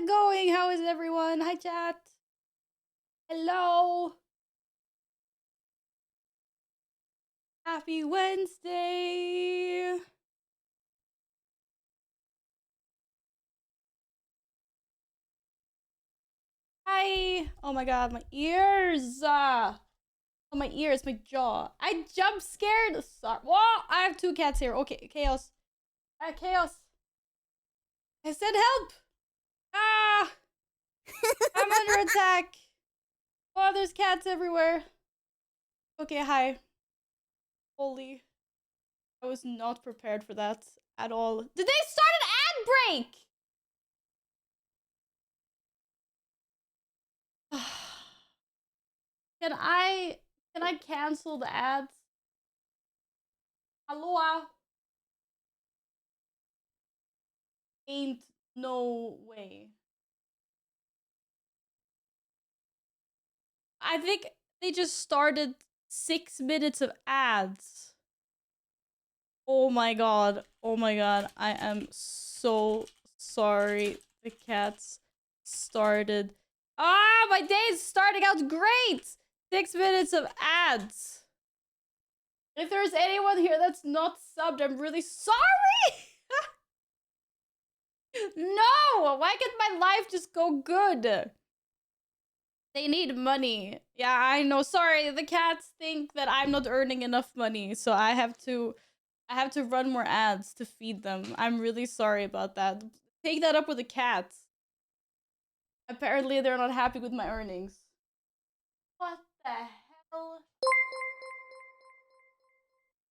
it going? How is everyone? Hi, chat. Hello. Happy Wednesday. Hi. Oh my god, my ears. Oh, my ears, my jaw. I jump scared. Sorry. Whoa, I have two cats here. Okay, chaos. Chaos. I said help. Ah, I'm under attack. Oh, there's cats everywhere. Okay, hi. Holy. I was not prepared for that at all. Did they start an ad break? Can I cancel the ads? Aloha. Ain't no way. I think they just started 6 minutes of ads. Oh my god. Oh my god. I am so sorry. The cats started. Ah, my day's starting out great. 6 minutes of ads. If there's anyone here that's not subbed, I'm really sorry. No, why can't my life just go good? They need money. Yeah, I know. Sorry, the cats think that I'm not earning enough money, so I have to run more ads to feed them. I'm really sorry about that. Take that up with the cats. Apparently, they're not happy with my earnings. What the hell?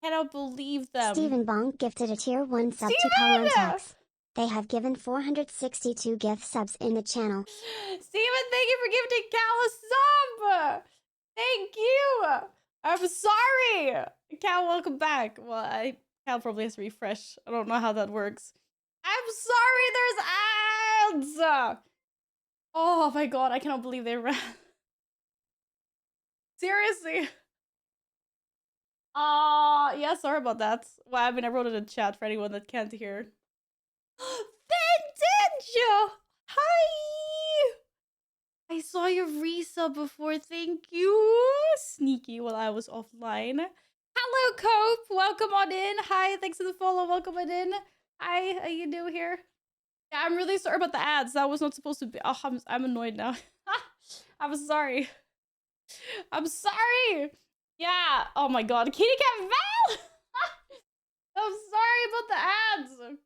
Cannot believe them. Stephen Bong gifted a tier 1 sub to Colontex. They have given 462 gift subs in the channel. Steven, thank you for gifting Cal a sub! Thank you! I'm sorry! Cal, welcome back. Well, Cal probably has to refresh. I don't know how that works. I'm sorry, there's ads! Oh my god, I cannot believe they ran. Seriously. Yeah, sorry about that. Well, I mean, I wrote it in chat for anyone that can't hear. Vintage! Hi! I saw your resub before, thank you. Sneaky while I was offline. Hello, Cope. Welcome on in. Hi, thanks for the follow. Welcome on in. Hi, how you doing here? Yeah, I'm really sorry about the ads. That was not supposed to be. Oh, I'm annoyed now. I'm sorry. I'm sorry. Yeah. Oh my god. Kitty Cat Val! I'm sorry about the ads.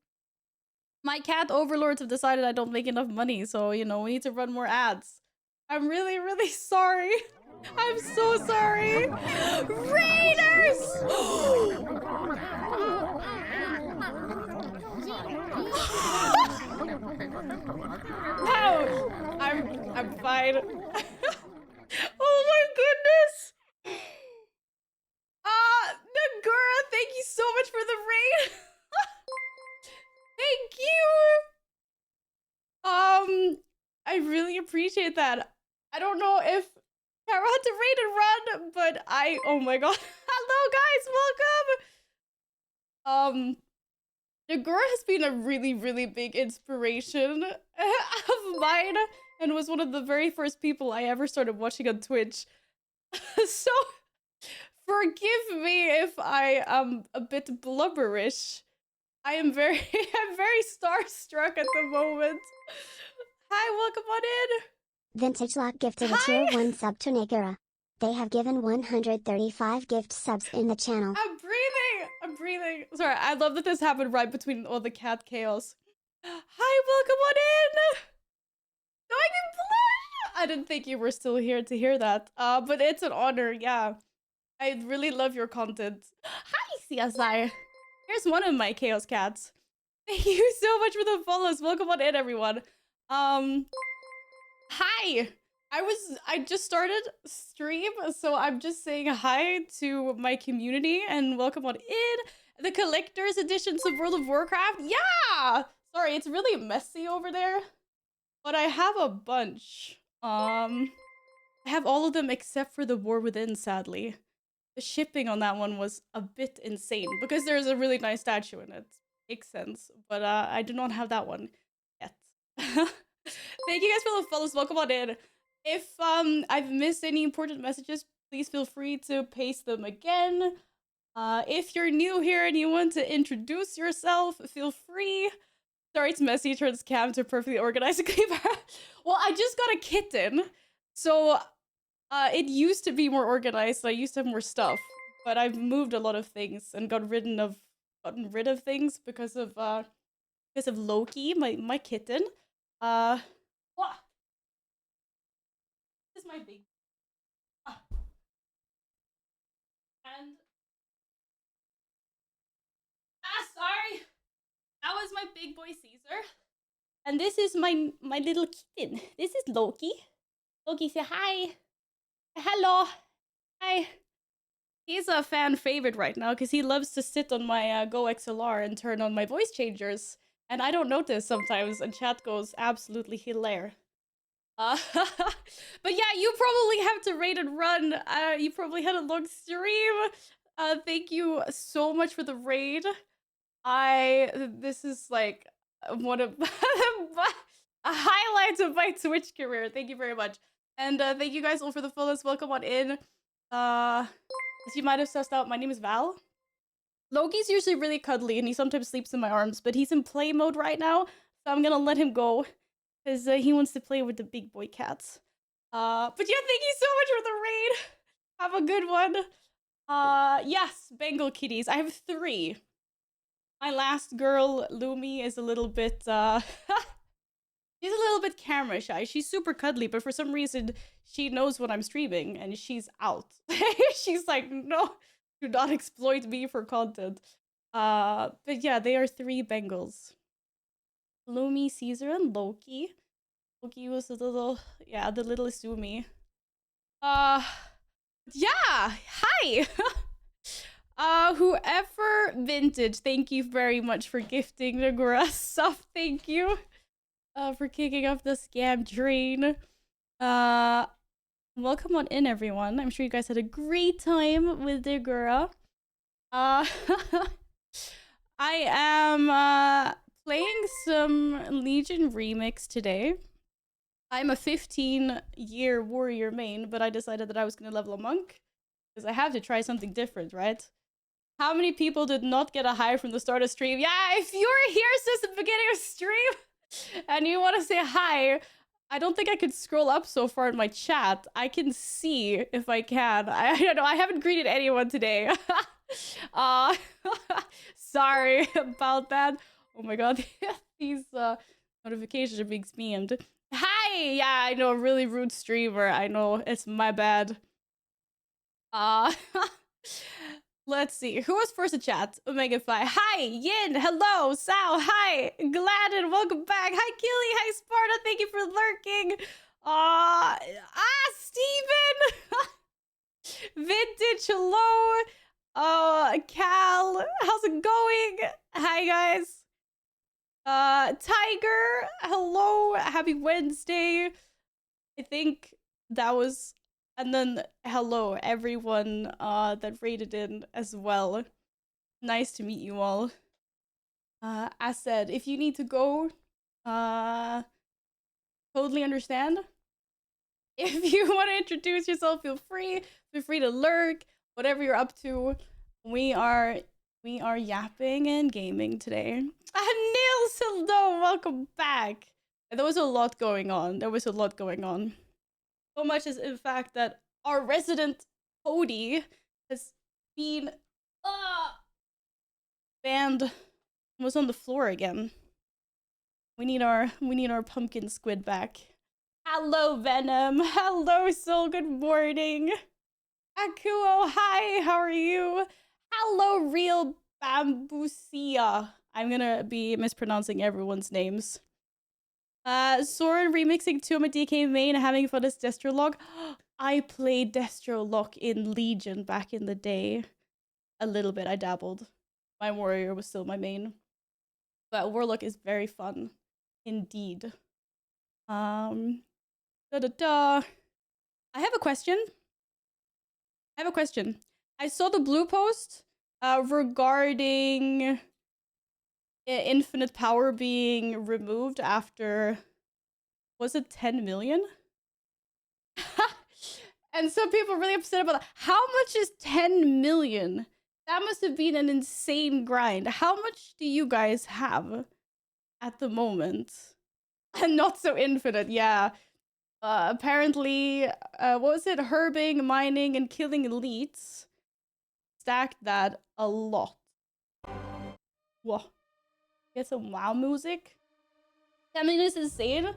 My cat overlords have decided I don't make enough money, so, you know, we need to run more ads. I'm really, really sorry. I'm so sorry. Raiders! Ouch! I'm fine. Oh my goodness! Nagura, thank you so much for the raid. Thank you. I really appreciate that. I don't know if Carol had to raid and run, but oh my god. Hello guys, welcome. Nagura has been a really, really big inspiration of mine and was one of the very first people I ever started watching on Twitch. So forgive me if I am a bit blubberish. I'm very starstruck at the moment. Hi, welcome on in. Vintage Lock gifted a tier 1 sub to Nagura. They have given 135 gift subs in the channel. I'm breathing. Sorry, I love that this happened right between all the cat chaos. Hi, welcome on in. Don't make me blush. I didn't think you were still here to hear that. But it's an honor, yeah. I really love your content. Hi, CSI. Here's one of my chaos cats. Thank you so much for the follows. Welcome on in, everyone. Hi. I just started stream, so I'm just saying hi to my community and welcome on in. The collector's editions of World of Warcraft. Yeah! Sorry, it's really messy over there. But I have a bunch. I have all of them except for the War Within, sadly. The shipping on that one was a bit insane because there's a really nice statue in it. Makes sense. But I do not have that one yet. Thank you guys for the follows. Welcome on in. If I've missed any important messages, please feel free to paste them again. If you're new here and you want to introduce yourself, feel free. Sorry, it's messy. Turns cam to perfectly organized. Well, I just got a kitten, so it used to be more organized. I used to have more stuff, but I've moved a lot of things and gotten rid of things because of Loki, my kitten. What? This is my big. And sorry, that was my big boy Caesar. And this is my little kitten. This is Loki. Loki, say hi. Hello. Hi. He's a fan favorite right now because he loves to sit on my Go XLR and turn on my voice changers. And I don't notice sometimes, and chat goes absolutely hilarious. But yeah, you probably have to raid and run. You probably had a long stream. Thank you so much for the raid. This is like one of the highlights of my Twitch career. Thank you very much. And thank you guys all for the follows. Welcome on in. As you might have sussed out, my name is Val. Loki's usually really cuddly and he sometimes sleeps in my arms, but he's in play mode right now, so I'm gonna let him go because he wants to play with the big boy cats. But yeah, thank you so much for the raid. Have a good one. Yes, Bengal kitties. I have 3. My last girl, Lumi, is a little bit, she's a little bit camera shy. She's super cuddly, but for some reason, she knows when I'm streaming, and she's out. She's like, no, do not exploit me for content. But yeah, they are 3 Bengals. Lumi, Caesar, and Loki. Loki was the little Asumi. Yeah, hi! Whoever Vintage, thank you very much for gifting the grass stuff. Thank you for kicking off the scam train. Welcome on in, everyone. I'm sure you guys had a great time with the girl. I am playing some Legion Remix today. I'm a 15-year warrior main, but I decided that I was going to level a monk because I have to try something different, right? How many people did not get a hi from the start of stream? Yeah, if you were here since the beginning of stream and you want to say hi, I don't think I could scroll up so far in my chat. I can see if I can. I don't know. I haven't greeted anyone today. Sorry about that. Oh my god, these notifications are being spammed. Hi! Yeah, I know, really rude streamer. I know, it's my bad. Let's see. Who was first to chat? Omega Fi. Hi, Yin. Hello, Sao. Hi, Gladden. Welcome back. Hi, Killy. Hi, Sparta. Thank you for lurking. Steven. Vintage. Hello. Cal. How's it going? Hi, guys. Tiger. Hello. Happy Wednesday. I think that was. And then, hello, everyone that raided in as well. Nice to meet you all. As said, if you need to go, totally understand. If you want to introduce yourself, feel free. Feel free to lurk. Whatever you're up to, we are yapping and gaming today. Nils, hello, welcome back. There was a lot going on. So much as, in fact, that our resident Cody has been banned, was on the floor again. We need our pumpkin squid back. Hello, Venom. Hello, Soul. Good morning. Akuo, hi. How are you? Hello, Real Bambusia. I'm gonna be mispronouncing everyone's names. Soren remixing 2 of my DK main, having fun as Destrolog. I played Destrolog in Legion back in the day. A little bit, I dabbled. My warrior was still my main. But Warlock is very fun. Indeed. I have a question. I saw the blue post regarding infinite power being removed after Was it 10 million? And some people are really upset about that. How much is 10 million? That must have been an insane grind. How much do you guys have at the moment? And not so infinite, yeah. Apparently, what was it? Herbing, mining, and killing elites stacked that a lot. Whoa. Get some WoW music? 10 million is insane.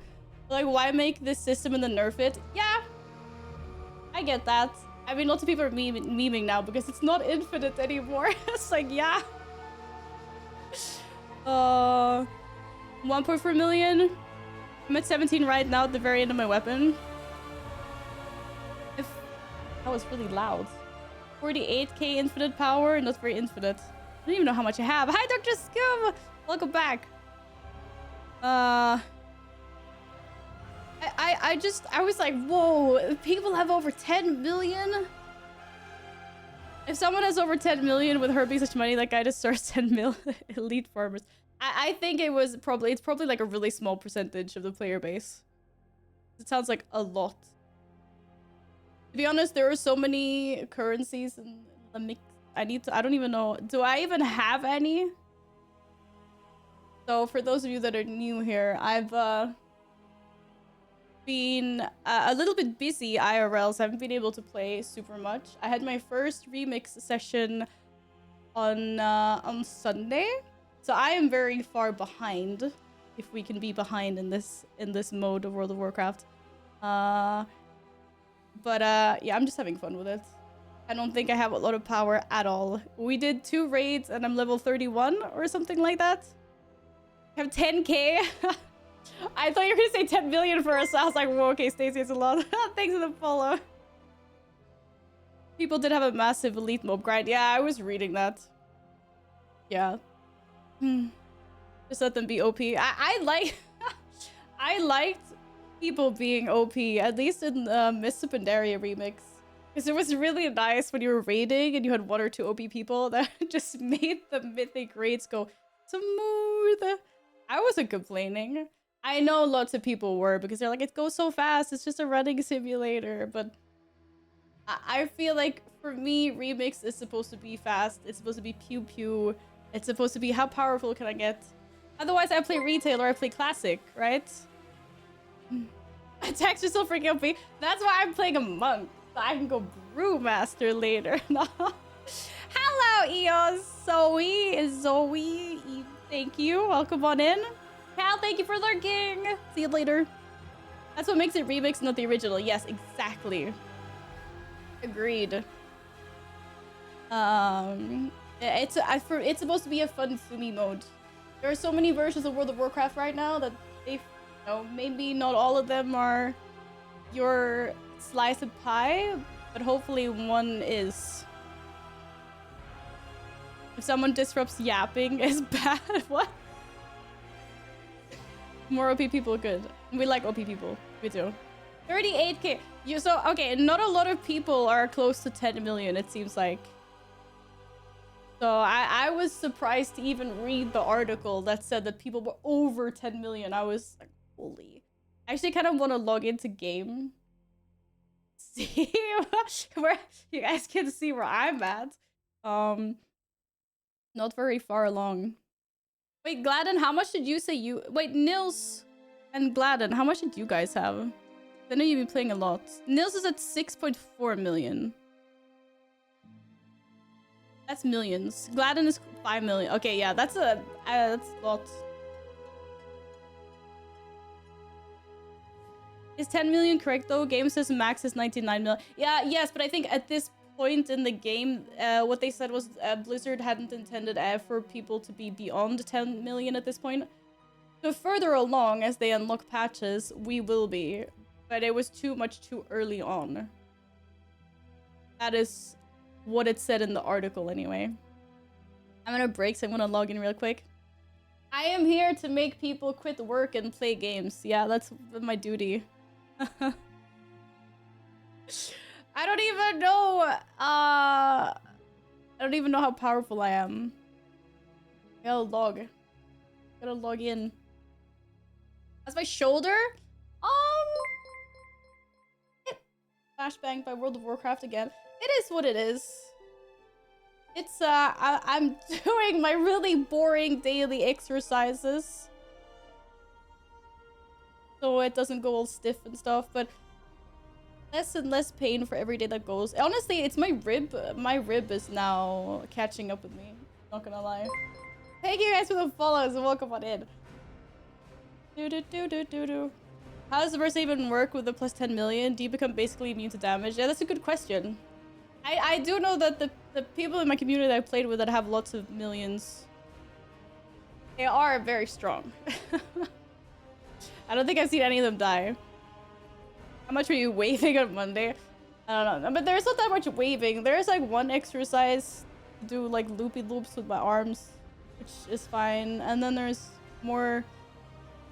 Like, why make this system and then nerf it? Yeah, I get that. I mean, lots of people are memeing now because it's not infinite anymore. It's like, yeah. 1.4 million. I'm at 17 right now at the very end of my weapon. That was really loud. 48k infinite power, not very infinite. I don't even know how much I have. Hi, Dr. Scum! Welcome back. I was like, whoa, people have over 10 million? If someone has over 10 million with her being such money, that guy just starts 10 mil elite farmers. I think it's probably like a really small percentage of the player base. It sounds like a lot. To be honest, there are so many currencies in the mix. I don't even know. Do I even have any? So for those of you that are new here, I've been a little bit busy IRL, so I haven't been able to play super much. I had my first remix session on Sunday, so I am very far behind, if we can be behind in this mode of World of Warcraft. Yeah, I'm just having fun with it. I don't think I have a lot of power at all. We did 2 raids and I'm level 31 or something like that. I have 10k. I thought you were gonna say 10 million first. I was like, whoa, okay, Stacey, it's a lot. Thanks for the follow. People did have a massive elite mob grind. Yeah, I was reading that. Yeah. Just let them be OP. I like... I liked people being OP, at least in the Miss Pandaria remix. Because it was really nice when you were raiding and you had 1 or 2 OP people that just made the mythic raids go smooth. I wasn't complaining. I know lots of people were because they're like, it goes so fast. It's just a running simulator. But I feel like for me, remix is supposed to be fast. It's supposed to be pew pew. It's supposed to be how powerful can I get? Otherwise, I play retail or I play classic, right? Attacks are still freaking OP. That's why I'm playing a monk. So I can go brewmaster later. Hello, Eos. Zoe. Thank you. Welcome on in. Cal, thank you for lurking. See you later. That's what makes it remix, not the original. Yes, exactly. Agreed. It's supposed to be a fun Sumi mode. There are so many versions of World of Warcraft right now that they, maybe not all of them are your slice of pie, but hopefully one is. If someone disrupts yapping is bad. What? More OP people are good. We like OP people. We do. 38k. Okay, not a lot of people are close to 10 million, it seems like. So I was surprised to even read the article that said that people were over 10 million. I was like, holy. I actually kind of want to log into game. See where you guys can see where I'm at. Not very far along. Wait, Gladden, how much did you say you... Wait, Nils and Gladden, how much did you guys have? I know you've been playing a lot. Nils is at 6.4 million. That's millions. Gladden is 5 million. Okay, yeah, that's a lot. Is 10 million correct though? Game says max is 99 million. Yeah, yes, but I think at this point in the game, what they said was Blizzard hadn't intended for people to be beyond 10 million at this point. So further along as they unlock patches, we will be. But it was too early on. That is what it said in the article anyway. I'm gonna break, so I'm gonna log in real quick. I am here to make people quit work and play games. Yeah, that's my duty. I don't even know. I don't even know how powerful I am. I gotta log in. That's my shoulder? flashbang by World of Warcraft again. It is what it is. It's, I'm doing my really boring daily exercises, so it doesn't go all stiff and stuff, but less and less pain for every day that goes. Honestly, it's my rib. My rib is now catching up with me. Not gonna lie. Thank you guys for the follows and welcome on in. How does the burst even work with the plus 10 million? Do you become basically immune to damage? Yeah, that's a good question. I do know that the people in my community that I played with that have lots of millions, they are very strong. I don't think I've seen any of them die. How much were you waving on Monday? I don't know, but there's not that much waving. There's like one exercise to do like loopy loops with my arms, which is fine. And then there's more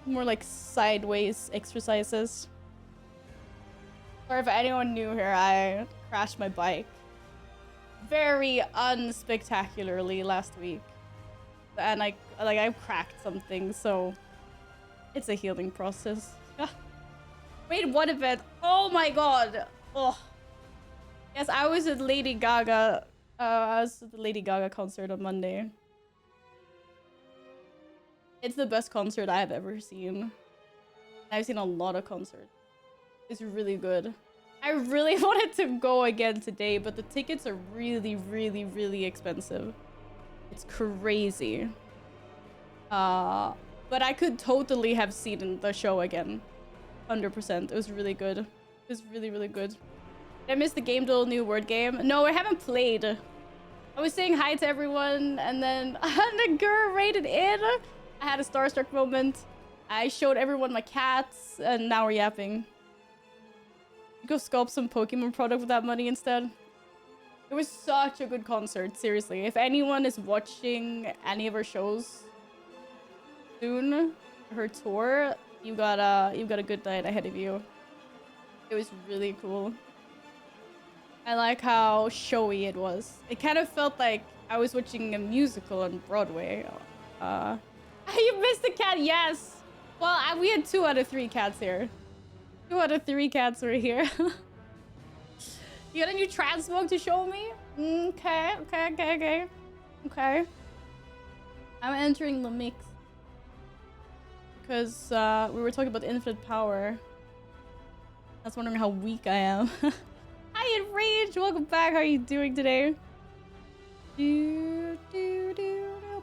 like sideways exercises. Or if anyone new here, I crashed my bike very unspectacularly last week. And I cracked something, so it's a healing process. Wait, what event? Oh my god. Oh. Yes, I was at Lady Gaga. I was at the Lady Gaga concert on Monday. It's the best concert I have ever seen. I've seen a lot of concerts. It's really good. I really wanted to go again today, but the tickets are really, really, really expensive. It's crazy. But I could totally have seen the show again. 100%. It was really good. It was really, really good. Did I miss the Game Duel new word game? No, I haven't played. I was saying hi to everyone, and then Nagur raided in. I had a starstruck moment. I showed everyone my cats, and now we're yapping. Go sculpt some Pokemon product with that money instead. It was such a good concert, seriously. If anyone is watching any of her shows soon, her tour, you've got a good night ahead of you. It was really cool. I like how showy it was. It kind of felt like I was watching a musical on Broadway. You missed the cat, yes! Well, we had 2 out of 3 cats here. 2 out of 3 cats were here. You got a new transmog to show me? Okay. I'm entering the mix. Because we were talking about infinite power. I was wondering how weak I am. Hi, Enraged! Welcome back. How are you doing today?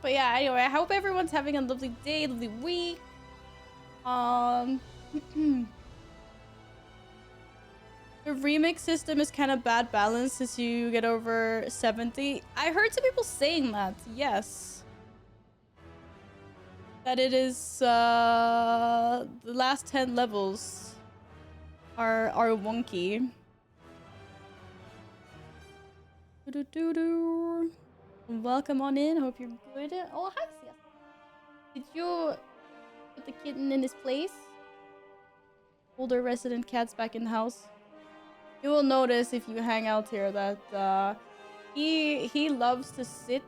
But yeah, anyway, I hope everyone's having a lovely day, lovely week. The remix system is kind of bad balance as you get over 70. I heard some people saying that, yes. That it is, the last 10 levels are wonky. Welcome on in, hope you're good. Oh, hi, Sia. Did you put the kitten in his place? Older resident cat's back in the house. You will notice if you hang out here that he loves to sit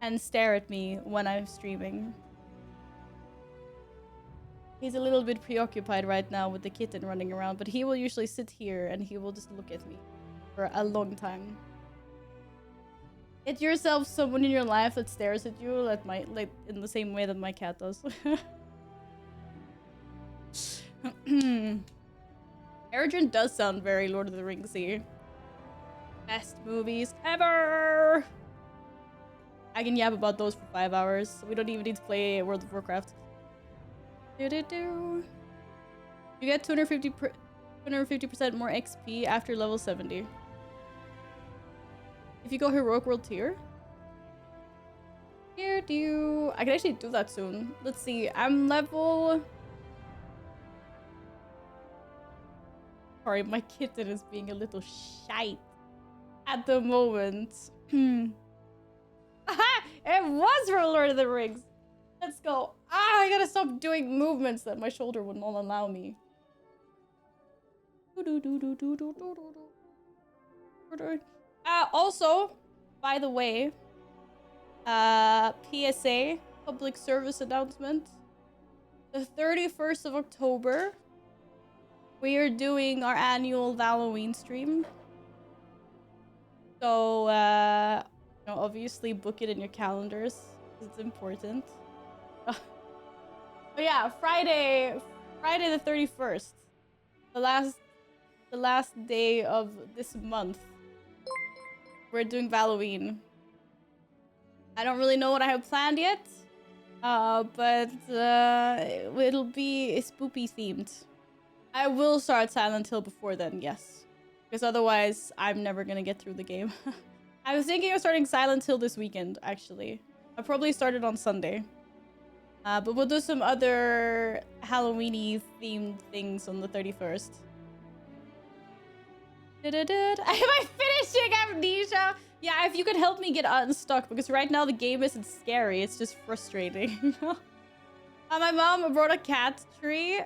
and stare at me when I'm streaming. He's a little bit preoccupied right now with the kitten running around, but he will usually sit here and he will just look at me for a long time. Get yourself someone in your life that stares at you like in the same way that my cat does. Eredrin does sound very Lord of the Ringsy. Best movies ever! I can yap about those for 5 hours. We don't even need to play World of Warcraft. You get 250% more XP after level 70. If you go Heroic World tier. I can actually do that soon. Let's see. I'm level... Sorry, my kitten is being a little shite at the moment. Aha! It was for Lord of the Rings. Let's go. I gotta stop doing movements that my shoulder would not allow me. Also, by the way, PSA, public service announcement. The 31st of October, we are doing our annual Halloween stream. So, obviously book it in your calendars. It's important. But yeah, Friday the 31st. The last day of this month. We're doing Halloween. I don't really know what I have planned yet. But it'll be spoopy themed. I will start Silent Hill before then, yes. Because otherwise, I'm never gonna get through the game. I was thinking of starting Silent Hill this weekend, actually. I'll probably start it on Sunday. But we'll do some other Halloween-y themed things on the 31st. Am I finishing Amnesia? Yeah, if you could help me get unstuck, because right now the game isn't scary, it's just frustrating. My mom brought a cat tree,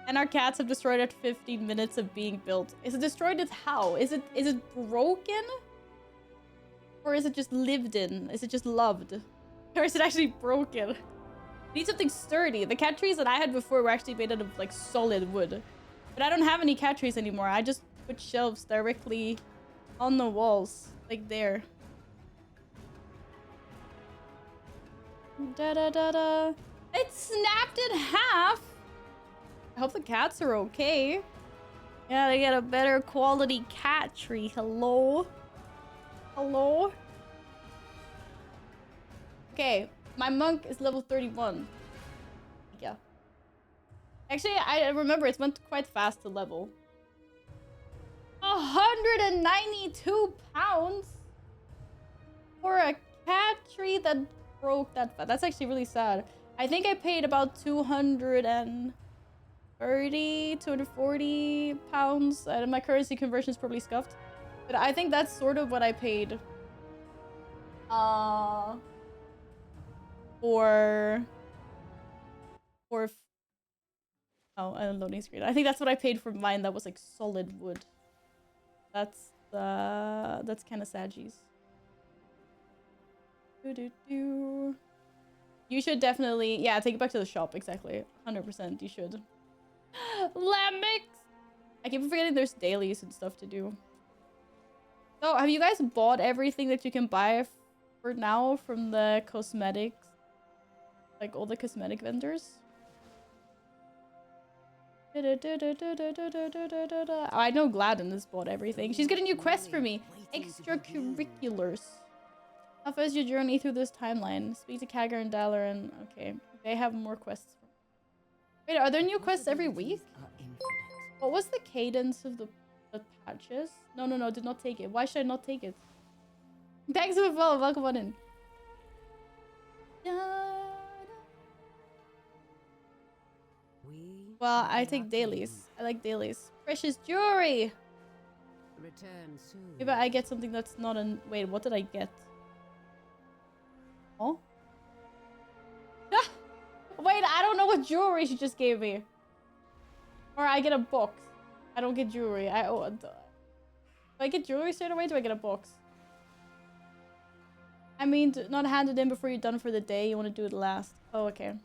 and our cats have destroyed it 15 minutes of being built. Is it destroyed? How? Is it broken? Or is it just lived in? Is it just loved? Or is it actually broken? Need something sturdy. The cat trees that I had before were actually made out of like solid wood. But I don't have any cat trees anymore. I just put shelves directly on the walls. Like there. Da da da da. It snapped in half. I hope the cats are okay. Gotta get a better quality cat tree. Hello? Hello? Okay, my monk is level 31. Yeah. Actually, I remember it went quite fast to level. 192 pounds for a cat tree that broke that fast. That's actually really sad. I think I paid about 240 pounds. My currency conversion is probably scuffed. But I think that's sort of what I paid. For a loading screen. I think that's what I paid for mine. That was like solid wood. That's kind of sadgies. You should definitely, yeah, take it back to the shop. Exactly, 100%. You should. Lambics. I keep forgetting there's dailies and stuff to do. So, have you guys bought everything that you can buy for now from the cosmetics? Like all the cosmetic vendors? Oh, I know Gladden has bought everything. She's got a new quest for me. Extracurriculars. How far is your journey through this timeline? Speak to Kagger and Daller and... Okay. They have more quests. Wait, are there new quests every week? What was the cadence of the patches? No, did not take it. Why should I not take it? Thanks for the follow. Welcome on in. Well, I take dailies. I like dailies. Precious jewelry! Return soon. Maybe I get something that's not an... Wait, what did I get? Oh? Ah! Wait, I don't know what jewelry she just gave me. Or I get a box. I don't get jewelry. Do I get jewelry straight away? Do I get a box? I mean, not hand it in before you're done for the day. You want to do it last. Oh, okay.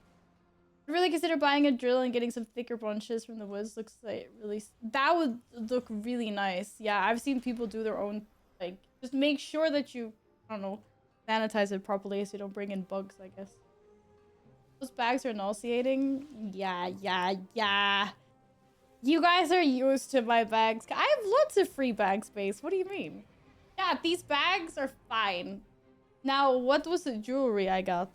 Really consider buying a drill and getting some thicker branches from the woods. Looks like really... That would look really nice. Yeah, I've seen people do their own... Like, just make sure that you... I don't know. Sanitize it properly so you don't bring in bugs, I guess. Those bags are nauseating. Yeah. You guys are used to my bags. I have lots of free bag space. What do you mean? Yeah, these bags are fine. Now, what was the jewelry I got?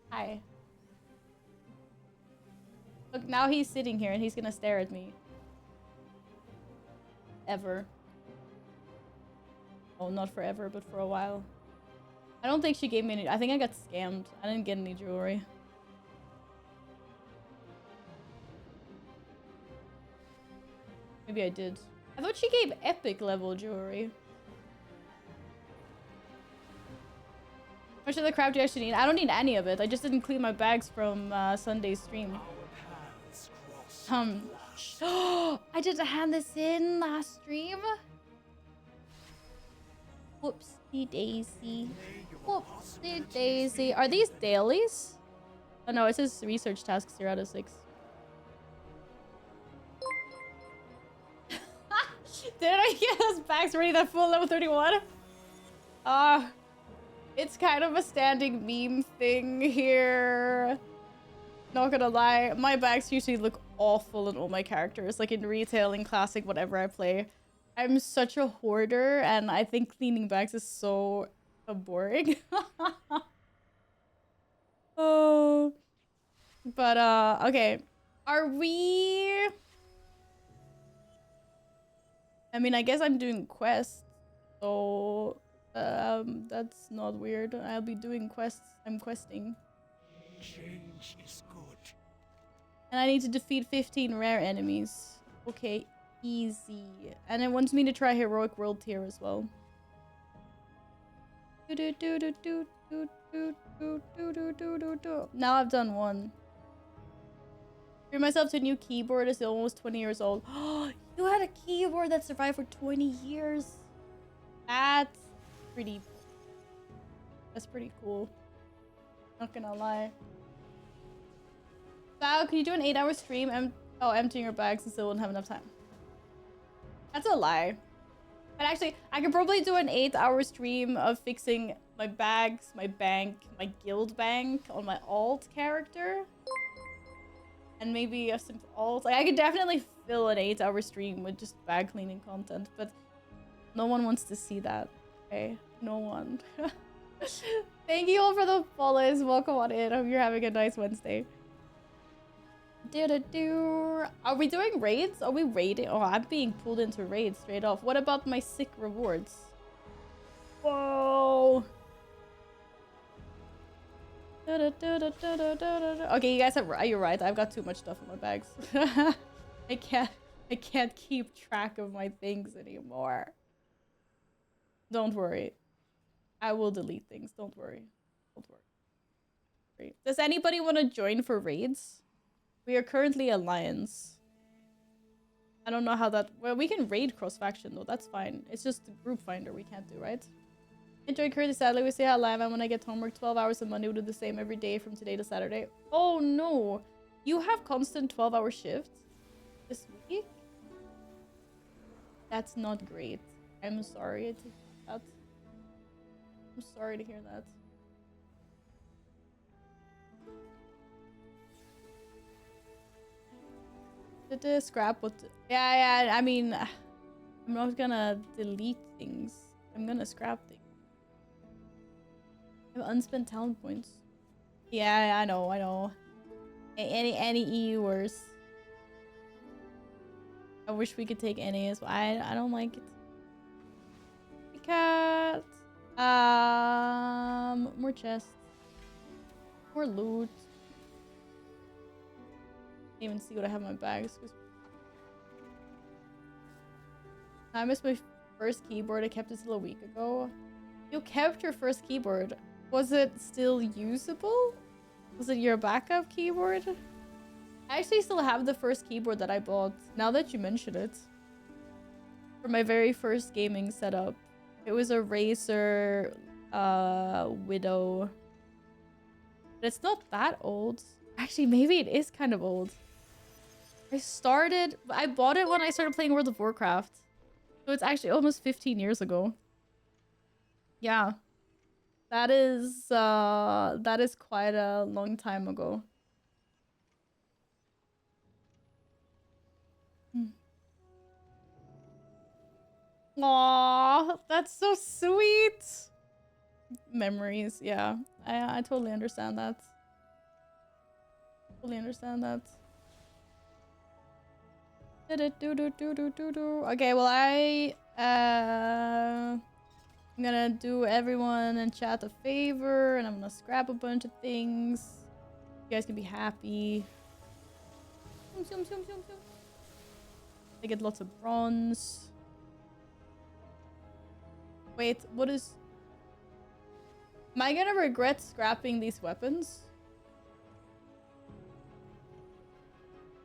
Hi. Look, now he's sitting here and he's gonna stare at me. Ever. Oh, not forever, but for a while. I don't think she gave me any... I think I got scammed. I didn't get any jewelry. Maybe I did. I thought she gave epic level jewelry. How much of the crap do you actually need? I don't need any of it. I just didn't clean my bags from Sunday's stream. I didn't hand this in last stream. Whoopsie daisy. Whoopsie daisy. Are these dailies? Oh no, it says research tasks 0 out of 6. Did I get those bags ready that full level 31? It's kind of a standing meme thing here. Not gonna lie, my bags usually look awful in all my characters, like in retail, in classic, whatever I play. I'm such a hoarder, and I think cleaning bags is so boring. Oh, but okay. Are we? I mean, I guess I'm doing quests, so that's not weird. I'll be doing quests. I'm questing. Change is good. And I need to defeat 15 rare enemies. Okay, easy. And it wants me to try Heroic World Tier as well. Now I've done one. Treat myself to a new keyboard as almost 20 years old. Oh, you had a keyboard that survived for 20 years. That's pretty cool. Not gonna lie. Val, can you do an 8-hour stream? Emptying your bags and still won't have enough time. That's a lie. But actually, I could probably do an 8-hour stream of fixing my bags, my bank, my guild bank on my alt character. And maybe a simple alt. Like, I could definitely fill an 8-hour stream with just bag cleaning content, but no one wants to see that. Okay? No one. Thank you all for the follows. Welcome on in. Hope you're having a nice Wednesday. Are we doing raids? Are we raiding? Oh, I'm being pulled into raids straight off. What about my sick rewards? Whoa. Okay, you guys you're right. I've got too much stuff in my bags. I can't keep track of my things anymore. Don't worry. I will delete things. Don't worry. Don't worry. Does anybody want to join for raids? We are currently Alliance. I don't know how that... Well, we can raid cross-faction, though. That's fine. It's just the group finder we can't do, right? Enjoy Curly. Sadly, we say how live, and when I get homework 12 hours on Monday, we'll do the same every day from today to Saturday. Oh, no. You have constant 12-hour shifts this week? That's not great. I'm sorry to hear that. I'm sorry to hear that. Scrap what? Yeah. I mean, I'm not gonna delete things. I'm gonna scrap things. I have unspent talent points. Yeah, I know. Any EUers. I wish we could take any as well. I don't like it. Cat. More chests. More loot. Can't even see what I have in my bags. I missed my first keyboard. I kept it till a week ago. You kept your first keyboard. Was it still usable? Was it your backup keyboard? I actually still have the first keyboard that I bought, now that you mention it. For my very first gaming setup. It was a Razer Widow. But it's not that old. Actually, maybe it is kind of old. I bought it when I started playing World of Warcraft. So it's actually almost 15 years ago. Yeah. That is quite a long time ago. Aww, that's so sweet. Memories, yeah. I totally understand that. Totally understand that. Okay, well I'm gonna do everyone in chat a favor, and I'm gonna scrap a bunch of things. You guys can be happy. I get lots of bronze. Wait, what is... Am I gonna regret scrapping these weapons?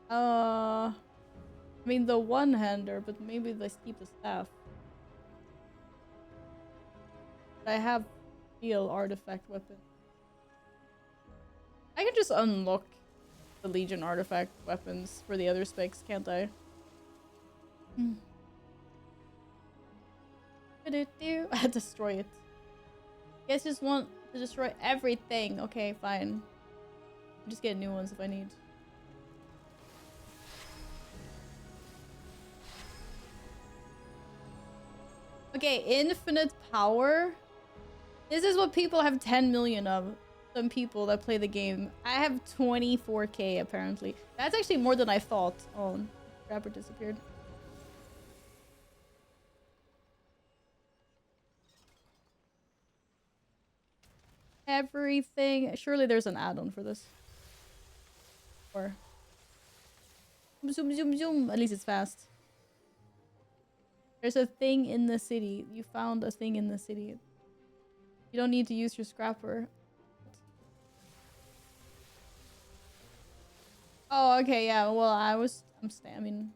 I mean the one-hander, but maybe let's keep the staff. I have steel artifact weapon. I can just unlock the Legion artifact weapons for the other specs, can't I? Destroy it. You guys just want to destroy everything. Okay, fine. I'll just get new ones if I need. Okay, infinite power. This is what people have 10 million of. Some people that play the game. I have 24k apparently. That's actually more than I thought. Oh, Rapper disappeared. Everything. Surely there's an add-on for this. Or zoom, zoom, zoom. At least it's fast. There's a thing in the city. You found a thing in the city. You don't need to use your scrapper. Oh, okay, yeah. Well, I mean...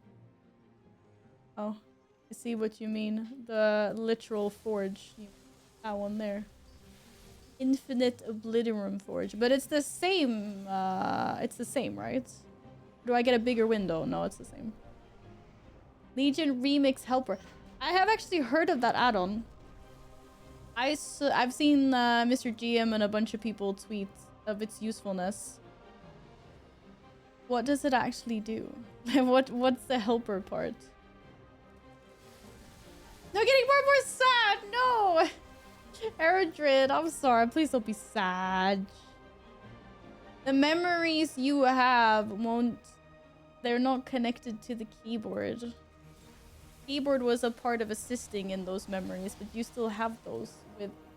Oh, I see what you mean. The literal forge. That one there. Infinite Obliterum Forge. But it's the same, right? Do I get a bigger window? No, it's the same. Legion Remix Helper. I have actually heard of that add-on. I've seen Mr. GM and a bunch of people tweet of its usefulness. What does it actually do? What's the helper part? No, getting more and more sad! No! Eridred, I'm sorry. Please don't be sad. The memories you have won't... They're not connected to the keyboard. Keyboard was a part of assisting in those memories, but you still have those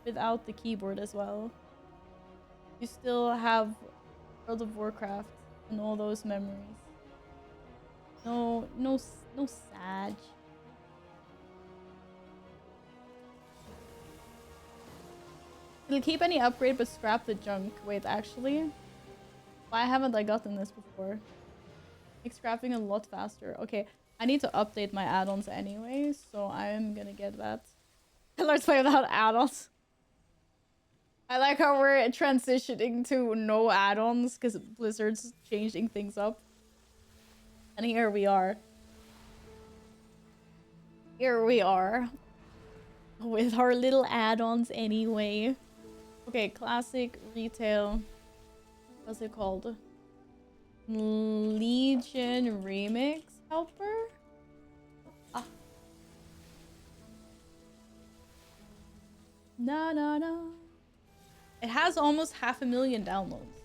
without the keyboard as well. You still have World of Warcraft and all those memories. No sad. It'll keep any upgrade but scrap the junk. Wait, actually? Why haven't I gotten this before? Makes scrapping a lot faster. Okay, I need to update my add-ons anyway, so I'm gonna get that. Let's play without add-ons. I like how we're transitioning to no add-ons because Blizzard's changing things up. And here we are. Here we are. With our little add-ons anyway. Okay, classic retail. What's it called? Legion Remix Helper? Ah. No. It has almost 500,000 downloads.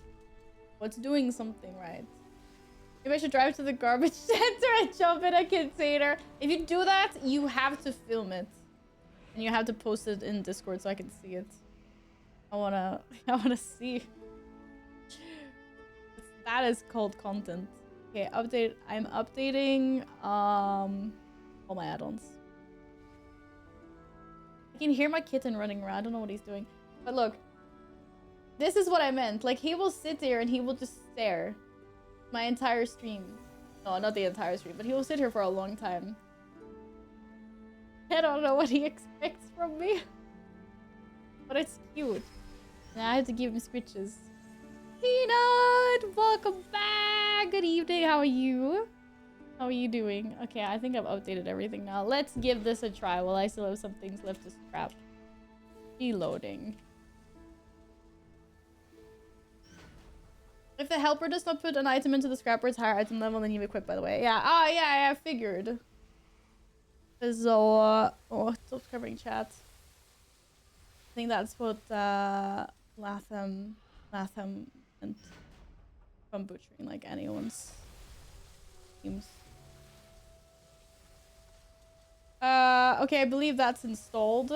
What's doing something right? Maybe I should drive to the garbage center and jump in a container. If you do that, you have to film it. And you have to post it in Discord so I can see it. I wanna see. That is called content. Okay, update. I'm updating all my add-ons. I can hear my kitten running around. I don't know what he's doing. But look, this is what I meant. Like, he will sit there and he will just stare my entire stream. No, not the entire stream, but he will sit here for a long time. I don't know what he expects from me. But it's cute. And I have to give him scritches. Peanut! Welcome back! Good evening, how are you? How are you doing? Okay, I think I've updated everything now. Let's give this a try while I still have some things left to scrap. Reloading. If the helper does not put an item into the scrapper's higher item level, then you equip, by the way. Yeah, yeah, I figured. So, oh, stop covering chat. I think that's what Latham meant from butchering like anyone's teams. Okay, I believe that's installed.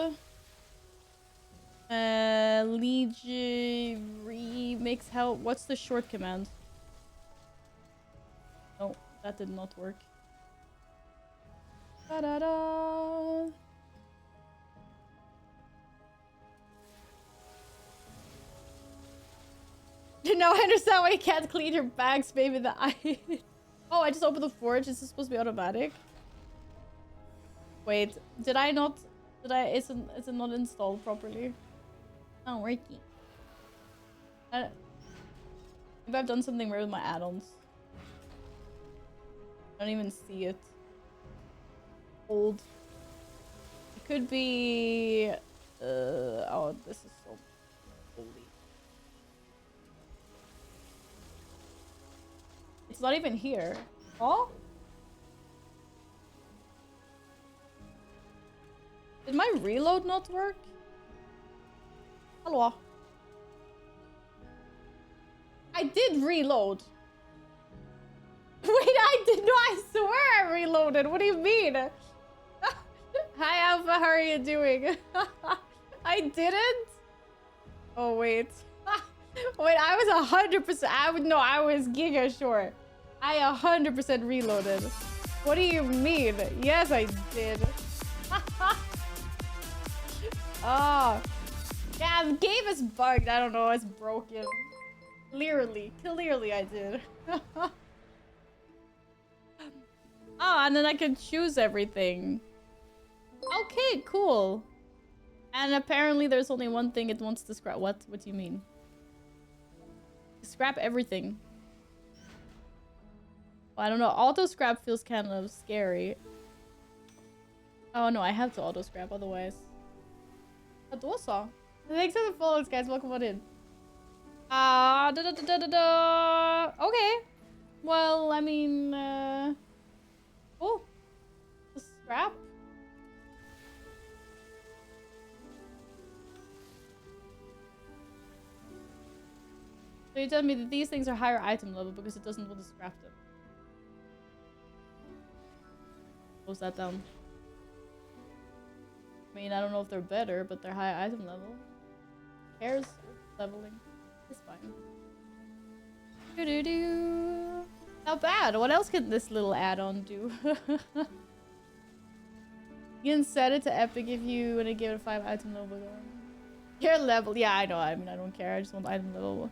Legion Remix help. What's the short command? Oh, that did not work. Da-da-da. Now I understand why you can't clean your bags, baby. Oh, I just opened the forge. Is this supposed to be automatic? Wait, did I not? Is it not installed properly? Not working. Maybe I've done something weird with my add-ons. I don't even see it. Old. could be... oh, this is so... Holy. It's not even here. Oh? Did my reload not work? Hello. I did reload. Wait, I did not. I swear I reloaded. What do you mean? Hi, Alpha. How are you doing? I didn't? Oh, wait. Wait, I was 100%. I was giga sure. I 100% reloaded. What do you mean? Yes, I did. Oh. Yeah, the game is bugged. I don't know. It's broken. Clearly I did. Oh, and then I can choose everything. Okay, cool. And apparently there's only one thing it wants to scrap. What do you mean? Scrap everything. Well, I don't know. Auto scrap feels kind of scary. Oh no, I have to auto scrap otherwise. But also, thanks for the follows, guys. Welcome on in. Okay. Well, I mean, oh, the scrap. So you tell me that these things are higher item level because it doesn't want to scrap them. Close that down. I mean, I don't know if they're better, but they're high item level. Cares leveling. It's fine. Doo-doo-doo. Not bad. What else can this little add-on do? You can set it to epic if you want to give it a 5 item level. Care level. Yeah, I know. I mean, I don't care. I just want item level.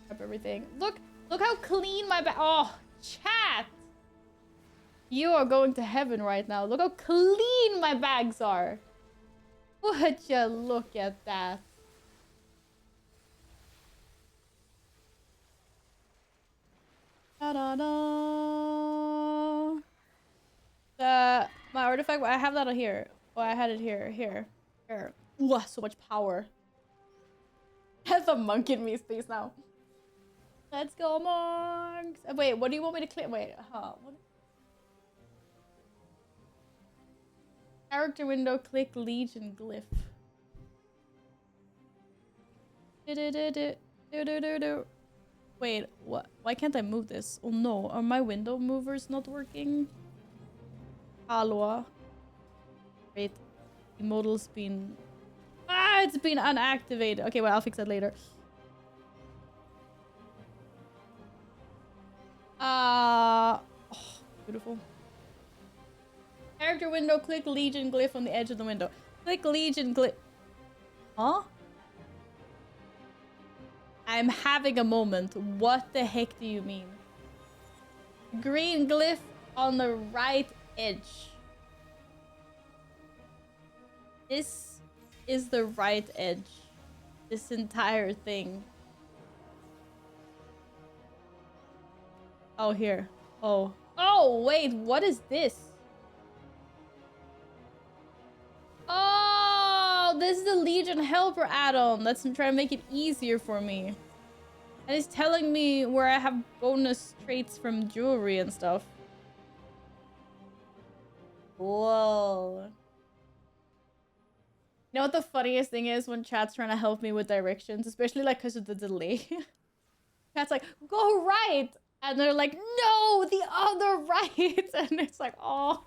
Up everything. Look how clean my bag. Oh, chat. You are going to heaven right now. Look how clean my bags are. Would you look at that? Ta-da-da. My artifact, I have that on here. Oh, I had it here. Here. Ooh, so much power. Has a monk in me space now. Let's go, monks. Wait, what do you want me to click? Wait, what? Character window, click Legion glyph. Wait, what? Why can't I move this? Oh no, are my window movers not working? Hello. Wait, the modal's been... Ah, it's been unactivated. Okay, well, I'll fix that later. Oh, beautiful. Character window, click Legion glyph on the edge of the window. Click Legion glyph. Huh? I'm having a moment. What the heck do you mean? Green glyph on the right edge. This is the right edge. This entire thing. Oh, here. Oh. Oh, wait. What is this? Oh, this is the Legion Helper add-on. That's trying to make it easier for me. And it's telling me where I have bonus traits from jewelry and stuff. Whoa. You know what the funniest thing is when chat's trying to help me with directions, especially like because of the delay. Chat's like, go right. And they're like, no, the other right. And it's like, oh.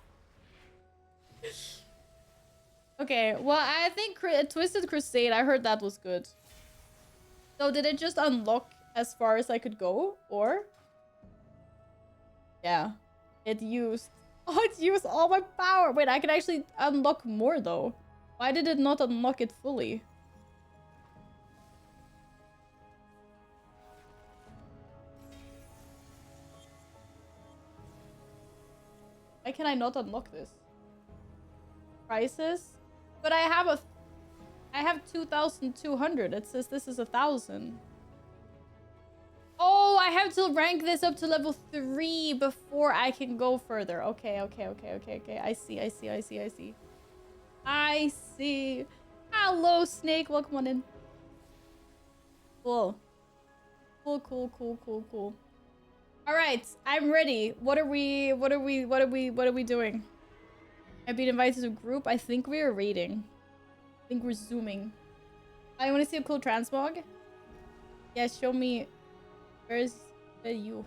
Okay, well, I think Twisted Crusade, I heard that was good. So did it just unlock as far as I could go? Or? Yeah. It used all my power. Wait, I can actually unlock more though. Why did it not unlock it fully? Why can I not unlock this? Prices? But I have 2,200. It says this is 1,000. Oh, I have to rank this up to level 3 before I can go further. Okay. I see. I see. Hello, Snake. Welcome on in. Cool. Cool. All right, I'm ready. What are we doing? I've been invited to a group. I think we are raiding. I think we're zooming. I want to see a cool transmog. Yeah, show me. Where's you?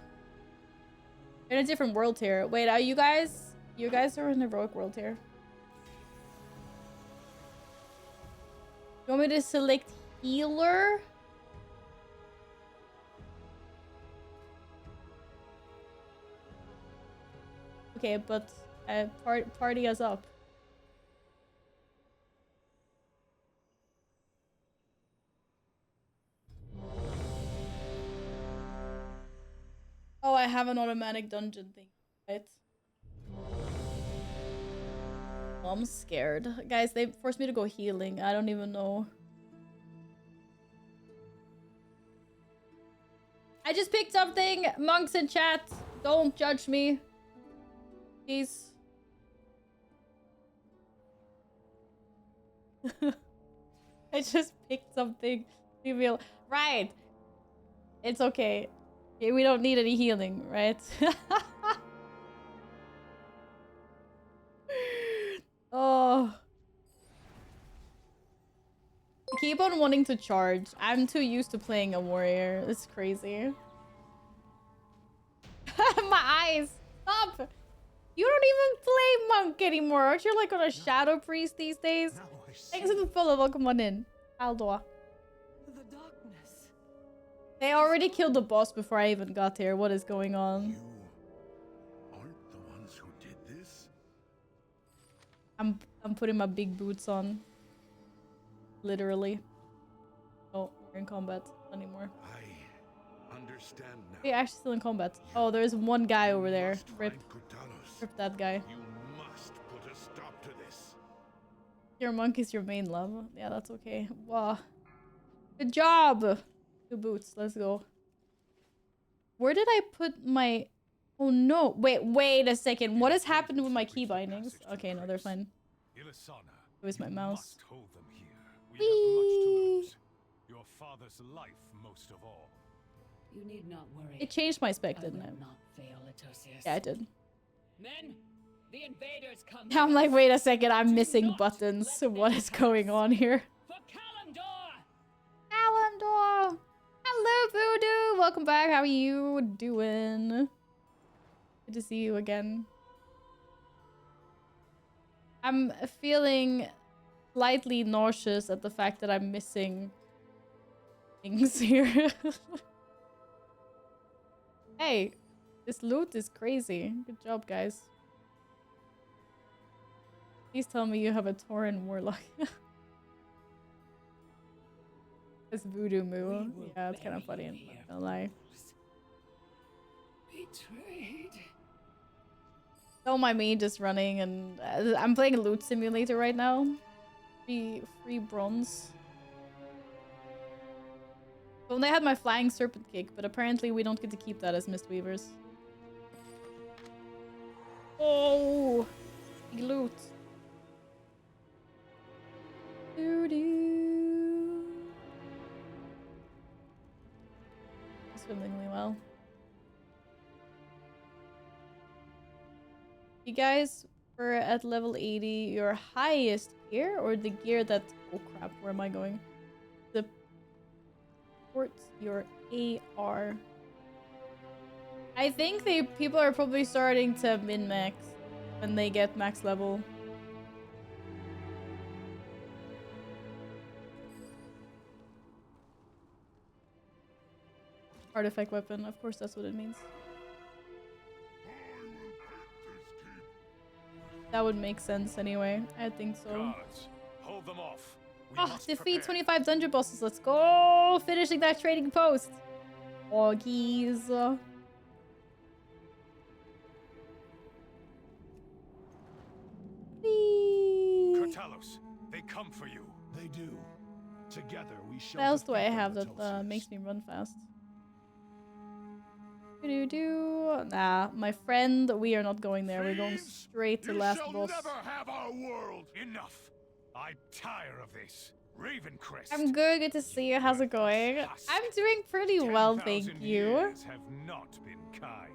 You're in a different world here. Wait, are you guys? You guys are in the heroic world here. You want me to select healer? Okay, but party us up. Oh, I have an automatic dungeon thing, right? Oh, I'm scared. Guys, they forced me to go healing. I don't even know. I just picked something. Monks in chat, don't judge me. Please. I just picked something. Reveal. Right. It's okay. Okay, we don't need any healing, right? Oh. I keep on wanting to charge. I'm too used to playing a warrior. It's crazy. My eyes. Stop. You don't even play monk anymore. Aren't you like on a shadow priest these days? Thanks for the follow. Welcome on in. Aldor. The darkness. They already killed the boss before I even got here. What is going on? You aren't the ones who did this? I'm putting my big boots on. Literally. Oh, we're in combat. Not anymore. I understand now. We're actually still in combat. Oh, there's one guy over there. Must Rip. find Kurtalos. Rip that guy. You must put a stop to this. Your monk is your main love. Yeah, that's okay. Wow. Good job. 2 boots. Let's go. Where did I put my... Oh, no. Wait a second. What has happened with my key bindings? Okay, no, they're fine. Where's my mouse? Hold them here. We Whee! have much to lose. Your father's life, most of all. You need not worry. It changed my spec, I didn't will it? not fail, Etosius. Yeah, it did. Men, the invaders come. I'm like, wait a second. I'm Do missing not buttons. let What them is going on here? For Kalimdor! Kalimdor! Hello, Voodoo! Welcome back. How are you doing? Good to see you again. I'm feeling slightly nauseous at the fact that I'm missing things here. Hey, this loot is crazy. Good job, guys. Please tell me you have a Tauren Warlock. This voodoo moo. Yeah, it's kind of funny. I'm not gonna lie. Betrayed. Don't mind me just running, and I'm playing a loot simulator right now. Free bronze. Well, they had my flying serpent kick, but apparently we don't get to keep that as Mistweavers. Oh, big loot. Doo-doo. Swimmingly well. You guys were at level 80, your highest gear, or the gear that... Oh crap, where am I going? Supports your AR. I think people are probably starting to min-max when they get max level. Artifact weapon, of course that's what it means. That would make sense anyway. I think so. Guards, hold them off. We Oh, must defeat prepare. 25 dungeon bosses. Let's go! Finishing that trading post. Oggies. Whee! Kurtalos, they come for you. They do. Together we shall. What else do I defeat them, have that Etosius. makes me run fast? Nah, my friend, we are not going there. We're going Thieves, straight to you last shall boss. never have our world. Enough! I tire of this. Ravencrest. I'm good. Good to see you. How's it going? I'm doing pretty well, thank 10,000 you. years have not been kind.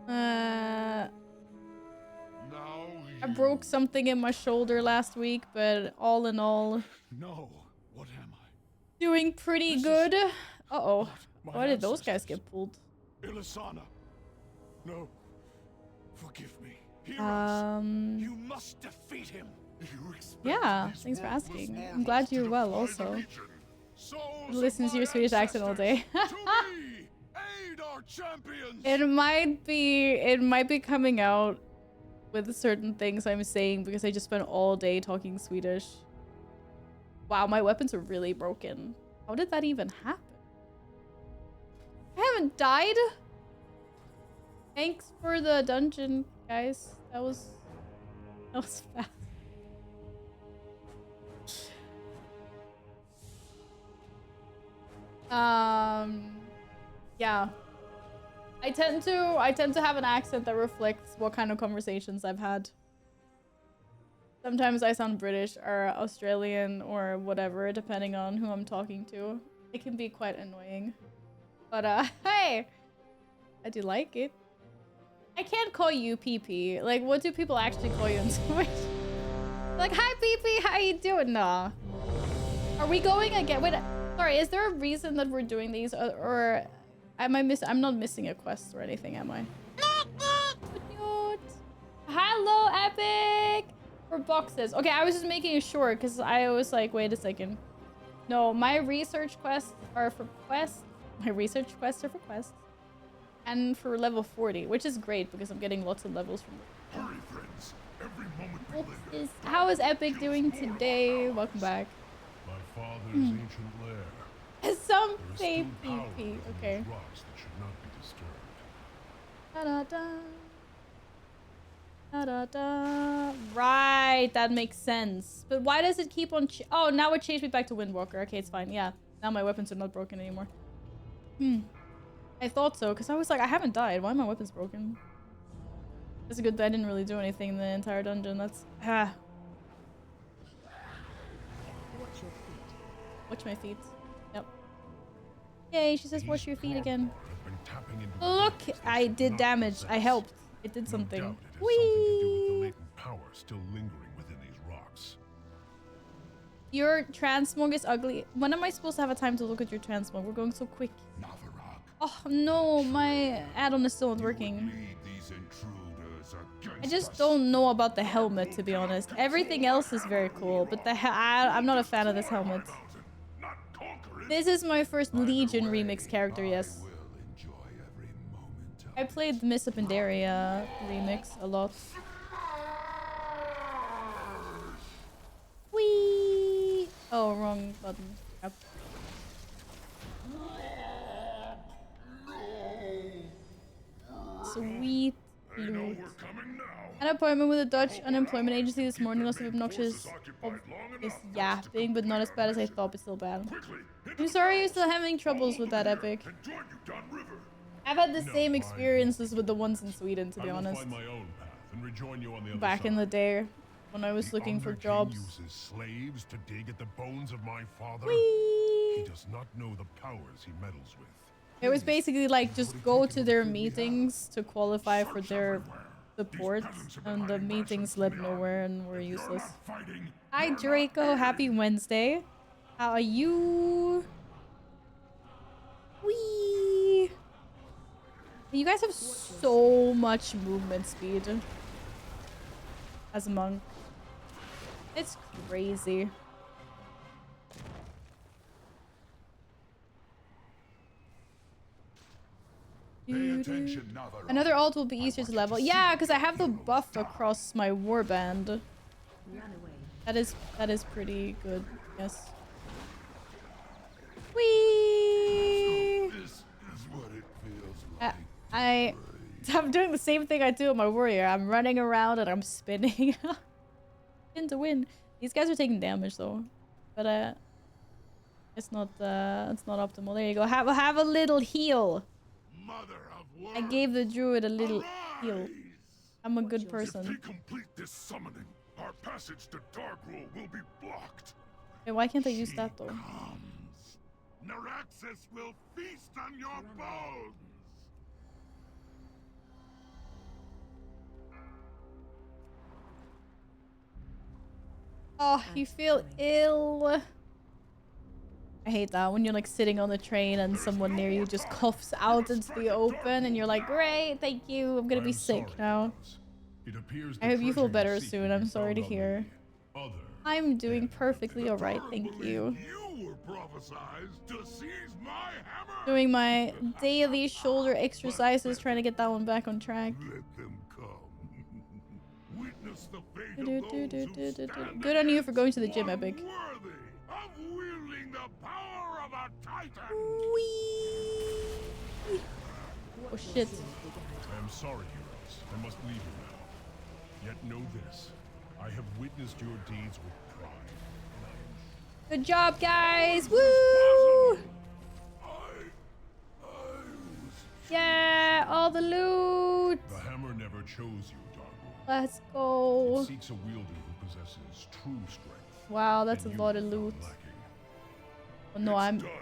Now I broke something in my shoulder last week, but all in all, No. What am I? doing pretty This is good. Uh-oh. not my Why did those guys ancestors. get pulled? Ilisana. No. Forgive me. Heroes. You must defeat him. You expect Yeah, these thanks for worthless asking. I'm mortals glad to you're well defy the also. Legion. Souls of Listen to my your Swedish accent all day. ancestors, to me, aid our champions. It might be coming out with certain things I'm saying because I just spent all day talking Swedish. Wow, my weapons are really broken. How did that even happen? I haven't died. Thanks for the dungeon, guys. That was fast. Yeah. I tend to have an accent that reflects what kind of conversations I've had. Sometimes I sound British or Australian or whatever, depending on who I'm talking to. It can be quite annoying. But hey, I do like it. I can't call you PP. Like, what do people actually call you in Swedish? Like, hi PP, how you doing? Nah. Are we going again? Wait, sorry, is there a reason that we're doing these, or am I I'm not missing a quest or anything, am I? Hello, Epic! For boxes. Okay, I was just making sure because I was like, wait a second. No, my research quests are for quests. My research quests are for quests. And for level 40, which is great because I'm getting lots of levels from it. Hurry, friends. Every moment we live. How is Epic doing today? Welcome back. My father's ancient lair. Some There is say still power PP. within Okay. these rocks that should not be disturbed. Da-da-da. Da-da-da. Right, that makes sense. But why does it keep on... Oh, now it changed me back to Windwalker. Okay, it's fine. Yeah, now my weapons are not broken anymore. I thought so, because I was like, I haven't died. Why are my weapons broken? It's good that I didn't really do anything in the entire dungeon. That's... Watch my feet. Yep. Yay, she says watch your feet again. Look, I did damage. I helped. It did something. No doubt it has something to do with the Whee! latent power still lingering within these rocks. Your transmog is ugly. When am I supposed to have a time to look at your transmog? We're going so quick. Navarok, Oh no, my add-on is still not you working. would lead these intruders against I just us. don't know about the helmet, to be honest. Everything else is very cool, but I'm not a fan of this helmet. Not conquer it. This is my first Legion Either way, remix character, yes. I will enjoy every moment of I played the Miss of Pandaria remix a lot. Whee! Oh, wrong button. Crap. Sweet They know loot. we're coming now. An appointment with the Dutch unemployment agency this morning. Lots of obnoxious is yapping, but not as bad as I thought, but still bad. I'm sorry you're still having troubles with that, Epic. And join you downriver. I've had the same experiences with the ones in Sweden, to be I will honest. find my own path and rejoin you on the other Back side. in the day, when I was The looking for Underking jobs. uses slaves to dig at the bones of my father. Whee! He does not know the powers he meddles with. It was basically like just go to their meetings to qualify for their support, and the meetings led nowhere and were useless. Hi Draco, happy Wednesday. How are you? Whee! You guys have so much movement speed as a monk. It's crazy. Pay attention, Navarro. Another alt will be easier to level. Yeah, because I have the buff across my warband. That is pretty good. Yes. Whee! This is what it feels like. I'm doing the same thing I do with my warrior. I'm running around and I'm spinning. Spin to win. These guys are taking damage though, but it's not optimal. There you go. Have a little heal. Mother of work. I gave the druid a little heal. Arise! I'm a good If person. we complete this summoning, our passage to Dargrul will be blocked. Hey, why can't I use She that though? comes. Naraxis will feast on your bones. Oh, you feel ill. I hate that when you're like sitting on the train and someone near you just coughs out into the open and you're like, great, thank you, I'm gonna be sick now. I hope you feel better soon. I'm sorry to hear. I'm doing perfectly alright, thank you. You were prophesized to seize my hammer. Doing my daily shoulder exercises, trying to get that one back on track. Let them come. Witness the fate Do, of do, those do, who do, do, do. stand Good on you for going to the against gym, one Epic. worthy of wielding the power of a titan. Whee! Oh shit. I am sorry, heroes. I must leave you now. Yet know this. I have witnessed your deeds with pride. Good job, guys! Woo! I was Yeah, all the loot! The hammer never chose you, Dargo. Let's It go. seeks a wielder who possesses true strength. Wow, that's a and you lot of are not loot. lacking. Oh, no,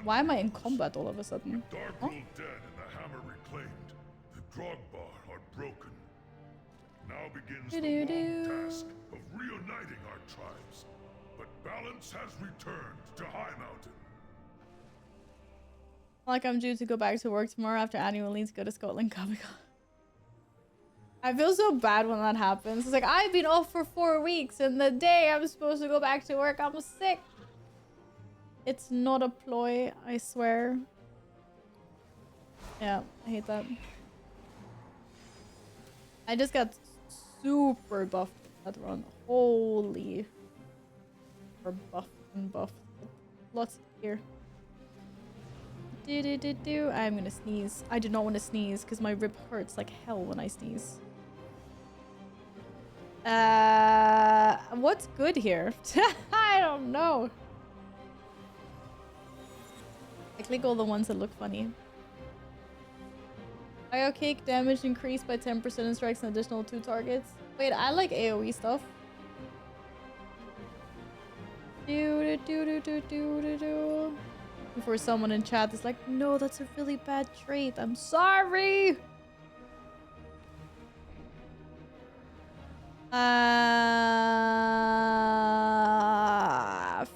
why am I in combat all of a sudden? Dargrul dead and the hammer reclaimed. The Drogbar are broken. Now begins the long task of reuniting our tribes. But balance has returned to High Mountain. Like I'm due to go back to work tomorrow after annual leave to go to Scotland Comic-Con. I feel so bad when that happens. It's like, I've been off for 4 weeks and the day I'm supposed to go back to work, I'm sick. It's not a ploy, I swear. Yeah, I hate that. I just got super buffed that run. Holy. Or buffed and buffed. Lots here. I'm gonna sneeze. I do not want to sneeze because my rib hurts like hell when I sneeze. What's good here? I don't know. I click all the ones that look funny. IO cake damage increased by 10% and strikes an additional 2 targets. Wait, I like AoE stuff. Before someone in chat is like, no, that's a really bad trait. I'm sorry.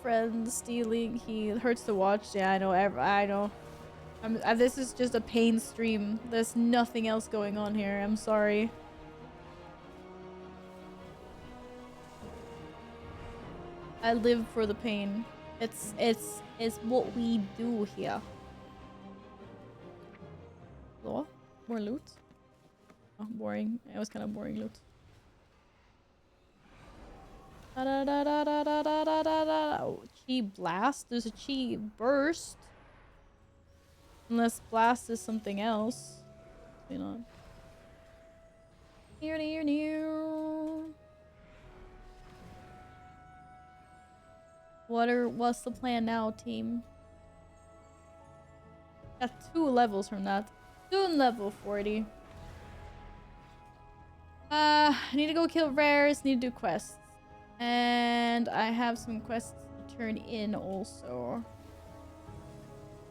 Friend stealing. He hurts to watch. Yeah, I know. I know. This is just a pain stream. There's nothing else going on here. I'm sorry. I live for the pain. It's what we do here. Hello? More loot? Oh, boring. It was kind of boring loot. Oh, chi blast. There's a chi burst. Unless blast is something else. Maybe not. Near. What's the plan now, team? Got 2 levels from that. Soon level 40. I need to go kill rares, need to do quests. And I have some quests to turn in also.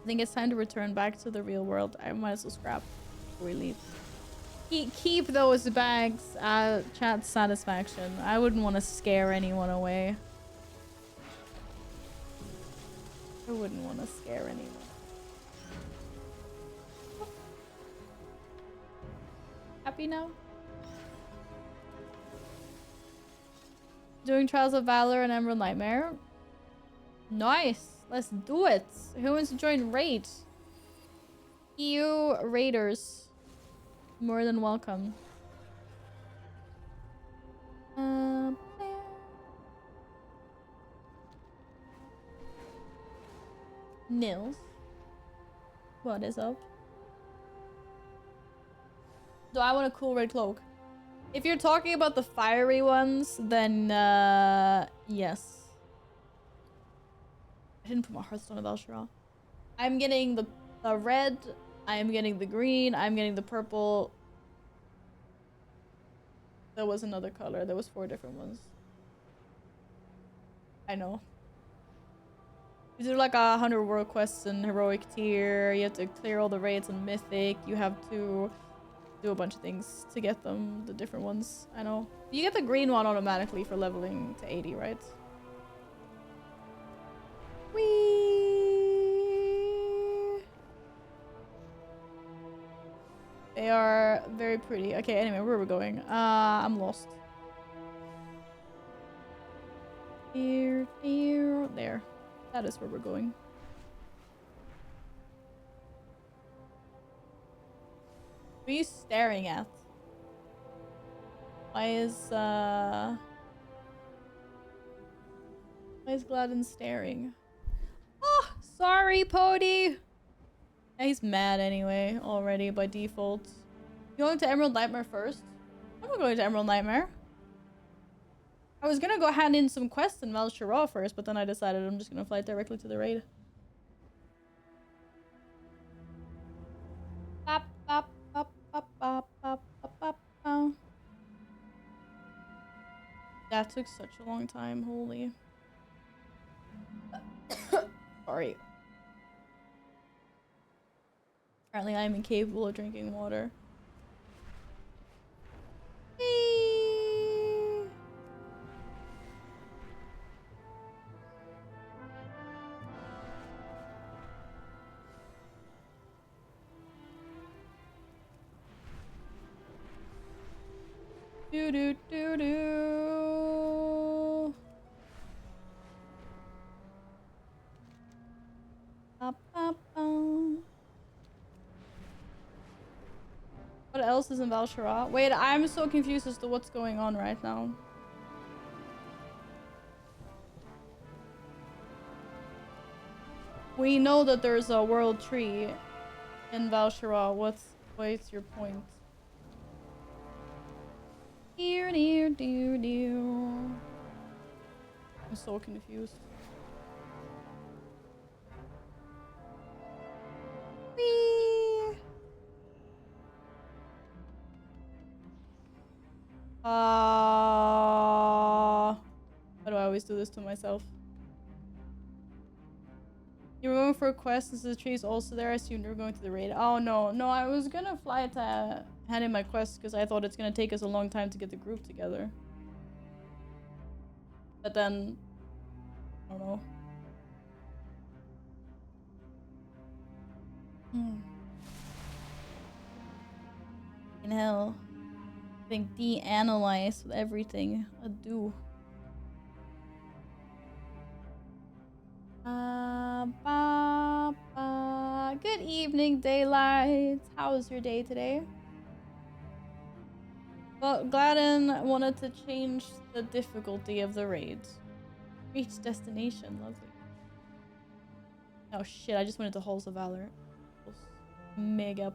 I think it's time to return back to the real world. I might as well scrap before we leave. Keep those bags chat satisfaction. I wouldn't want to scare anyone away. I wouldn't want to scare anyone. Happy now? Doing Trials of Valor and Emerald Nightmare? Nice! Let's do it! Who wants to join Raid? EU Raiders. More than welcome. Nils. What is up? Do I want a cool red cloak? If you're talking about the fiery ones, then yes. I didn't put my Hearthstone of Elshira. I'm getting the red I am getting the green. I'm getting the purple. There was another color. There was 4 different ones. I know. These are like 100 world quests in heroic tier. You have to clear all the raids on mythic. You have to do a bunch of things to get them, the different ones. I know. You get the green one automatically for leveling to 80, right? Whee! They are very pretty. Okay, anyway, where are we going? I'm lost. Here, here, there. That is where we're going. What are you staring at? Why is Gladden staring? Oh, sorry, Pody. Yeah, he's mad anyway, already by default. You going to Emerald Nightmare first? I'm not going to Emerald Nightmare. I was gonna go hand in some quests in Val Shira first, but then I decided I'm just gonna fly directly to the raid. Bop, bop, bop, bop, bop, bop, bop, bop, bop. That took such a long time, holy. Sorry. Apparently I am incapable of drinking water. Whee! Do do do do. Up, up, What else is in Val Shira? Wait, I'm so confused as to what's going on right now. We know that there's a world tree in Val Shira. What's your point? Dear, dear, dear, dear. I'm so confused. Whee! Why do I always do this to myself? You were going for a quest since the tree is also there. I assumed you were going to the raid. Oh no, no, I was gonna fly to hand in my quest because I thought it's gonna take us a long time to get the group together. But then, I don't know. In hell. I think de-analyze with everything I do. Good evening, Daylight. How was your day today? Well, Gladden wanted to change the difficulty of the raids. Reach destination, lovely. Oh shit, I just went into Halls of Valor. Mega.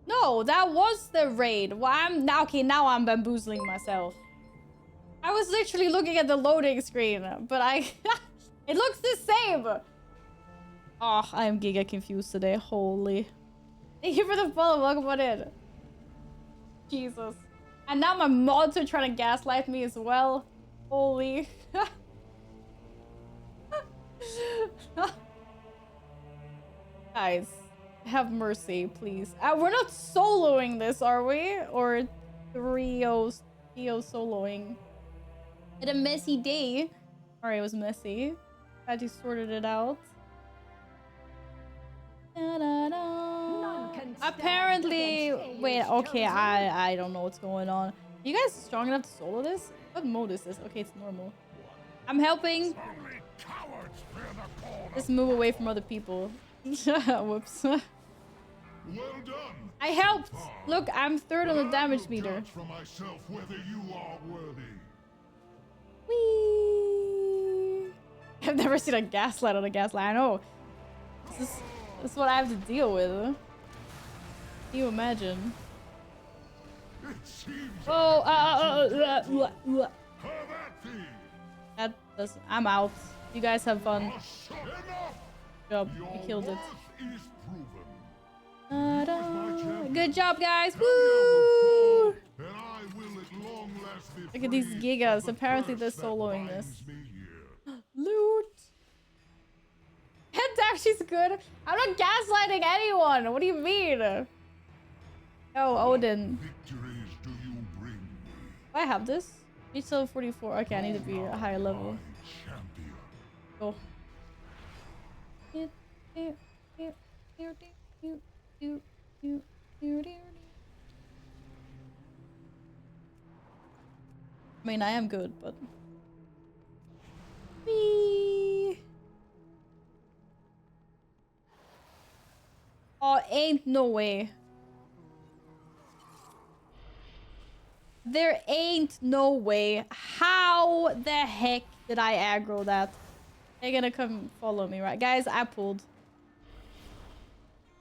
No, that was the raid. Well, now I'm bamboozling myself. I was literally looking at the loading screen, but it looks the same. Oh, I am giga confused today. Holy. Thank you for the follow. Welcome on in. Jesus. And now my mods are trying to gaslight me as well. Holy. Guys, have mercy, please. We're not soloing this, are we? Or trio soloing. Had a messy day. Sorry, it was messy. Glad you sorted it out. Da, da, da. Apparently, wait, okay, I don't know what's going on. You guys strong enough to solo this? What mode is this? Okay, it's normal. I'm helping. Just move away from other people. Whoops. Well done. I helped. Look, I'm third on the damage meter. For myself whether you are worthy. Whee! I've never seen a gaslight on a gaslight. I know. This is what I have to deal with. Can you imagine? It seems Oh, have at thee. that Listen, I'm out. You guys have fun. Enough! Job. Your You killed it. worth is proven. Ta-da. Good job, guys. Helya will Woo! fall, and I will at long last be Look at these free gigas. of the Apparently they're curse that soloing this. binds me here. Loot. Head dash is good. I'm not gaslighting anyone. What do you mean? Oh, Odin. Victories do you bring me? I have this. Reach level 44. Okay, I need to be a higher level. My champion. Go. I mean, I am good, but... Whee! Oh, ain't no way. There ain't no way. How the heck did I aggro that? They're gonna come follow me, right? Guys, I pulled.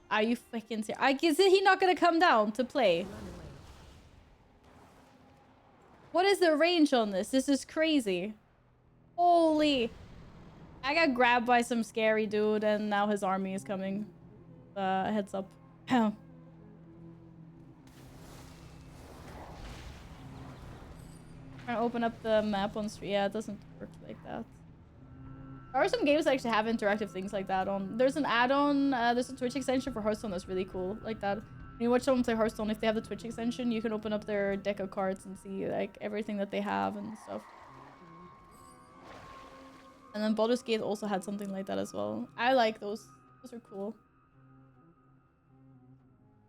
Are you freaking serious? Is he not gonna come down to play? What is the range on this? This is crazy. Holy. I got grabbed by some scary dude and now his army is coming. Heads up. Trying to open up the map on stream. Yeah, it doesn't work like that. There are some games that actually have interactive things like that on. There's an add-on, there's a Twitch extension for Hearthstone that's really cool like that. When you watch someone play Hearthstone, if they have the Twitch extension, you can open up their deck of cards and see like everything that they have and stuff. And then Baldur's Gate also had something like that as well. I like those. Those are cool.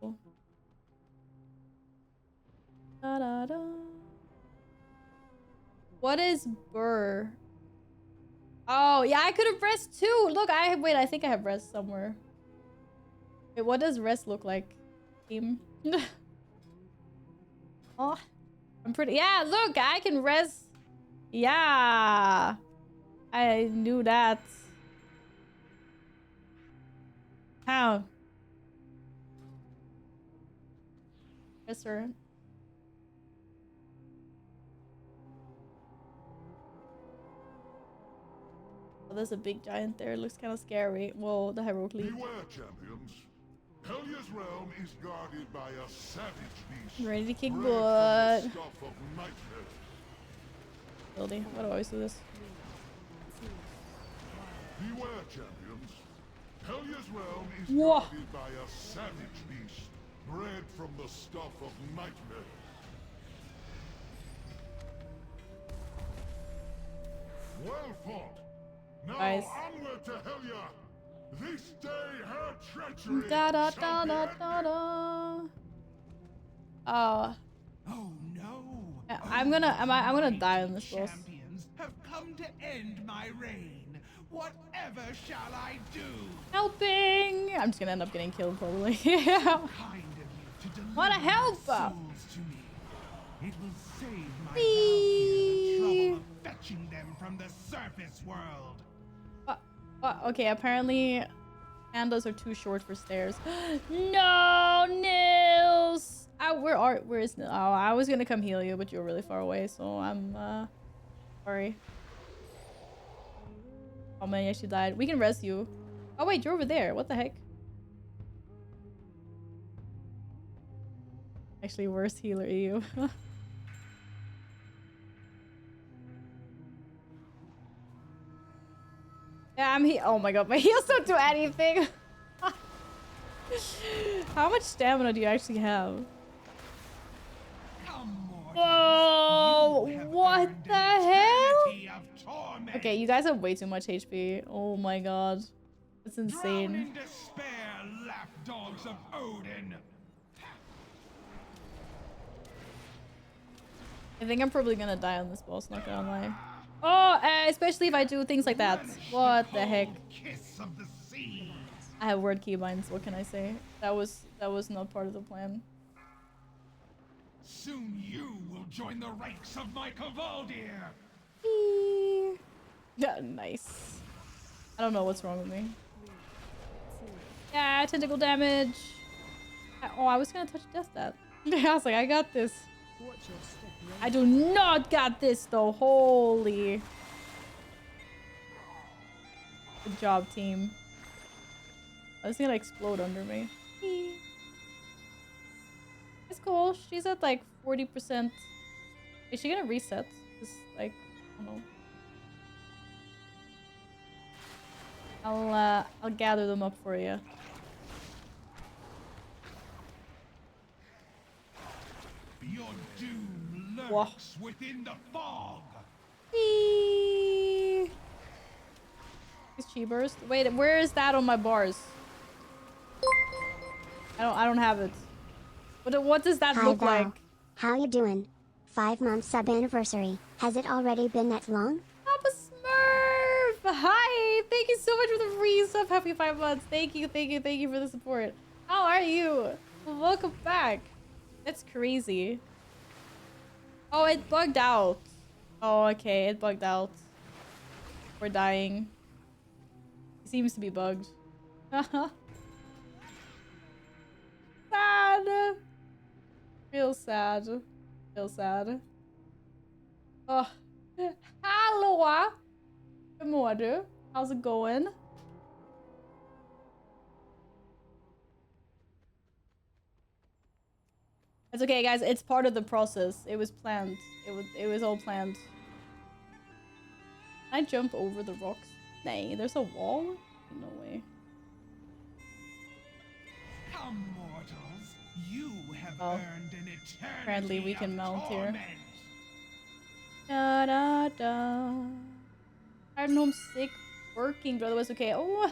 Cool. Da -da -da. What is Burr? Oh, yeah, I could have rest too. Look, wait, I think I have rest somewhere. Wait, what does rest look like? Team. Oh, I'm pretty. Yeah, look, I can rest. Yeah, I knew that. How? Yes, sir. Oh, there's a big giant there. It looks kind of scary. Whoa, the heroic leap. Beware, champions. Helya's realm is guarded by a savage beast. Ready to kick bred butt. from the stuff of nightmare. Building. Why do I always do this? Beware, champions. Helya's realm is Whoa. guarded by a savage beast, bred from the stuff of nightmare. Well fought. Now Guys. onward to Helya. This day her treachery Da da shall da be da ended. da da. Oh, Oh no! I'm gonna die on this boss. Champions have come to end my reign. Whatever shall I do? Helping! I'm just gonna end up getting killed probably. Yeah. Kind of you to deliver Wanna help? souls to me. It will save my Whee! bounty the trouble of fetching them from the surface world. Okay, apparently pandas are too short for stairs. No, Nils! Where is Nils? Oh, I was gonna come heal you, but you're really far away, so I'm sorry. Oh man, you actually died. We can res you. Oh wait, you're over there. What the heck? Actually, worst healer EU. Yeah, oh my god, my heals don't do anything. How much stamina do you actually have? Come, mortals. Whoa, You have what earned the an hell? eternity of torment. Okay, you guys have way too much HP. Oh my god. That's Drown insane. in despair, lapdogs of Odin. I think I'm probably gonna die on this boss, not gonna lie. Oh, especially if I do things like that. What the heck? Kiss of the sea. I have word keybinds, what can I say? That was not part of the plan. Soon you will join the ranks of my Kavaldir. Eee. Yeah, nice. I don't know what's wrong with me. Yeah, tentacle damage. Oh, I was gonna touch death that. I was like, I got this. I do not got this though. Holy. Good job, team. Oh, it's gonna explode under me. It's cool. She's at like 40%. Is she gonna reset? Just like, I don't know. I'll gather them up for you. Your doom lurks Whoa. within the fog. Eee. Is chi burst? Wait, where is that on my bars? I don't have it. What does that Hi look Val. like? How you doing? 5-month sub anniversary. Has it already been that long? Papa Smurf! Hi! Thank you so much for the resub. Happy 5 months. Thank you for the support. How are you? Welcome back. That's crazy. Oh, it bugged out. Oh, okay. It bugged out. We're dying. It seems to be bugged. Sad. Real sad. Real sad. Oh. Hallå! Hur mår du? How's it going? It's okay, guys. It's part of the process. It was planned. It was all planned. Can I jump over the rocks? Nay, there's a wall? No way. Come, mortals. You have Oh. earned an eternity Apparently we can of mount here. torment. Da da da. I'm home sick, working, but otherwise okay. Oh,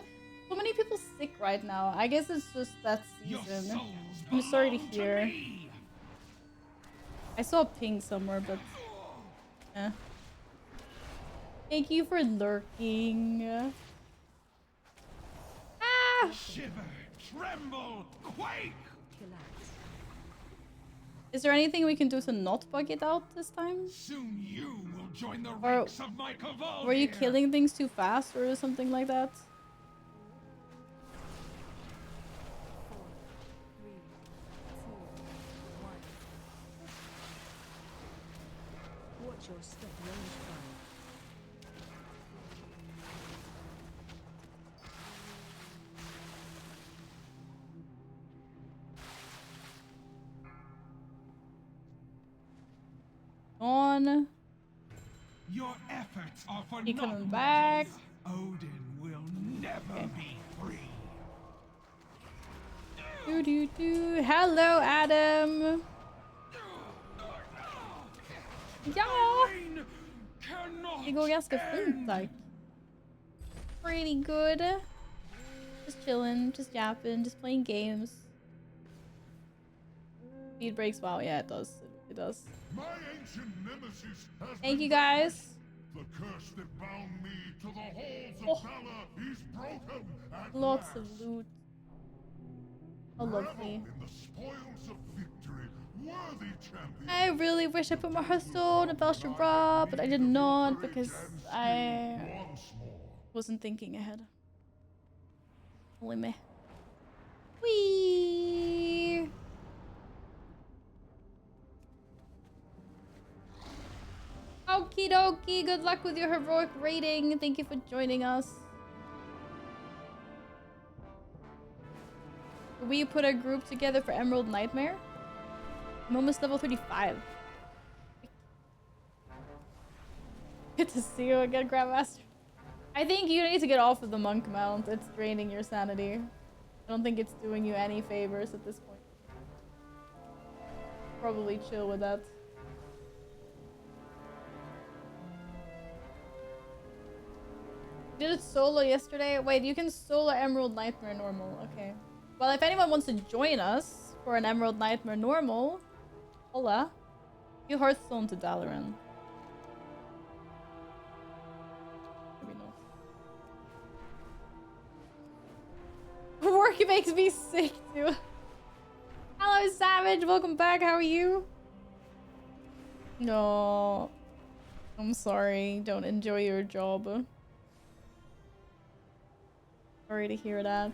so many people sick right now. I guess it's just that Your season. souls I'm sorry to belong hear. me. I saw a ping somewhere, but eh. Thank you for lurking. Ah! Shiver, tremble, quake. Is there anything we can do to not bug it out this time? Soon you will join the Or ranks of my cabal. were you here. killing things too fast or something like that? Watch your step, range fire. On. Your efforts are for He naught, coming back. mortals. Odin will never be free. Do do do. Hello, Adam. Ja! Reign cannot Det går ganska fint end. tack. Pretty good. Just chilling, just yapping, just playing games. Speed breaks, wow, yeah, it does. It does. My ancient nemesis has Thank been you guys. vanquished. The curse that bound me to the halls of Oh. Valor is broken at Lots last. of loot. Oh, lovely. Revel in the spoils of victory, worthy champion. I really wish I put my hearthstone and Belshira, but I did not because I Once more. wasn't thinking ahead. Only me. Whee! Okie dokie, good luck with your heroic rating. Thank you for joining us. We put a group together for Emerald Nightmare. I'm almost level 35. Good to see you again, Grandmaster. I think you need to get off of the monk mount. It's draining your sanity. I don't think it's doing you any favors at this point. Probably chill with that. Did it solo yesterday? Wait, you can solo Emerald Nightmare normal. Okay. Well, if anyone wants to join us for an Emerald Nightmare normal, hola. You Hearthstone to Dalaran. Maybe not. Work makes me sick too. Hello, Savage. Welcome back. How are you? No. I'm sorry. Don't enjoy your job. Sorry to hear that.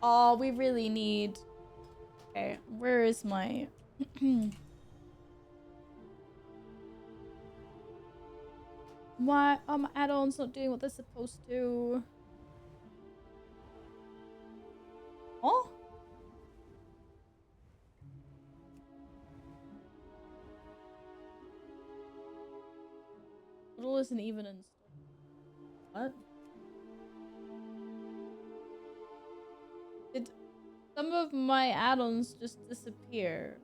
Oh, we really need... Okay, where is my... Why are my add-ons not doing what they're supposed to? Oh? Total isn't even in. What? Did some of my add-ons just disappear?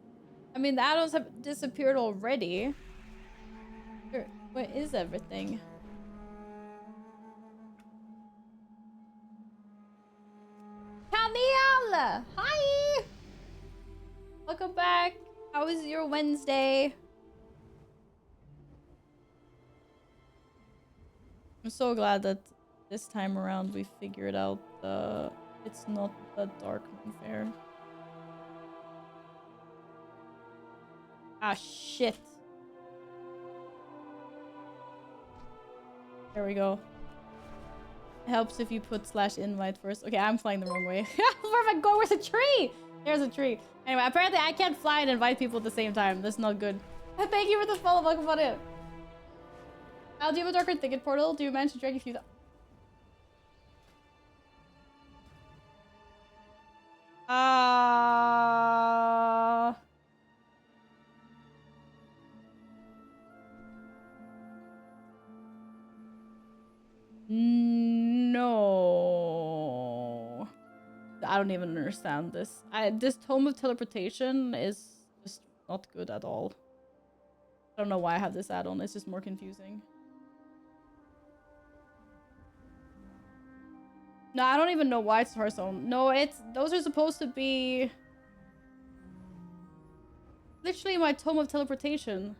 I mean, the add-ons have disappeared already. Where is everything? Camille! Hi! Welcome back. How was your Wednesday? I'm so glad that this time around we figured out it's not the dark moon fair. Ah, shit. There we go. It helps if you put /invite first. Okay, I'm flying the wrong way. Where am I going? Where's a tree? There's a tree. Anyway, apparently I can't fly and invite people at the same time. That's not good. Thank you for the follow. Welcome on in. Al, do you have a darker thicket portal? Do you manage to drag a few? No. I don't even understand this. This Tome of Teleportation is just not good at all. I don't know why I have this add-on. It's just more confusing. No, I don't even know why it's Hearthstone. No, those are supposed to be literally my Tome of Teleportation.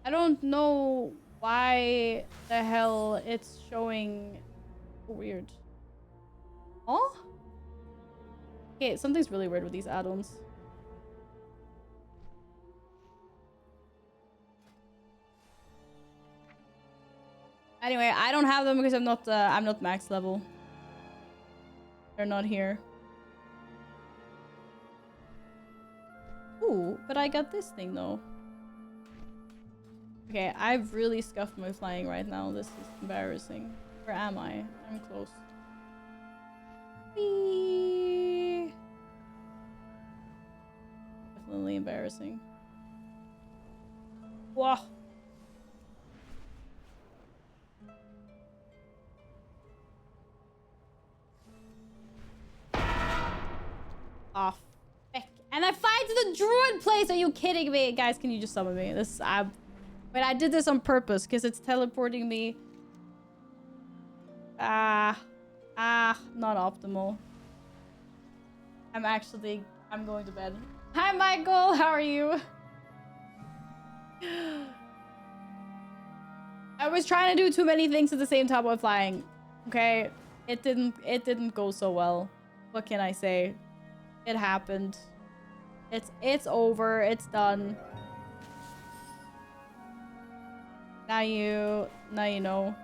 I don't know why the hell it's showing weird. Oh? Okay, something's really weird with these add-ons. Anyway, I don't have them because I'm not max level. They're not here. Ooh, but I got this thing though. Okay, I've really scuffed my flying right now. This is embarrassing. Where am I? I'm close. Whee! Definitely embarrassing. Whoa! Oh, feck. And I fly to the druid place. Are you kidding me? Guys, can you just summon me? Wait, I did this on purpose because it's teleporting me. Not optimal. I'm going to bed. Hi, Michael. How are you? I was trying to do too many things at the same time while flying. Okay, it didn't go so well. What can I say? It happened. It's over. It's done. Now you know.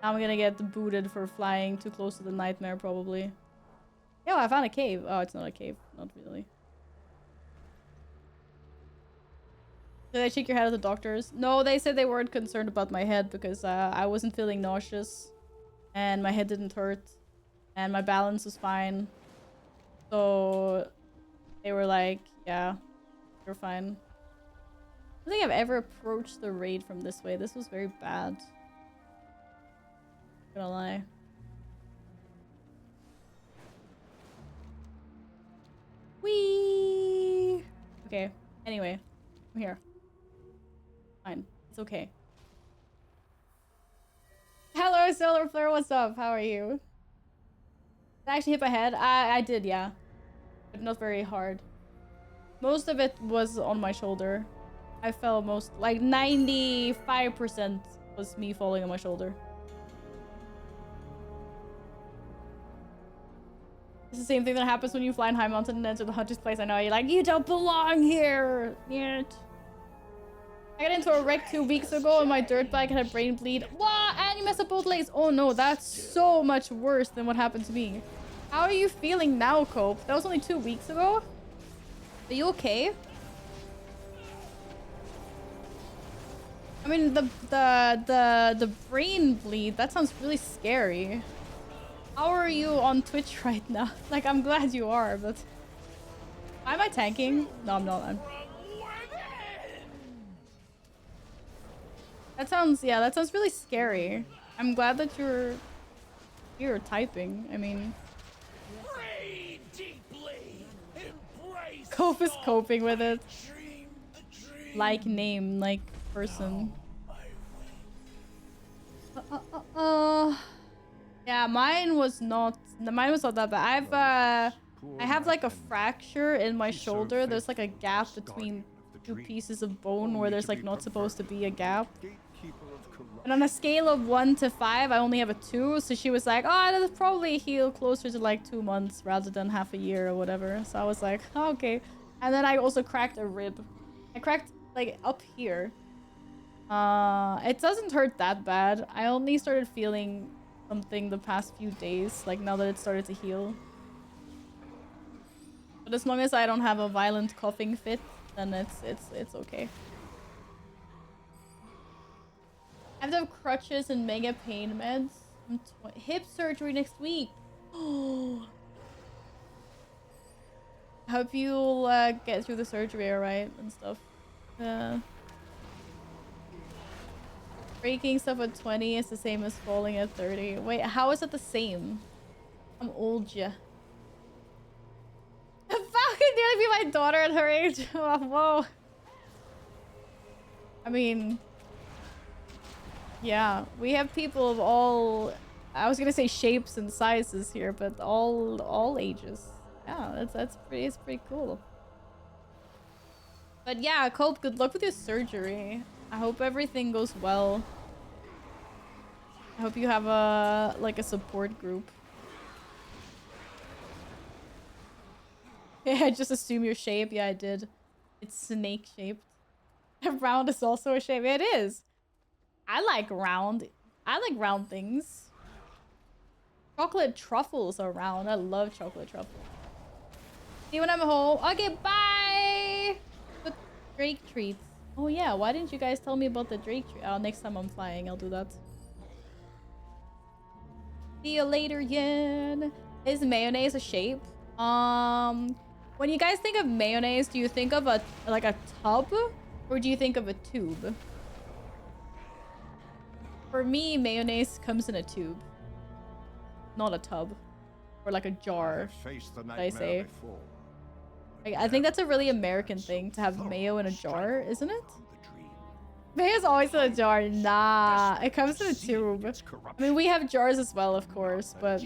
Now I'm gonna get booted for flying too close to the nightmare, probably. Yo, I found a cave. Oh, it's not a cave. Not really. Did I check your head at the doctors? No, they said they weren't concerned about my head because I wasn't feeling nauseous. And my head didn't hurt. And my balance was fine. So they were like, yeah, you're fine. I don't think I've ever approached the raid from this way. This was very bad. Not gonna lie. Whee! Okay, anyway, I'm here. Fine, it's okay. Hello, Solar Flare, what's up? How are you? Did I actually hit my head? I did, yeah. But not very hard. Most of it was on my shoulder. I fell like 95% was me falling on my shoulder. It's the same thing that happens when you fly in high mountain and enter the hunter's place. I know, you're like, you don't belong here! Yet. I got into a wreck 2 weeks ago and my dirt bike had a brain bleed. Wow, and you messed up both legs. Oh no, that's so much worse than what happened to me. How are you feeling now, Cope? That was only 2 weeks ago? Are you okay? I'm mean, the brain bleed, that sounds really scary. How are you on Twitch right now? Like, I'm glad you are, but... Why am I tanking? No, I'm not. That sounds, yeah, that sounds really scary. I'm glad that you're typing. I mean... Cope is coping with it. Like name, like person. Yeah, mine was not that bad. I have like a fracture in my shoulder. There's like a gap between two pieces of bone where there's like not supposed to be a gap. And on a scale of 1 to 5, I only have a 2. So she was like, oh, it'll probably heal closer to like 2 months rather than half a year or whatever. So I was like, oh, okay. And then I also cracked a rib. I cracked like up here. It doesn't hurt that bad. I only started feeling something the past few days, like now that it started to heal. But as long as I don't have a violent coughing fit, then it's okay. I have to have crutches and mega pain meds. Hip surgery next week. Oh. I hope you'll get through the surgery alright and stuff. Breaking stuff at 20 is the same as falling at 30. Wait, how is it the same? I'm old, yeah. How could nearly be my daughter at her age? Oh, whoa. I mean... Yeah, we have people of all... I was gonna say shapes and sizes here, but all ages. Yeah, it's pretty cool. But yeah, Cope, good luck with your surgery. I hope everything goes well. I hope you have a support group. Yeah, I just assume your shape. Yeah, I did. It's snake shaped. Round is also a shape. It is. I like round. I like round things. Chocolate truffles are round. I love chocolate truffles. See you when I'm home. Okay, bye. But Drake treats. Oh yeah, why didn't you guys tell me about the Drake treat? Oh, next time I'm flying, I'll do that. See you later, Yen. Is mayonnaise a shape? When you guys think of mayonnaise, do you think of a tub, or do you think of a tube? For me, mayonnaise comes in a tube, not a tub, or like a jar. Did I say? I think that's a really American thing to have mayo in a jar, isn't it? Mayo's always in a jar. Nah, it comes in a tube. I mean, we have jars as well, of course, but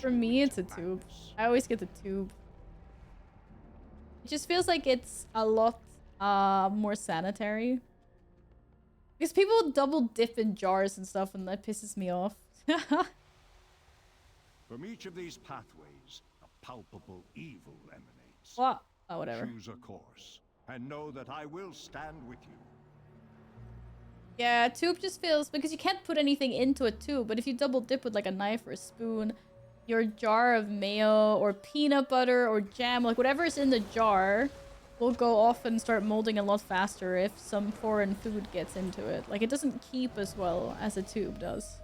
for me, it's a tube. I always get the tube. It just feels like it's a lot more sanitary. Because people double dip in jars and stuff, and that pisses me off. From each of these pathways, a palpable evil emanates. What? Oh, whatever. Choose a course, and know that I will stand with you. Yeah, tube just feels... Because you can't put anything into a tube, but if you double dip with like a knife or a spoon, your jar of mayo or peanut butter or jam, like whatever's in the jar, will go off and start molding a lot faster if some foreign food gets into it. Like, it doesn't keep as well as a tube does.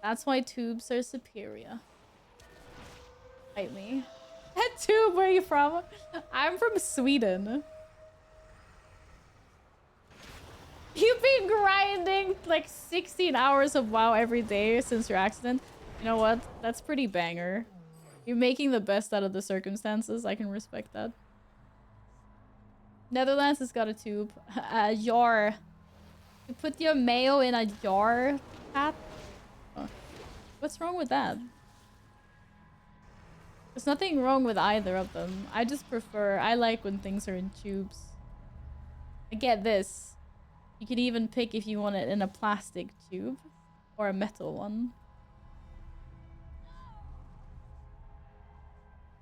That's why tubes are superior. Fight me. That tube, where are you from? I'm from Sweden. You've been grinding like 16 hours of WoW every day since your accident. You know what? That's pretty banger. You're making the best out of the circumstances. I can respect that. Netherlands has got a tube. A jar. You put your mayo in a jar, Pat? Oh. What's wrong with that? There's nothing wrong with either of them. I just prefer... I like when things are in tubes. I get this. You can even pick if you want it in a plastic tube or a metal one.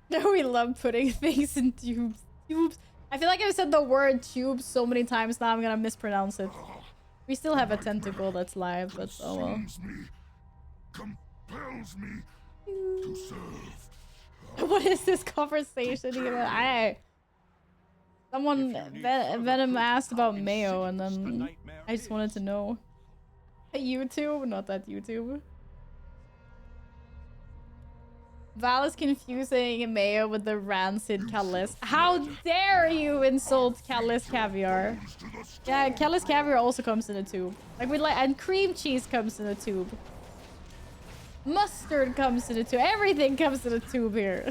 No, we love putting things in tubes. Tubes. I feel like I've said the word tube so many times now I'm gonna mispronounce it. We still have a tentacle that's live, but oh well. Compels me to serve. What is this conversation even? Someone, If you need Venom further asked proof how about Mayo, and insidious the then nightmare I just wanted is. to know. YouTube? Not that YouTube. Val is confusing Mayo with the rancid Callis. How dare you insult Callis Caviar? Yeah, Callis Caviar also comes in a tube. Like we like, and cream cheese comes in a tube. Mustard comes in a tube. Everything comes in a tube here.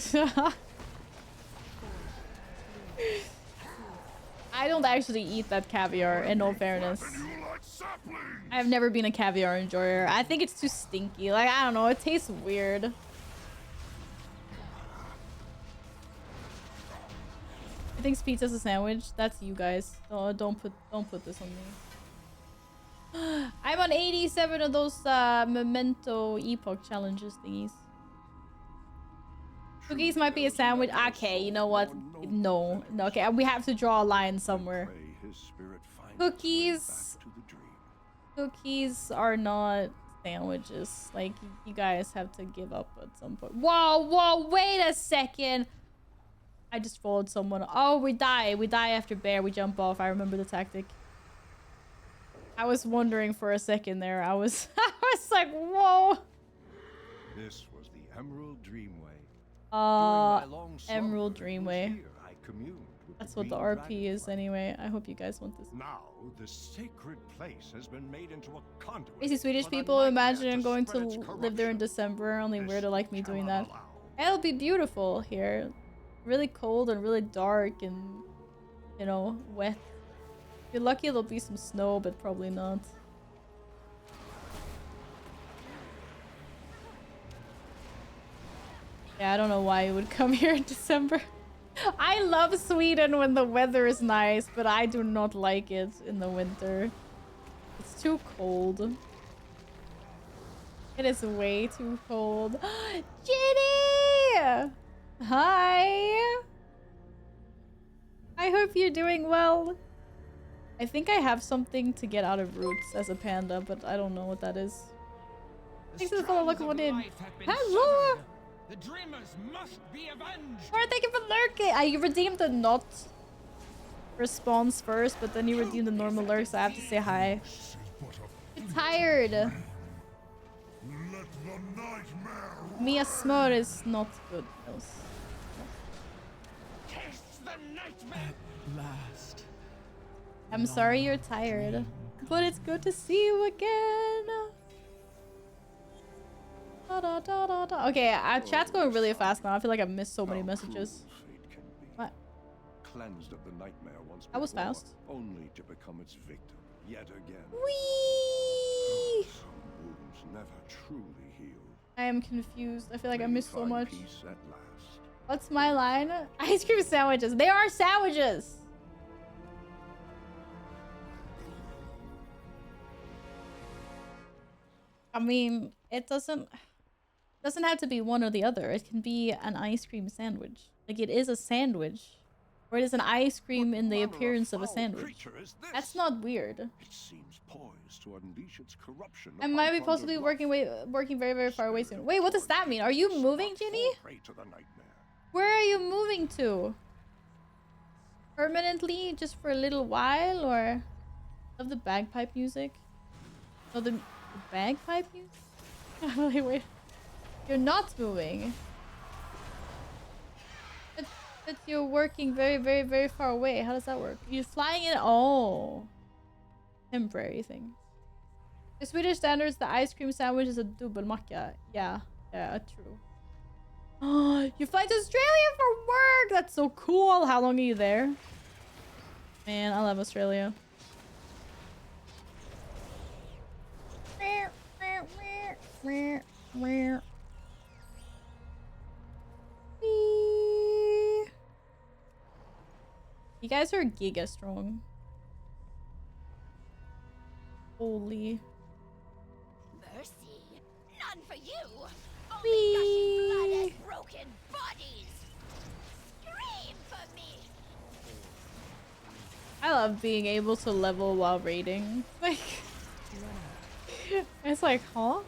I don't actually eat that caviar, in all fairness. I've never been a caviar enjoyer. I think it's too stinky. Like, I don't know. It tastes weird. I think pizza's a sandwich. That's you guys. Oh, don't put this on me. I'm on 87 of those Memento Epoch challenges thingies. Cookies might be a sandwich. Okay, you know what? No. Okay, we have to draw a line somewhere. Cookies are not sandwiches. Like, you guys have to give up at some point. Whoa, wait a second. I just followed someone. Oh, we die. We die after bear. We jump off. I remember the tactic. I was wondering for a second there. I was like, whoa. This was the Emerald Dreamway. Emerald Dreamway. That's what the RP is anyway. I hope you guys want this. Now the sacred place has been made into a conduit. Crazy Swedish for the people nightmare imagine I'm going to spread its live there in corruption. December. Only This weird to like me we doing cannot that. allow. It'll be beautiful here. Really cold and really dark and, you know, wet. If you're lucky, there'll be some snow, but probably not. Yeah, I don't know why you would come here in December. I love Sweden when the weather is nice, but I do not like it in the winter. It's too cold. It is way too cold. Ginny! Hi! I hope you're doing well. I think I have something to get out of roots as a panda, but I don't know what that is. Thanks for the follow, look what in. Hello! The dreamers must be avenged. Alright, thank you for lurking. I redeemed the not response first, but then you redeemed the normal lurk, so I have to say hi. I'm tired. Mia Smör is not good. Taste the nightmare. At last. I'm sorry you're tired, but it's good to see you again. Da, da, da, da, da. Okay, our chat's going really fast now. I feel like I've missed so many messages. What? Cleansed of the nightmare once That was before, fast. only to become its victim yet again. Whee! Some wounds never truly heal. I am confused. I feel like I May you missed so find much. peace at last. What's my line? Ice cream sandwiches. They are sandwiches! I mean, it doesn't have to be one or the other. It can be an ice cream sandwich. Like, it is a sandwich. Or it is an ice cream in the appearance of a sandwich. That's not weird. It seems poised to unleash its corruption. I might be possibly working very, very far away soon. Wait, what does that mean? Are you moving, Ginny? Where are you moving to? Permanently? Just for a little while? Or... Love the bagpipe music? Oh, the bagpipe music? Wait. You're not moving. But you're working very, very, very far away. How does that work? You're flying in... Oh. Temporary thing. The Swedish standards, the ice cream sandwich is a dubbelmacka. Yeah. Yeah, true. Oh, you fly to Australia for work! That's so cool! How long are you there? Man, I love Australia. You guys are giga strong. Holy. Mercy, none for you. Only gushing blood and broken bodies. Scream for me. I love being able to level while raiding. Like, it's like, huh?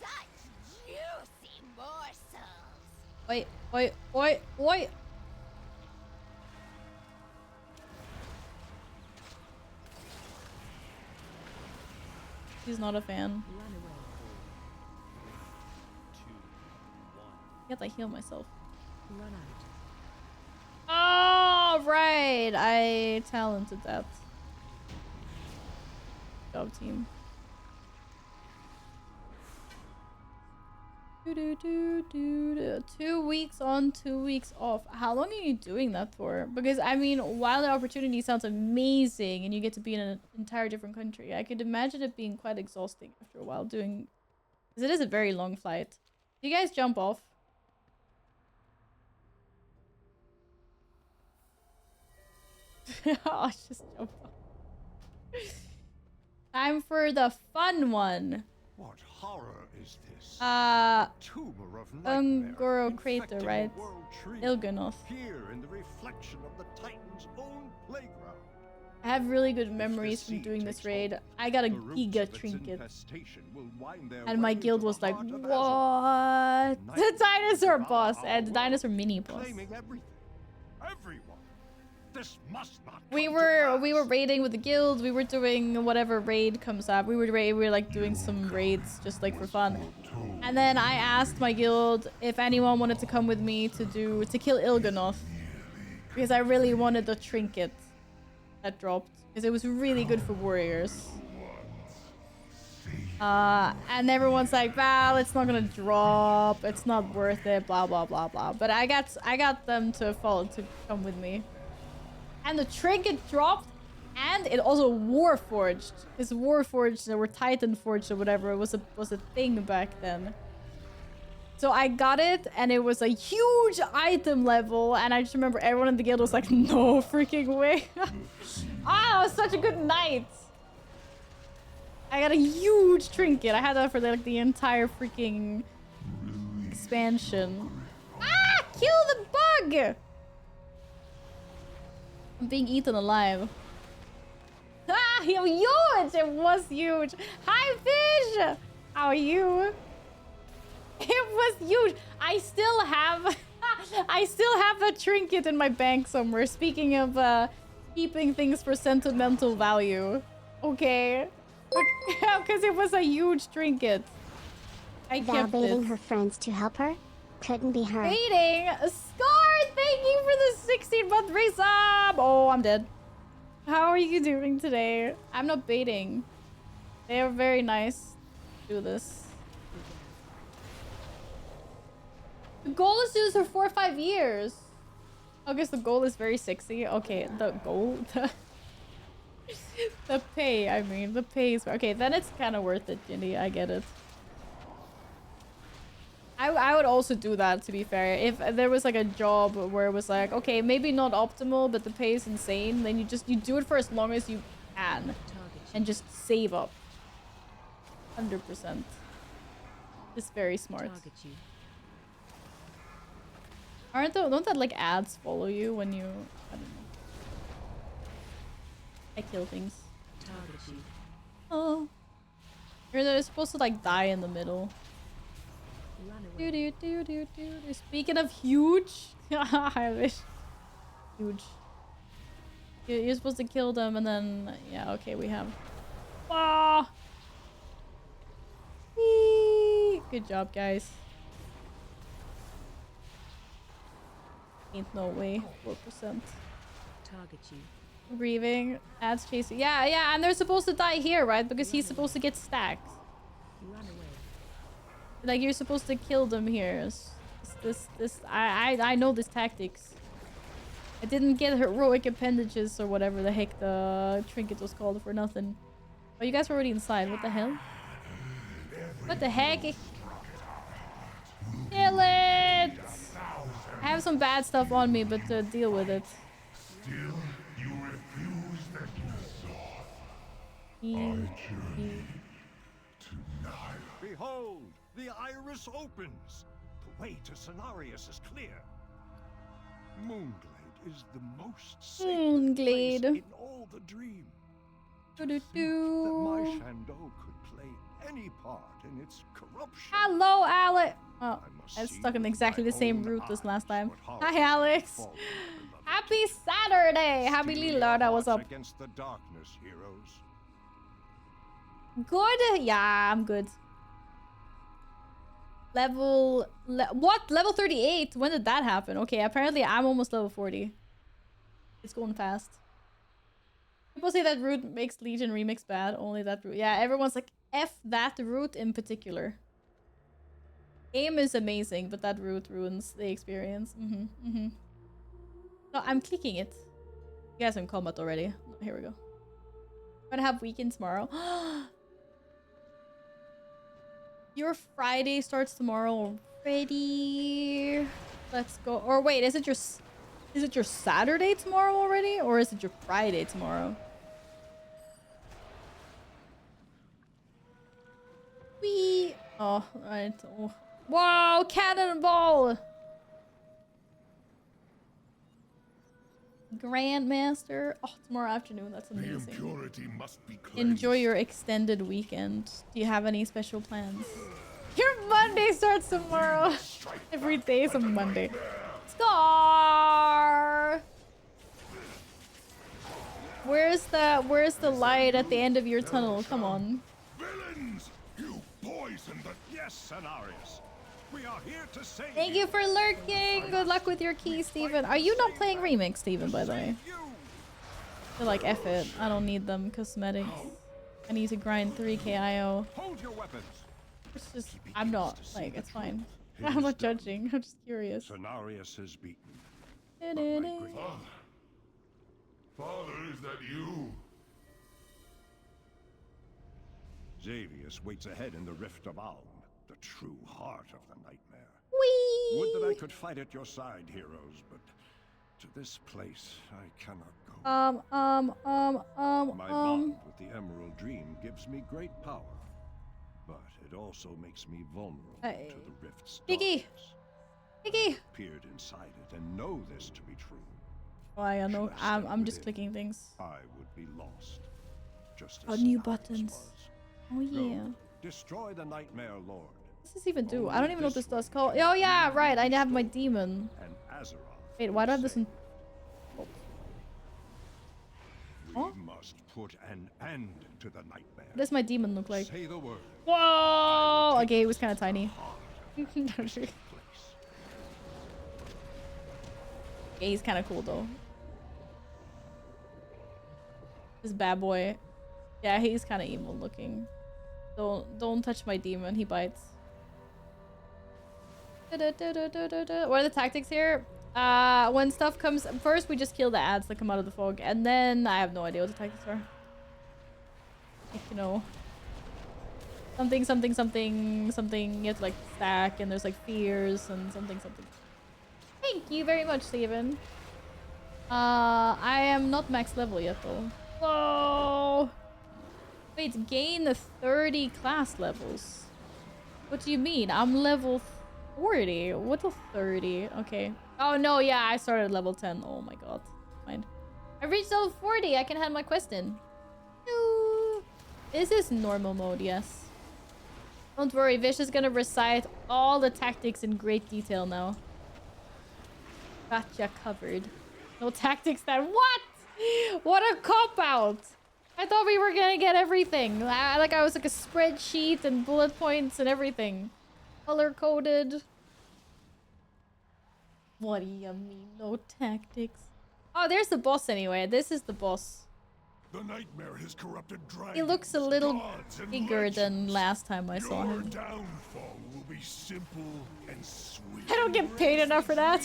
Such juicy morsels. Wait, wait, wait, wait. He's not a fan. I guess I heal myself. Oh, right. I talented that. Good job, team. 2 weeks on, 2 weeks off. How long are you doing that for? Because, I mean, while the opportunity sounds amazing and you get to be in an entire different country, I could imagine it being quite exhausting after a while doing... Because it is a very long flight. Do you guys jump off? I'll just jump off. Time for the fun one. What horror is this? Tumor of Ungoro nightmare, crater, infecting right? the world tree. Ilganoth. Here in the reflection of the Titan's own playground. I have really good memories from doing this raid. I got a The roots giga of its trinket. infestation will wind their And my way guild to the was like, heart of what? The dinosaur boss and the dinosaur mini boss. claiming everything. Everyone. This must not We come to were pass. raiding with the guild. We were doing whatever raid comes up. We were like doing some raids just like for fun. And then I asked my guild if anyone wanted to come with me to kill Ilganoth, because I really wanted the trinket that dropped, because it was really good for warriors. And everyone's like, Val, it's not gonna drop. It's not worth it. Blah blah blah blah. But I got them to come with me. And the trinket dropped, and it also Warforged. Because Warforged or Titan Forged or whatever, it was a thing back then. So I got it, and it was a huge item level, and I just remember everyone in the guild was like, no freaking way. Ah, it was such a good night. I got a huge trinket. I had that for like the entire freaking expansion. Ah, kill the bug! I'm being eaten alive. Ah, huge! It was huge. Hi, fish! How are you? It was huge. I still have a trinket in my bank somewhere. Speaking of keeping things for sentimental value. Okay. Because it was a huge trinket. I Val kept baiting it. her friends to help her? Couldn't be her. Baiting? Scar, thank you for the 16-month resub! Oh, I'm dead. How are you doing today? I'm not baiting. They are very nice to do this. The goal is to do this for 4 or 5 years. I guess the goal is very sexy. Okay, the goal... The pay, I mean. The pay is... Okay, then it's kind of worth it, Ginny. I get it. I would also do that, to be fair. If there was like a job where it was like, okay, maybe not optimal, but the pay is insane, then you do it for as long as you can and just save up. 100%. It's very smart. Don't that like ads follow you when you... I don't know. I kill things. Oh. They're supposed to like die in the middle. Speaking of huge, I wish. Huge. You're supposed to kill them and then, yeah, okay, we have. Ah! Whee! Good job, guys. Ain't no way. 4%. Grieving. Ads chasing. Yeah, and they're supposed to die here, right? Because he's supposed to get stacked. Like, you're supposed to kill them here. I know this tactics. I didn't get heroic appendages or whatever the heck the trinket was called for nothing. Oh, you guys were already inside. What the hell? What the heck? Kill it! I have some bad stuff on me, but deal with it. Still, you refuse the Gazon. Tonight. Behold, the iris opens. The way to Cenarius is clear. Moonglade is the most sacred Moonglade. place in all the dream. To think that my Shandong could play any part in its corruption. Hello, Alex. Oh, I must I see stuck in with exactly my the same own route as last eyes time. what horrors Hi, Alex. befall my beloved. Happy Saturday. Happy Steel Lila. That was hearts up. against the darkness, heroes. Good? Yeah, I'm good. What? Level 38? When did that happen? Okay, apparently I'm almost level 40. It's going fast. People say that route makes Legion Remix bad. Only that route. Yeah, everyone's like, F that route in particular. Game is amazing, but that route ruins the experience. No, I'm clicking it. You guys are in combat already. Oh, here we go. Gonna have weekend tomorrow. Your Friday starts tomorrow already. Let's go. Or wait, is it your Saturday tomorrow already? Or is it your Friday tomorrow? Wee. Oh, right. Oh. Whoa, cannonball! Grandmaster. Oh, tomorrow afternoon. That's The amazing. impurity must be cleansed. Enjoy your extended weekend. Do you have any special plans? Your Monday starts tomorrow. Every day is a Monday. Scar! Where's the light at the end of your tunnel? Come on. Villains! You poisoned the... Yes, Cenarius. We are here to save Thank you for lurking. Good luck with your key, Steven. Are you not playing Remix, Steven, by the way? I feel like F it. I don't need them cosmetics. I need to grind 3k IO. Hold your weapons. It's just, I'm not, like, it's fine. I'm not judging. I'm just curious. Cenarius is beaten. Father, is that you? Xavius waits ahead in the Rift of Alm, the true heart of the nightmare. Whee! Would that I could fight at your side, heroes, but to this place I cannot go. My bond with the Emerald Dream gives me great power, but it also makes me vulnerable to the Rift's Iggy! darkness. Iggy! Peered inside it and know this to be true. Oh, I know. Should I step I'm just within, clicking things. I would be lost. Just Oh, as new Cenarius buttons. was. Oh, yeah. Go, destroy the Nightmare Lord. What does this even do? I Only don't even know what this this does. way Call. can Oh, yeah, we right. I have restore my demon. and Azeroth Wait, why do I have this in... saved. Oh. We must put an end to the nightmare. What does my demon look like? Say the word. Whoa! Okay, it was kind of tiny. Place. Okay, he's kind of cool, though. This bad boy. Yeah, he's kind of evil looking. Don't touch my demon. He bites. What are the tactics here? When stuff comes first, we just kill the ads that come out of the fog, and then I have no idea what the tactics are. Like, you know, something. You have to like stack, and there's like fears and something. Thank you very much, Steven. I am not max level yet, though. Whoa! Wait, gain 30 class levels. What do you mean? I'm level 40. What a 30? Okay. Oh no, yeah, I started at level 10. Oh my god. Fine. I reached level 40. I can have my quest in. Ooh. This is normal mode, yes. Don't worry, Vish is gonna recite all the tactics in great detail now. Gotcha covered. No tactics then. What? What a cop-out! I thought we were gonna get everything. I was like a spreadsheet and bullet points and everything. Color-coded. What do you mean, no tactics? Oh, there's the boss anyway. This is the boss. The nightmare has corrupted dragons. He looks a little gods, and bigger than legends. last time I saw Your him. downfall will be simple and sweet. I don't get paid enough for that.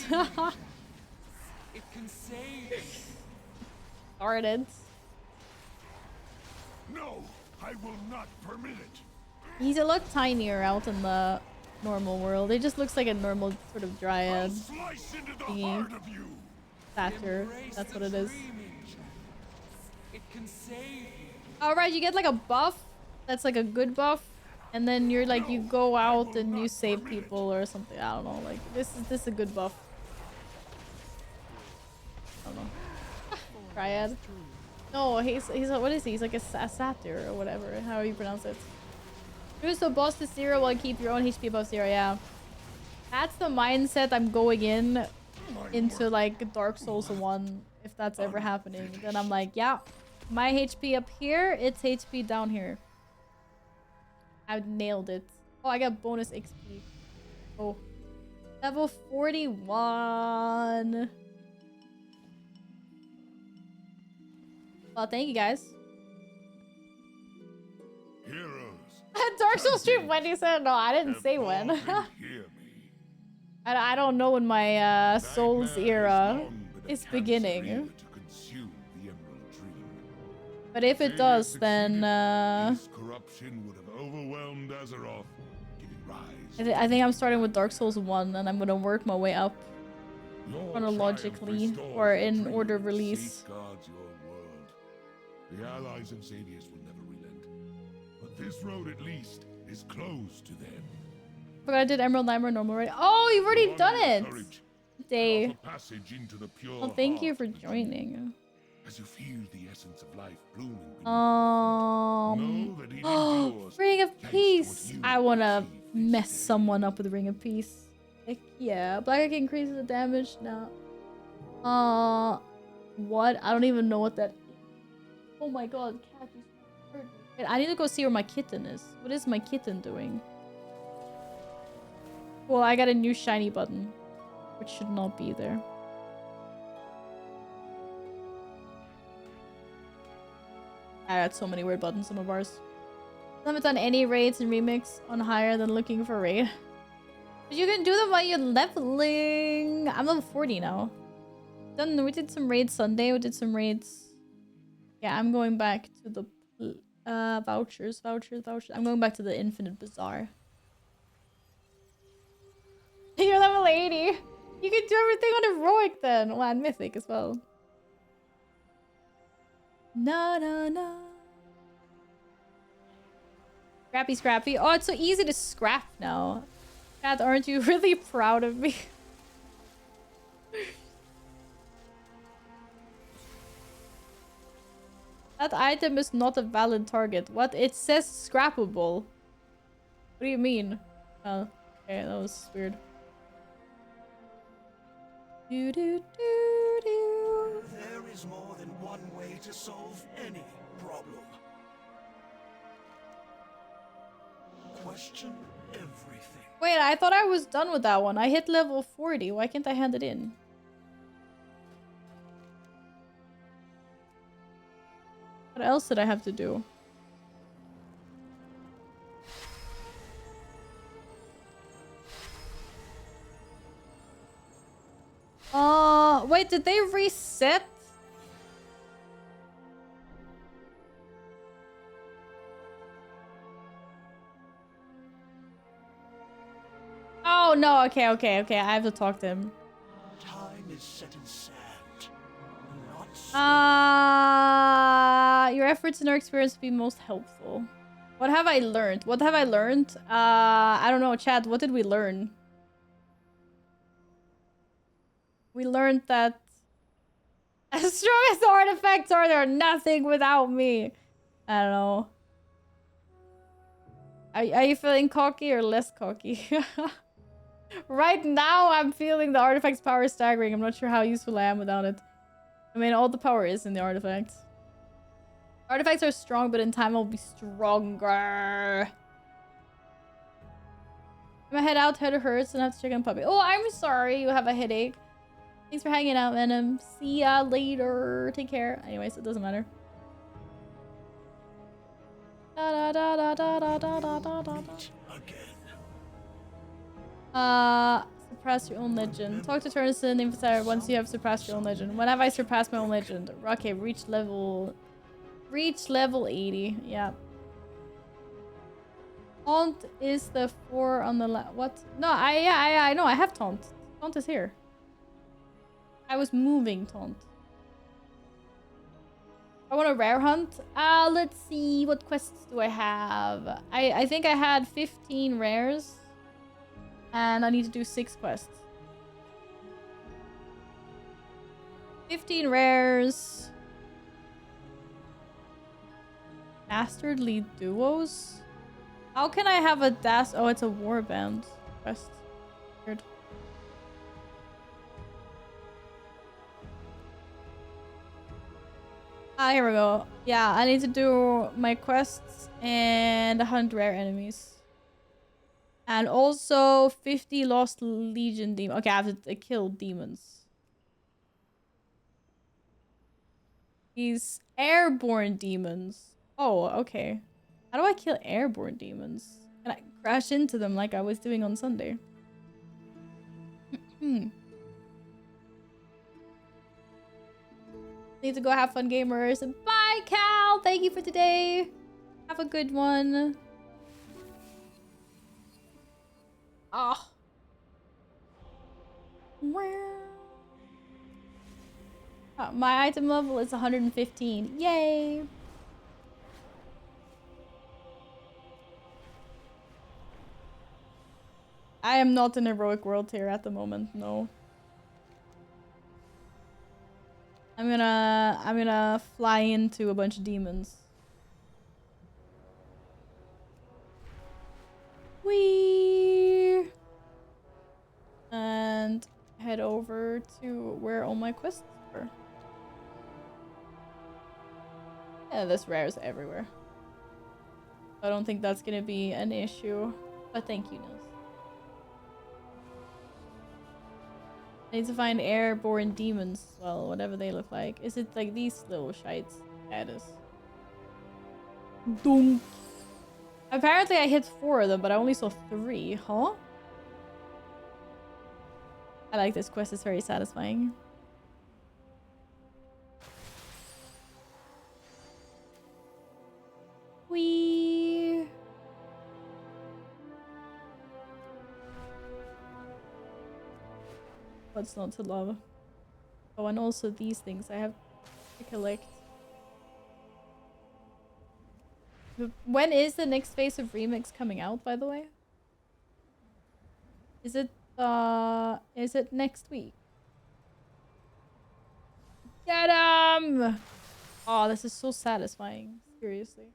It can save. Darn it. No, I will not permit it. He's a lot tinier out in the normal world. It just looks like a normal sort of I'll dryad slice into the thingy. heart of you. Thatcher. That's what it is. It can save you. Alright, you get like a buff. That's like a good buff. And then you're like, you go out and you save people or something. I don't know. Like, this is a good buff. I don't know. Dryad. No, he's what is he? He's like a satyr or whatever. How you pronounce it. Reduce the boss to 0 while keep your own HP above 0. Yeah. That's the mindset I'm going into like Dark Souls 1. If that's ever happening, then I'm like, yeah, my HP up here, it's HP down here. I nailed it. Oh, I got bonus XP. Oh. Level 41. Well, thank you guys. Heroes, Dark Souls stream when you said no, I didn't say when. hear me. I don't know when my Souls era is beginning. To consume the Emerald Dream. But if it does, then His corruption would have overwhelmed Azeroth, giving rise. I think I'm starting with Dark Souls 1 and I'm gonna work my way up Your chronologically triumph restores or the in dream order of and release. safeguards your world. The allies and Xadius will never relent, but this road at least is closed to them. Forgot I did Emerald, Nightmare, normal, right? Oh, you've already done it! Courage, Day. offer passage into the pure Well, thank you heart for of the dream. joining. As you feel the essence of life blooming beneath know that even yours Ring of thanks to what Peace! you I wanna achieved this mess day. someone up with Ring of Peace. Heck yeah. Black Ink increases the damage now. What? I don't even know what that is. Oh my god, cat, you hurt me. Wait, I need to go see where my kitten is. What is my kitten doing? Well, I got a new shiny button, which should not be there. I got so many weird buttons on my bars. I haven't done any raids in Remix on higher than looking for raid. But you can do them while you're leveling. I'm level 40 now. We did some raids Sunday. We did some raids. Yeah, I'm going back to the vouchers. I'm going back to the Infinite Bazaar. You're level 80. You can do everything on heroic then. Well, and mythic as well. No. Scrappy. Oh, it's so easy to scrap now. Dad, aren't you really proud of me? That item is not a valid target. What? It says scrappable. What do you mean? Oh, okay, that was weird. There is more than one way to solve any problem. Question everything. Wait, I thought I was done with that one. I hit level 40. Why can't I hand it in? What else did I have to do? Wait, did they reset? Oh, no. Okay. I have to talk to him. Time is set in sand, not stone. Your efforts and our experience will be most helpful. What have I learned? I don't know, chat. What did we learn? We learned that as strong as the artifacts are, they're nothing without me. I don't know. Are you feeling cocky or less cocky? Right now, I'm feeling the artifact's power staggering. I'm not sure how useful I am without it. I mean, all the power is in the artifacts. Artifacts are strong, but in time I'll be stronger. My head out, head hurts, and I have to check on puppy. Oh, I'm sorry you have a headache. Thanks for hanging out, Venom. See ya later. Take care. Anyways, it doesn't matter. Suppress your own legend. Talk to Turnison Invisire once you have surpassed your own legend. When have I surpassed my own legend? Okay, reach level 80. Yeah. Taunt is the 4 on the left. What? No, I know. I have taunt. Taunt is here. I was moving taunt. I want a rare hunt. Let's see. What quests do I have? I think I had 15 rares. And I need to do 6 quests. 15 rares. Dastardly duos? How can I have a Oh, it's a warband quest. Weird. Ah, here we go. Yeah, I need to do my quests and hunt rare enemies. And also 50 Lost Legion demons. Okay, I have to kill demons. These airborne demons. Oh, okay. How do I kill airborne demons? Can I crash into them like I was doing on Sunday? Need to go have fun, gamers. Bye, Cal. Thank you for today. Have a good one. Oh. My item level is 115. Yay. I am not in heroic world tier at the moment, no. I'm gonna fly into a bunch of demons. Whee! And head over to where all my quests are. Yeah, there's rares everywhere. I don't think that's gonna be an issue. But thank you, Nils. I need to find airborne demons as well, whatever they look like. Is it like these little shites? Yeah, it is. Dunk. Apparently I hit 4 of them, but I only saw 3. Huh? I like this quest, it's very satisfying. Whee! What's not to love? Oh, and also these things I have to collect. When is the next phase of Remix coming out, by the way? Is it next week? Get him! Oh, this is so satisfying. Seriously.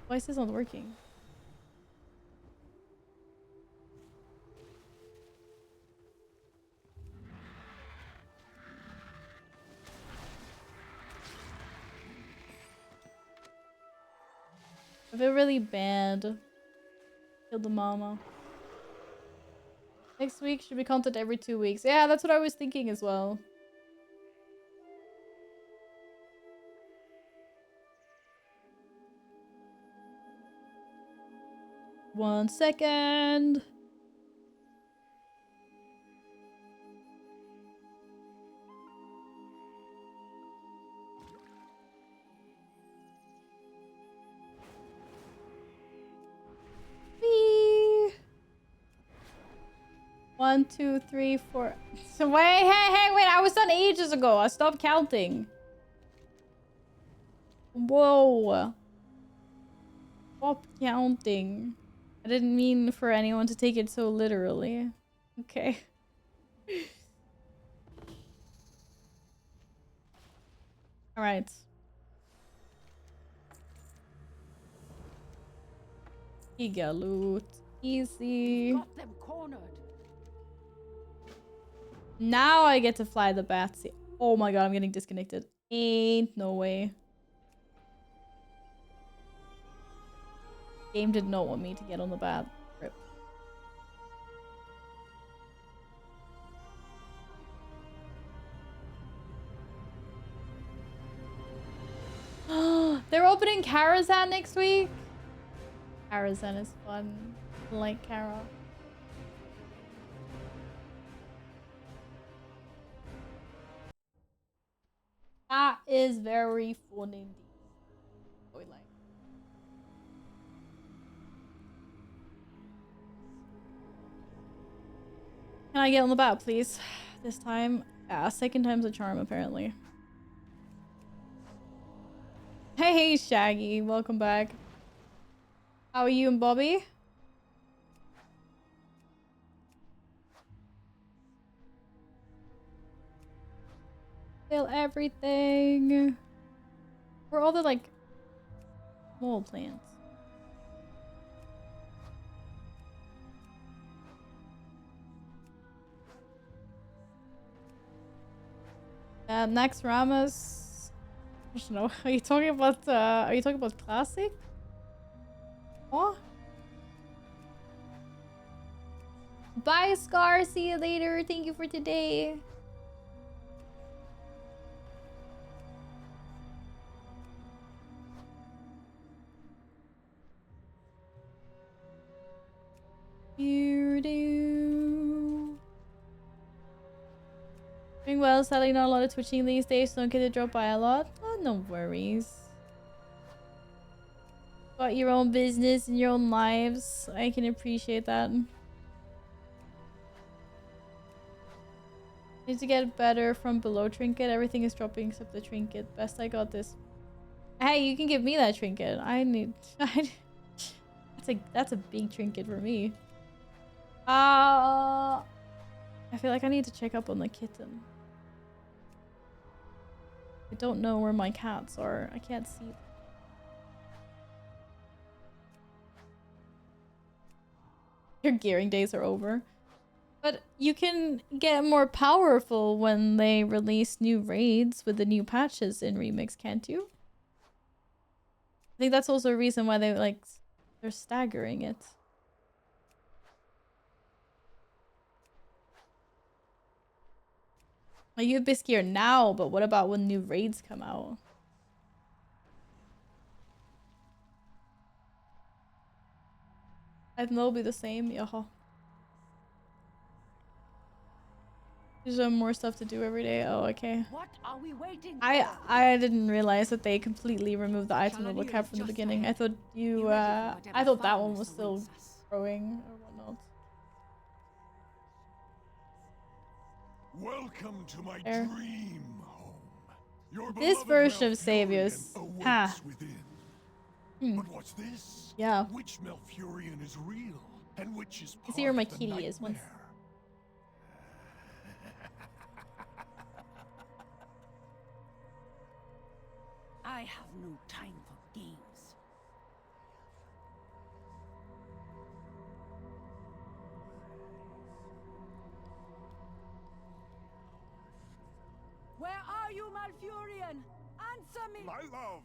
Why is this not working? I feel really bad. Killed the mama. Next week should be content every 2 weeks. Yeah, that's what I was thinking as well. One second. Whee! 1, 2, 3, 4. So wait, hey, wait! I was done ages ago. I stopped counting. Whoa! Stop counting. I didn't mean for anyone to take it so literally. Okay. All right. Giga loot. Easy. Got them cornered. Now I get to fly the Batsy. Oh my god, I'm getting disconnected. Ain't no way. Game did not want me to get on the bat. Rip. They're opening Karazhan next week. Karazhan is fun. I like Kara. That is very fun indeed. Oh, like. Can I get on the bat, please? This time. Yeah, second time's a charm, apparently. Hey, Shaggy. Welcome back. How are you and Bobby? Kill everything. Where are all the, like, small plants? Next Ramos. I don't know. Are you talking about classic? Oh. Bye, Scar. See you later. Thank you for today. Doing well, sadly not a lot of twitching these days, so don't get to drop by a lot. Oh, no worries. Got your own business and your own lives. I can appreciate that. Need to get better from below trinket. Everything is dropping except the trinket. Best I got this. Hey, you can give me that trinket. I need... That's a big trinket for me. I feel like I need to check up on the kitten. I don't know where my cats are. I can't see them. Your gearing days are over. But you can get more powerful when they release new raids with the new patches in Remix, can't you? I think that's also a reason why they're staggering it. Like, you'd be scared now, but what about when new raids come out? I think they'll be the same. Yoho. There's more stuff to do every day. Oh, okay. What are we waiting I didn't realize that they completely removed the item level cap from the beginning. I thought I thought that one was still growing or whatnot. Welcome to my dream home. Your This version of Saviors. Ha. But what's this? Yeah. Which Malfurion is real and which is part See where my of the kitty is once. nightmare? I have no time for games. Where are you, Malfurion? Answer me! My love,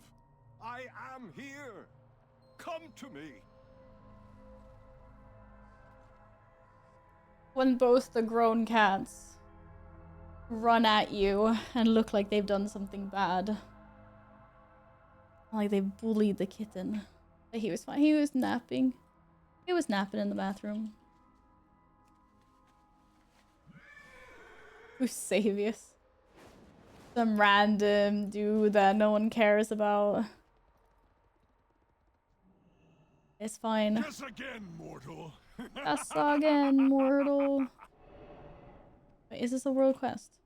I am here. Come to me. When both the grown cats run at you and look like they've done something bad. Like they bullied the kitten. But he was fine. He was napping. He was napping in the bathroom. Who's Savius? Some random dude that no one cares about. It's fine. Guess again, mortal. Guess again, mortal. Wait, is this a world quest?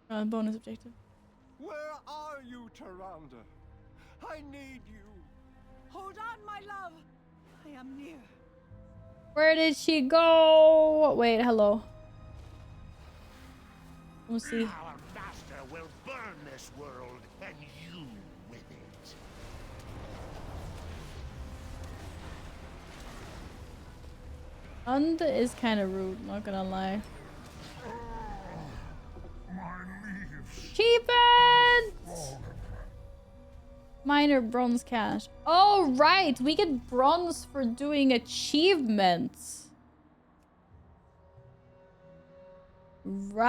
Bonus objective. Where are you, Tyrande? I need you. Hold on, my love. I am near. Where did she go? Wait, hello. We'll see. Our master will burn this world, and you with it. Und is kind of rude, not gonna lie. Achievements! Minor bronze cash. Oh, right! We get bronze for doing achievements. Right.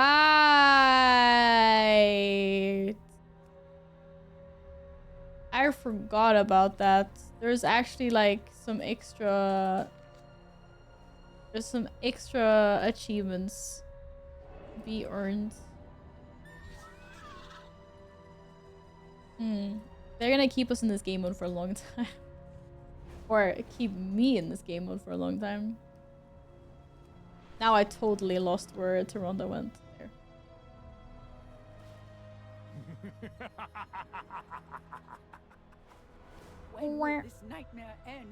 I forgot about that. There's actually like some extra... There's some extra achievements to be earned. They're gonna keep us in this game mode for a long time. Or keep me in this game mode for a long time. Now I totally lost where Tyrande went. There. When will this nightmare end?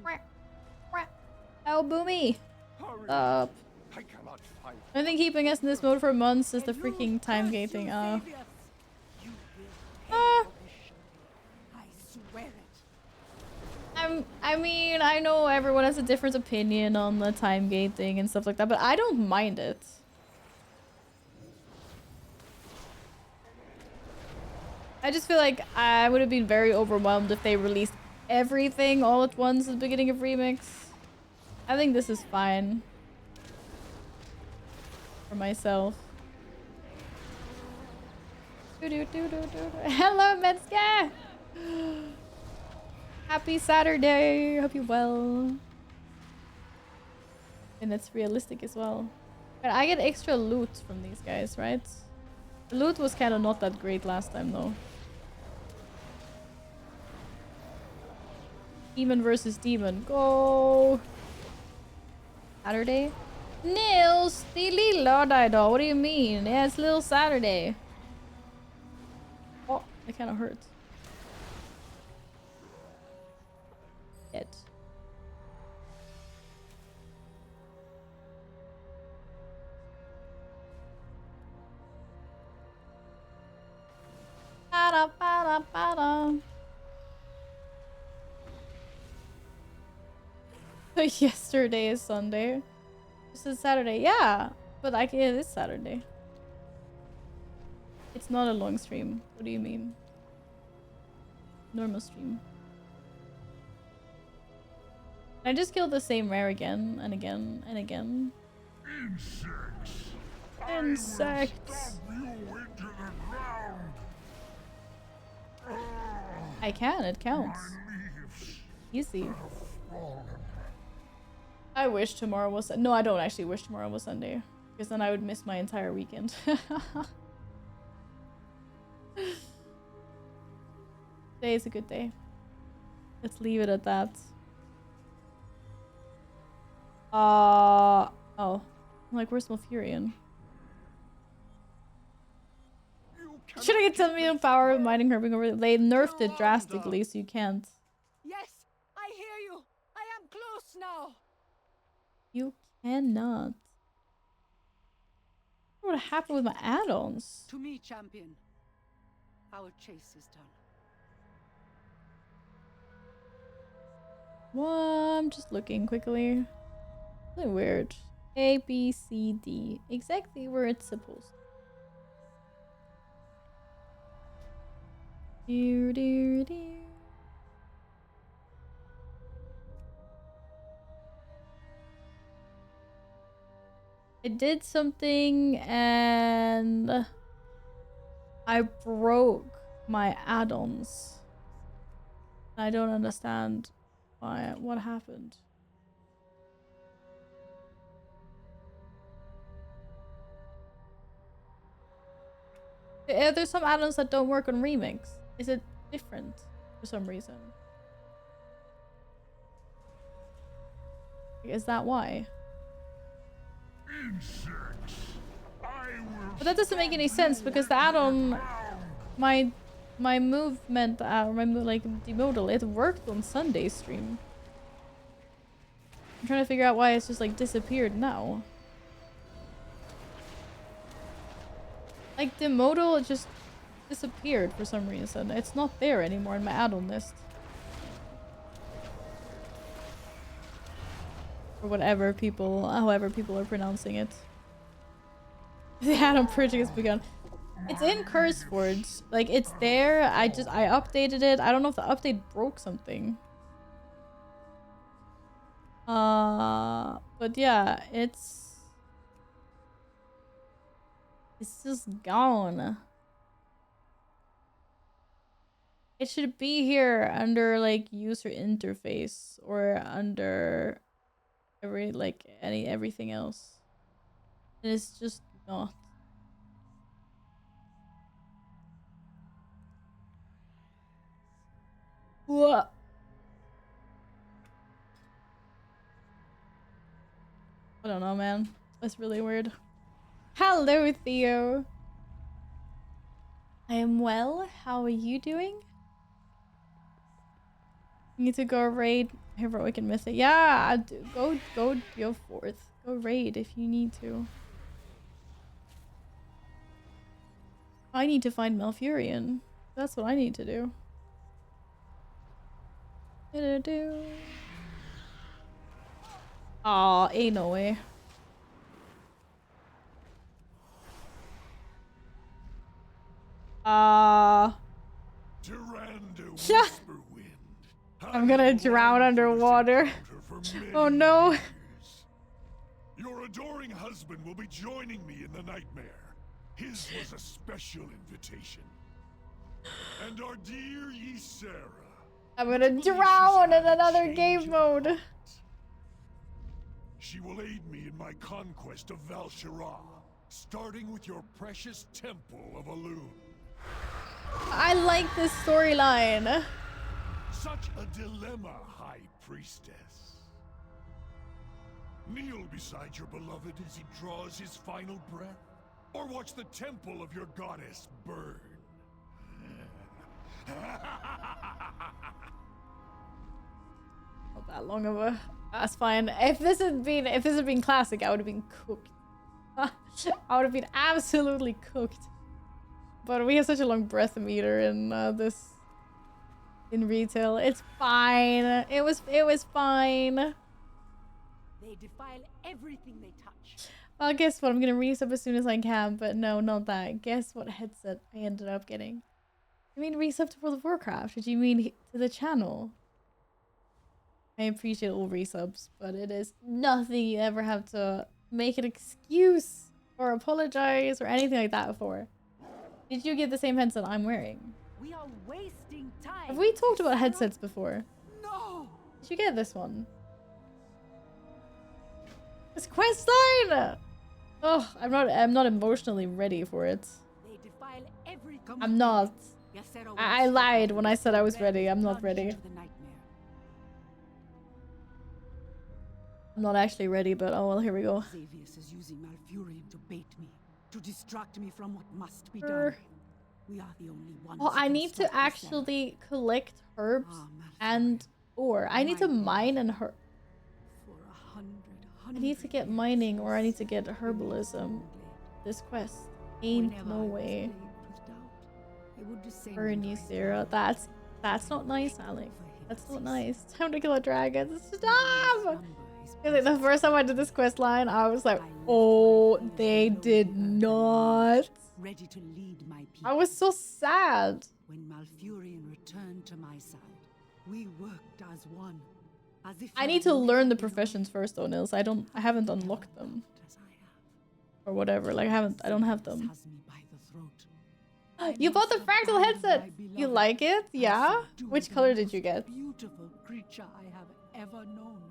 Oh, Boomy! Hurry. Up. I cannot fight. I think keeping us in this mode for months is the freaking time gating. You will pay Ah. for this. I swear it. I I mean, I know everyone has a different opinion on the time gating and stuff like that, but I don't mind it. I just feel like I would have been very overwhelmed if they released everything all at once at the beginning of Remix. I think this is fine for myself. Hello, Metska! Happy Saturday! Hope you're well. And it's realistic as well. But I get extra loot from these guys, right? The loot was kind of not that great last time, though. Demon versus demon. Go! Saturday? Nils! Stilig lördag idag. What do you mean? Yeah, it's Little Saturday. Oh, it kind of hurt. It. Ba-da, ba-da, ba-da. Yesterday is Sunday. This is Saturday. Yeah, but it is Saturday. It's not a long stream. What do you mean? Normal stream. I just killed the same rare again and again and again. Insects! Insects! I will stomp you into the ground! I can, it counts. My leaves Easy. have fallen. I wish tomorrow was... No, I don't actually wish tomorrow was Sunday. Because then I would miss my entire weekend. Today is a good day. Let's leave it at that. Oh. I'm like, where's Malfurion? Should I get 10 million power of mining herping over? They nerfed it drastically, so you can't. Yes, I hear you. I am close now. You cannot. What would happen with my add-ons? To me, champion. Our chase is done. Well, I'm just looking quickly. Really weird. A, B, C, D. Exactly where it's supposed to. Do. I did something and I broke my add-ons. I don't understand why. What happened? There's some add-ons that don't work on Remix. Is it different for some reason? Is that why? Insects! But that doesn't make any sense because the add-on, my movement, like demodal, it worked on Sunday stream. I'm trying to figure out why it's just like disappeared now. Like demodal, it just disappeared for some reason. It's not there anymore in my add-on list. Or whatever people, however people are pronouncing it. The add-on purging has begun. It's in CurseForge. Like, it's there. I updated it. I don't know if the update broke something. But yeah, it's just gone. It should be here under like user interface or under everything else. And it's just not. What? I don't know, man. That's really weird. Hello, Theo. I am well. How are you doing? You need to go raid Heroic and Mythic. Yeah, go forth. Go raid if you need to. I need to find Malfurion. That's what I need to do. Aw, ain't no way. I'm gonna drown underwater. Oh no. Your adoring husband will be joining me in the nightmare. His was a special invitation. And our dear Ysera. I'm gonna drown in another game mode. She will aid me in my conquest of Val'Sharah, starting with your precious temple of Elune. I like this storyline. Such a dilemma, High Priestess. Kneel beside your beloved as he draws his final breath? Or watch the temple of your goddess burn? Not that long of a... That's fine. If this had been classic, I would have been cooked. I would have been absolutely cooked. But we have such a long breath meter in this... in retail. It's fine. It was fine. They defile everything they touch. Well, guess what? I'm gonna resub as soon as I can, but no, not that. Guess what headset I ended up getting? I mean resub to World of Warcraft. Did you mean to the channel? I appreciate all resubs, but it is nothing you ever have to make an excuse or apologize or anything like that for. Did you get the same headset I'm wearing? We are wasting time. Have we talked about headsets before? No. Did you get this one? It's quest line! Oh, I'm not emotionally ready for it. They defile every I'm not. I lied when I said I was ready. I'm not ready. I'm not actually ready, but oh well, here we go. Xavius is using Malfurion to bait me, to distract me from what must be done. We are the only ones. Oh, I need to actually collect herbs and ore. I need to mine and herb. I need to get mining or I need to get herbalism. This quest ain't no way. Burn you, Sarah. That's not nice, Alec. That's not nice. Time to kill a dragon. Stop! Like the first time I did this quest line, I was like, oh, they did not. Ready to lead my people. I was so sad. When Malfurion returned to my side, we worked as one. I need to learn the professions first, though, Nils. I haven't unlocked them. Or whatever. Like I don't have them. You bought the fractal headset! You like it? Yeah? Which color did you get? Beautiful creature I have ever known.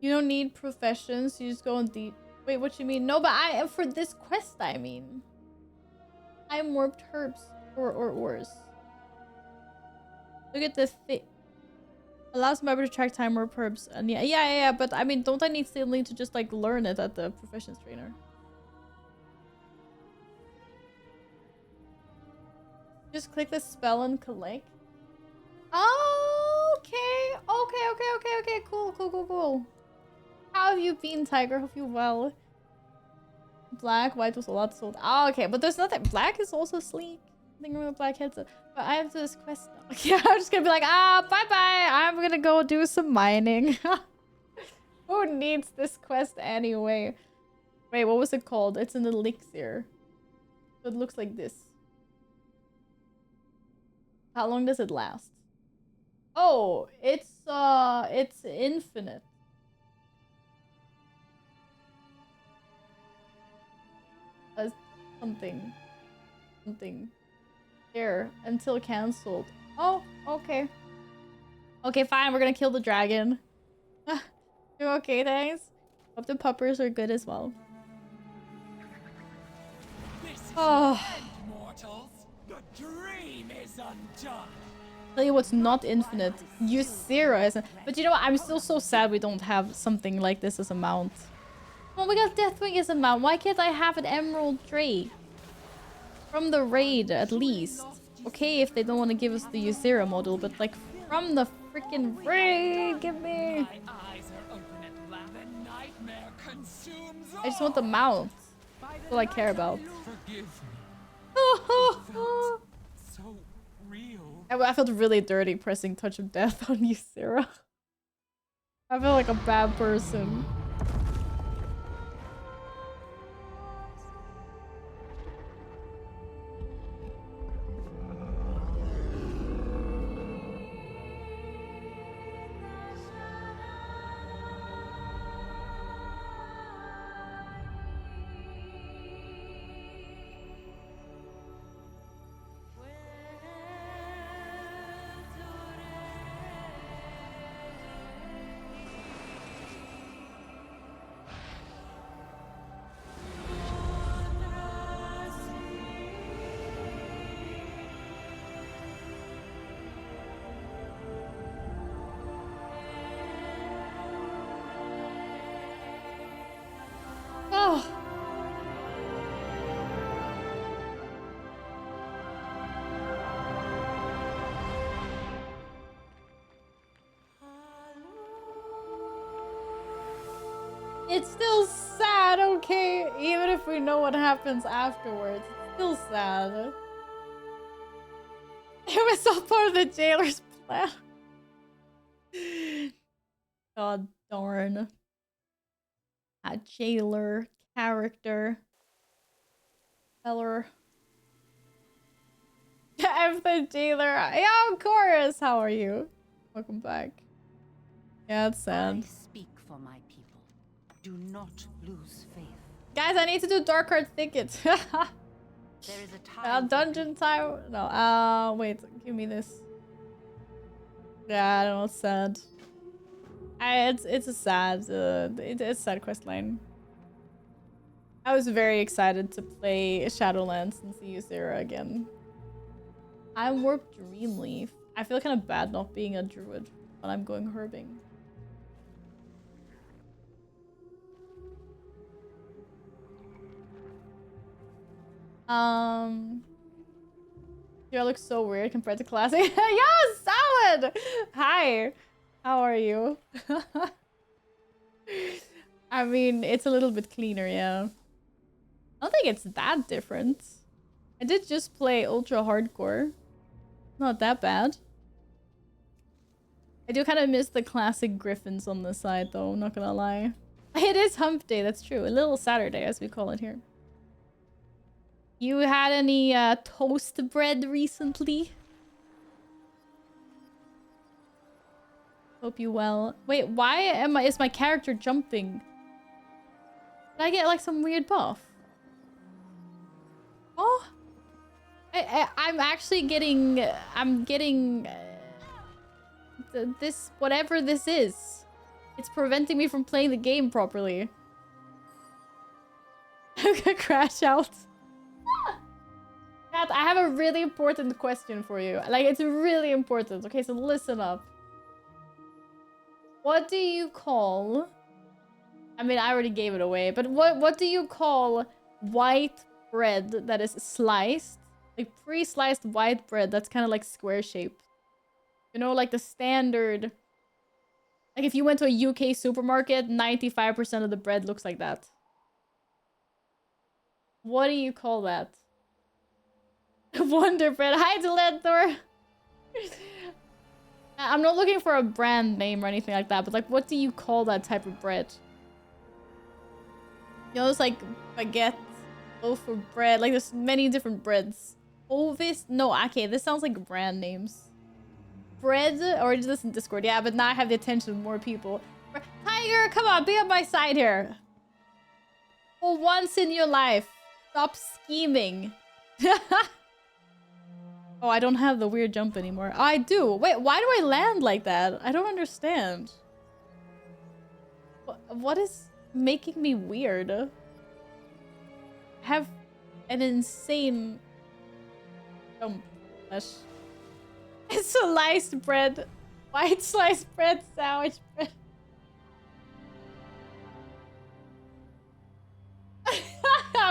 You don't need professions, you just go on the... Wait, what you mean? No, but for this quest, I mean. I'm warped herbs. Or ores. Look at this thing. Allows member to track time warp herbs. And yeah, but I mean, don't I still need to just like learn it at the professions trainer? Just click the spell and collect. Oh, okay. Okay. Cool. How have you been, Tiger? Hope you're well. Black, white was a lot sold. Oh, okay, but there's nothing. Black is also sleek. Nothing wrong with black headset. But I have this quest now. Yeah, I'm just gonna be like, bye-bye. I'm gonna go do some mining. Who needs this quest anyway? Wait, what was it called? It's an elixir. So it looks like this. How long does it last? Oh, it's infinite. Something. There until cancelled. Oh, okay. Okay, fine. We're gonna kill the dragon. You're okay, thanks. Hope the puppers are good as well. Oh. Mortals, the dream is undone. Tell you what's not infinite. Ysera isn't. But you know what? I'm still so sad we don't have something like this as a mount. Well, we got Deathwing as a mount. Why can't I have an Emerald Drake? From the raid, at least. Okay, if they don't want to give us the Ysera model, but like from the freaking raid, give me. My eyes are open at last. The nightmare consumes all. I just want the mount. That's all I care about. Forgive me. felt so real. I felt really dirty pressing Touch of Death on you, Sarah. I feel like a bad person. Oh. It's still sad, okay? Even if we know what happens afterwards, it's still sad. It was all part of the jailer's plan. God darn. A jailer character. Feller. I'm the jailer. Yeah, of course. How are you? Welcome back. Yeah, it's sad. I speak for my people. Do not lose faith. Guys, I need to do Dark Heart Thicket. There is a time. Dungeon time. No, wait. Give me this. Yeah, I don't know. It's sad. It's a sad. It's a sad quest line. I was very excited to play Shadowlands and see you, Sarah, again. I'm Warped Dreamleaf. I feel kind of bad not being a druid when I'm going herbing. You look so weird compared to classic. Yeah, Salad! Hi! How are you? I mean, it's a little bit cleaner, yeah. I don't think it's that different. I did just play Ultra Hardcore. Not that bad. I do kind of miss the classic griffins on the side, though, I'm not gonna lie. It is hump day, that's true. A little Saturday, as we call it here. You had any toast bread recently? Hope you well. Wait, why is my character jumping? Did I get like some weird buff? Oh, I'm actually getting. I'm getting this whatever this is. It's preventing me from playing the game properly. I'm gonna crash out. Kat, I have a really important question for you. Like, it's really important. Okay, so listen up. What do you call... I mean, I already gave it away, but what do you call white bread that is sliced? Like, pre-sliced white bread that's kind of like square-shaped. You know, like the standard... Like, if you went to a UK supermarket, 95% of the bread looks like that. What do you call that? Wonder bread. Hi, Delentor. I'm not looking for a brand name or anything like that, but like, what do you call that type of bread? You know, it's like baguette, loaf of bread. Like, there's many different breads. Ovis? No, okay, this sounds like brand names. Bread? Or just listen to Discord. Yeah, but now I have the attention of more people. Tiger, come on, be on my side here. For once in your life, stop scheming. Oh, I don't have the weird jump anymore. Oh, I do. Wait, why do I land like that? I don't understand. What is making me weird? I have an insane jump. It's sliced bread. White sliced bread sandwich bread.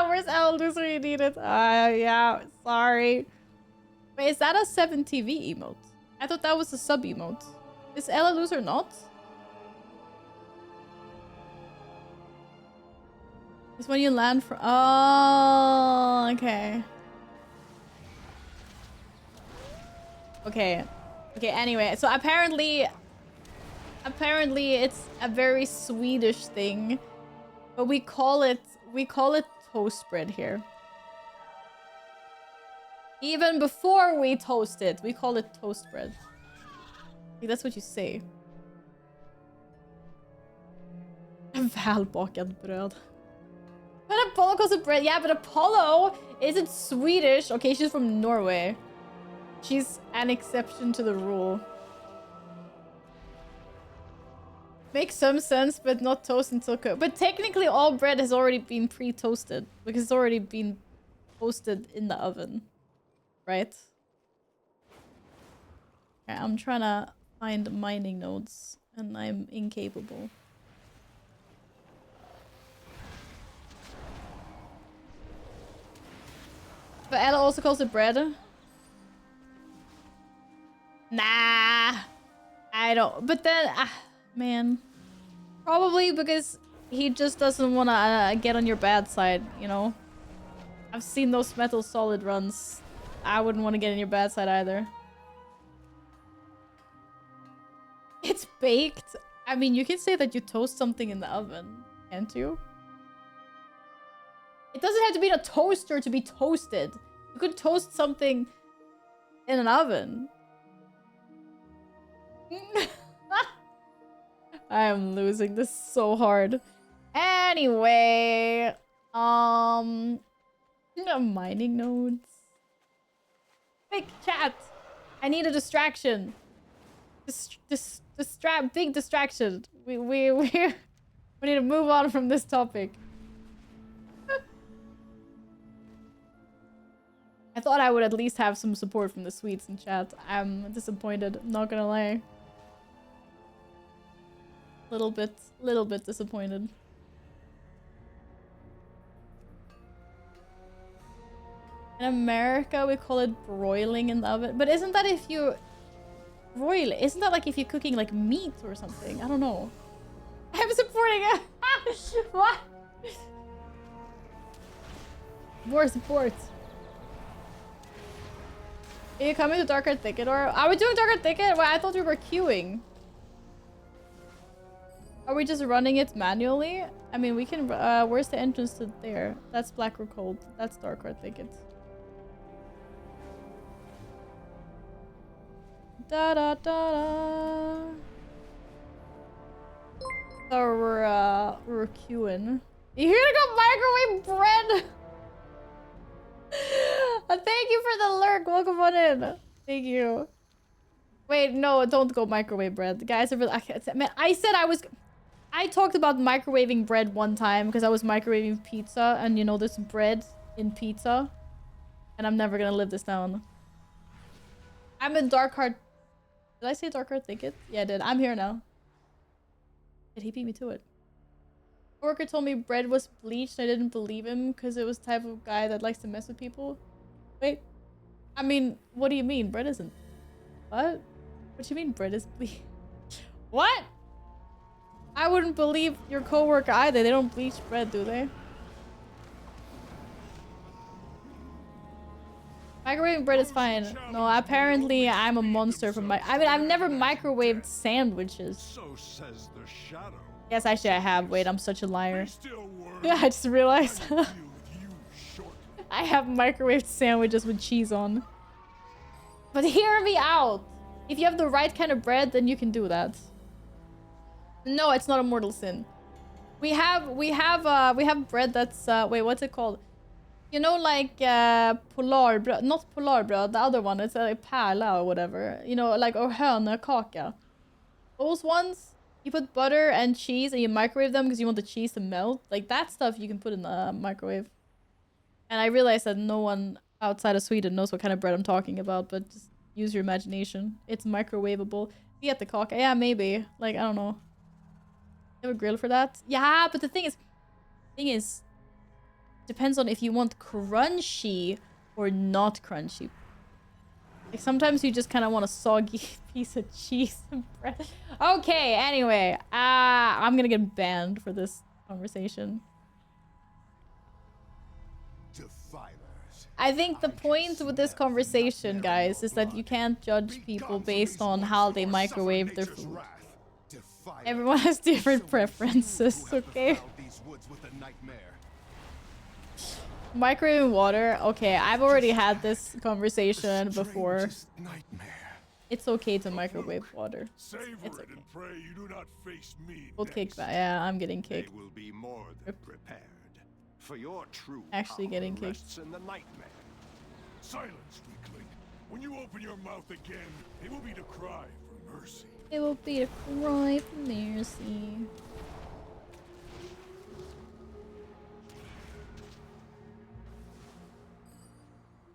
Where's Elders when you need it? Yeah, sorry. Wait, is that a 7TV emote? I thought that was a sub emote. Is Ella loser not? It's when you land from... Oh, okay. Okay. Okay, anyway. So apparently it's a very Swedish thing. But we call it toast bread here. Even before we toast it, we call it toast bread. Like, that's what you say. Välbakad bröd. But Apollo calls it bread. Yeah, but Apollo isn't Swedish. Okay, she's from Norway. She's an exception to the rule. Makes some sense, but not toast until cooked. But technically all bread has already been pre-toasted. Because it's already been toasted in the oven. Right? Okay, I'm trying to find mining nodes. And I'm incapable. But Ella also calls it bread. Nah. I don't. But then, man. Probably because he just doesn't want to get on your bad side, you know? I've seen those Metal Solid runs. I wouldn't want to get on your bad side either. It's baked. I mean, you can say that you toast something in the oven, can't you? It doesn't have to be in a toaster to be toasted. You could toast something in an oven. I am losing this so hard. Anyway, mining nodes. Big chat. I need a distraction. Big distraction. We need to move on from this topic. I thought I would at least have some support from the Swedes in chat. I'm disappointed, not gonna lie. Little bit disappointed. In America, we call it broiling in the oven. But isn't that if you broil it? Isn't that like if you're cooking like meat or something? I don't know. I'm supporting it. What? More support. Are you coming to Dark Art Thicket, or are we doing Dark Art Thicket? Well, I thought we were queuing. Are we just running it manually? I mean, we can. Where's the entrance to there? That's Black or Cold. That's Dark Art Thicket. Da da da da. So we're queuing. You here to go microwave bread? Thank you for the lurk. Welcome on in. Thank you. Wait, no, don't go microwave bread. The guys are really. Man, I talked about microwaving bread one time because I was microwaving pizza, and you know there's bread in pizza, and I'm never gonna live this down. I'm in Dark Heart. Did I say Dark Heart Thicket? Yeah, I did. I'm here now. Did he beat me to it? Worker told me bread was bleached. I didn't believe him because it was the type of guy that likes to mess with people. Wait, I mean, what do you mean? Bread isn't. What? What do you mean bread is bleached? What? I wouldn't believe your coworker either. They don't bleach bread, do they? Microwaving bread is fine. No, apparently I'm a monster from I mean, I've never microwaved sandwiches. So says the shadow. Yes, actually I have. Wait, I'm such a liar. Yeah, I just realized. I have microwaved sandwiches with cheese on. But hear me out. If you have the right kind of bread, then you can do that. No, it's not a mortal sin. We have bread that's wait, what's it called? You know, like polarbröd, not polarbröd, the other one. It's like pärla or whatever. You know, like or hönökaka. Those ones, you put butter and cheese and you microwave them because you want the cheese to melt. Like that stuff you can put in the microwave. And I realized that no one outside of Sweden knows what kind of bread I'm talking about, but just use your imagination. It's microwavable. You get the kaka. Yeah, maybe. Like, I don't know. You have a grill for that? Yeah, but the thing is, depends on if you want crunchy or not crunchy. Like sometimes you just kind of want a soggy piece of cheese and bread. Okay, anyway, I'm gonna get banned for this conversation. Defilers. I think the point with this conversation, guys, is that you can't judge people based on how they microwave their food. Everyone has different preferences, okay? Microwaving water? Okay, I've already had this conversation before. It's okay to microwave water. It's okay. We'll kick back. Yeah, I'm getting kicked. They will be more than prepared for your true Actually getting power kicked. rests in the nightmare. Silence, weakling. When you open your mouth again, it will be to cry for mercy. It will be a cry for mercy.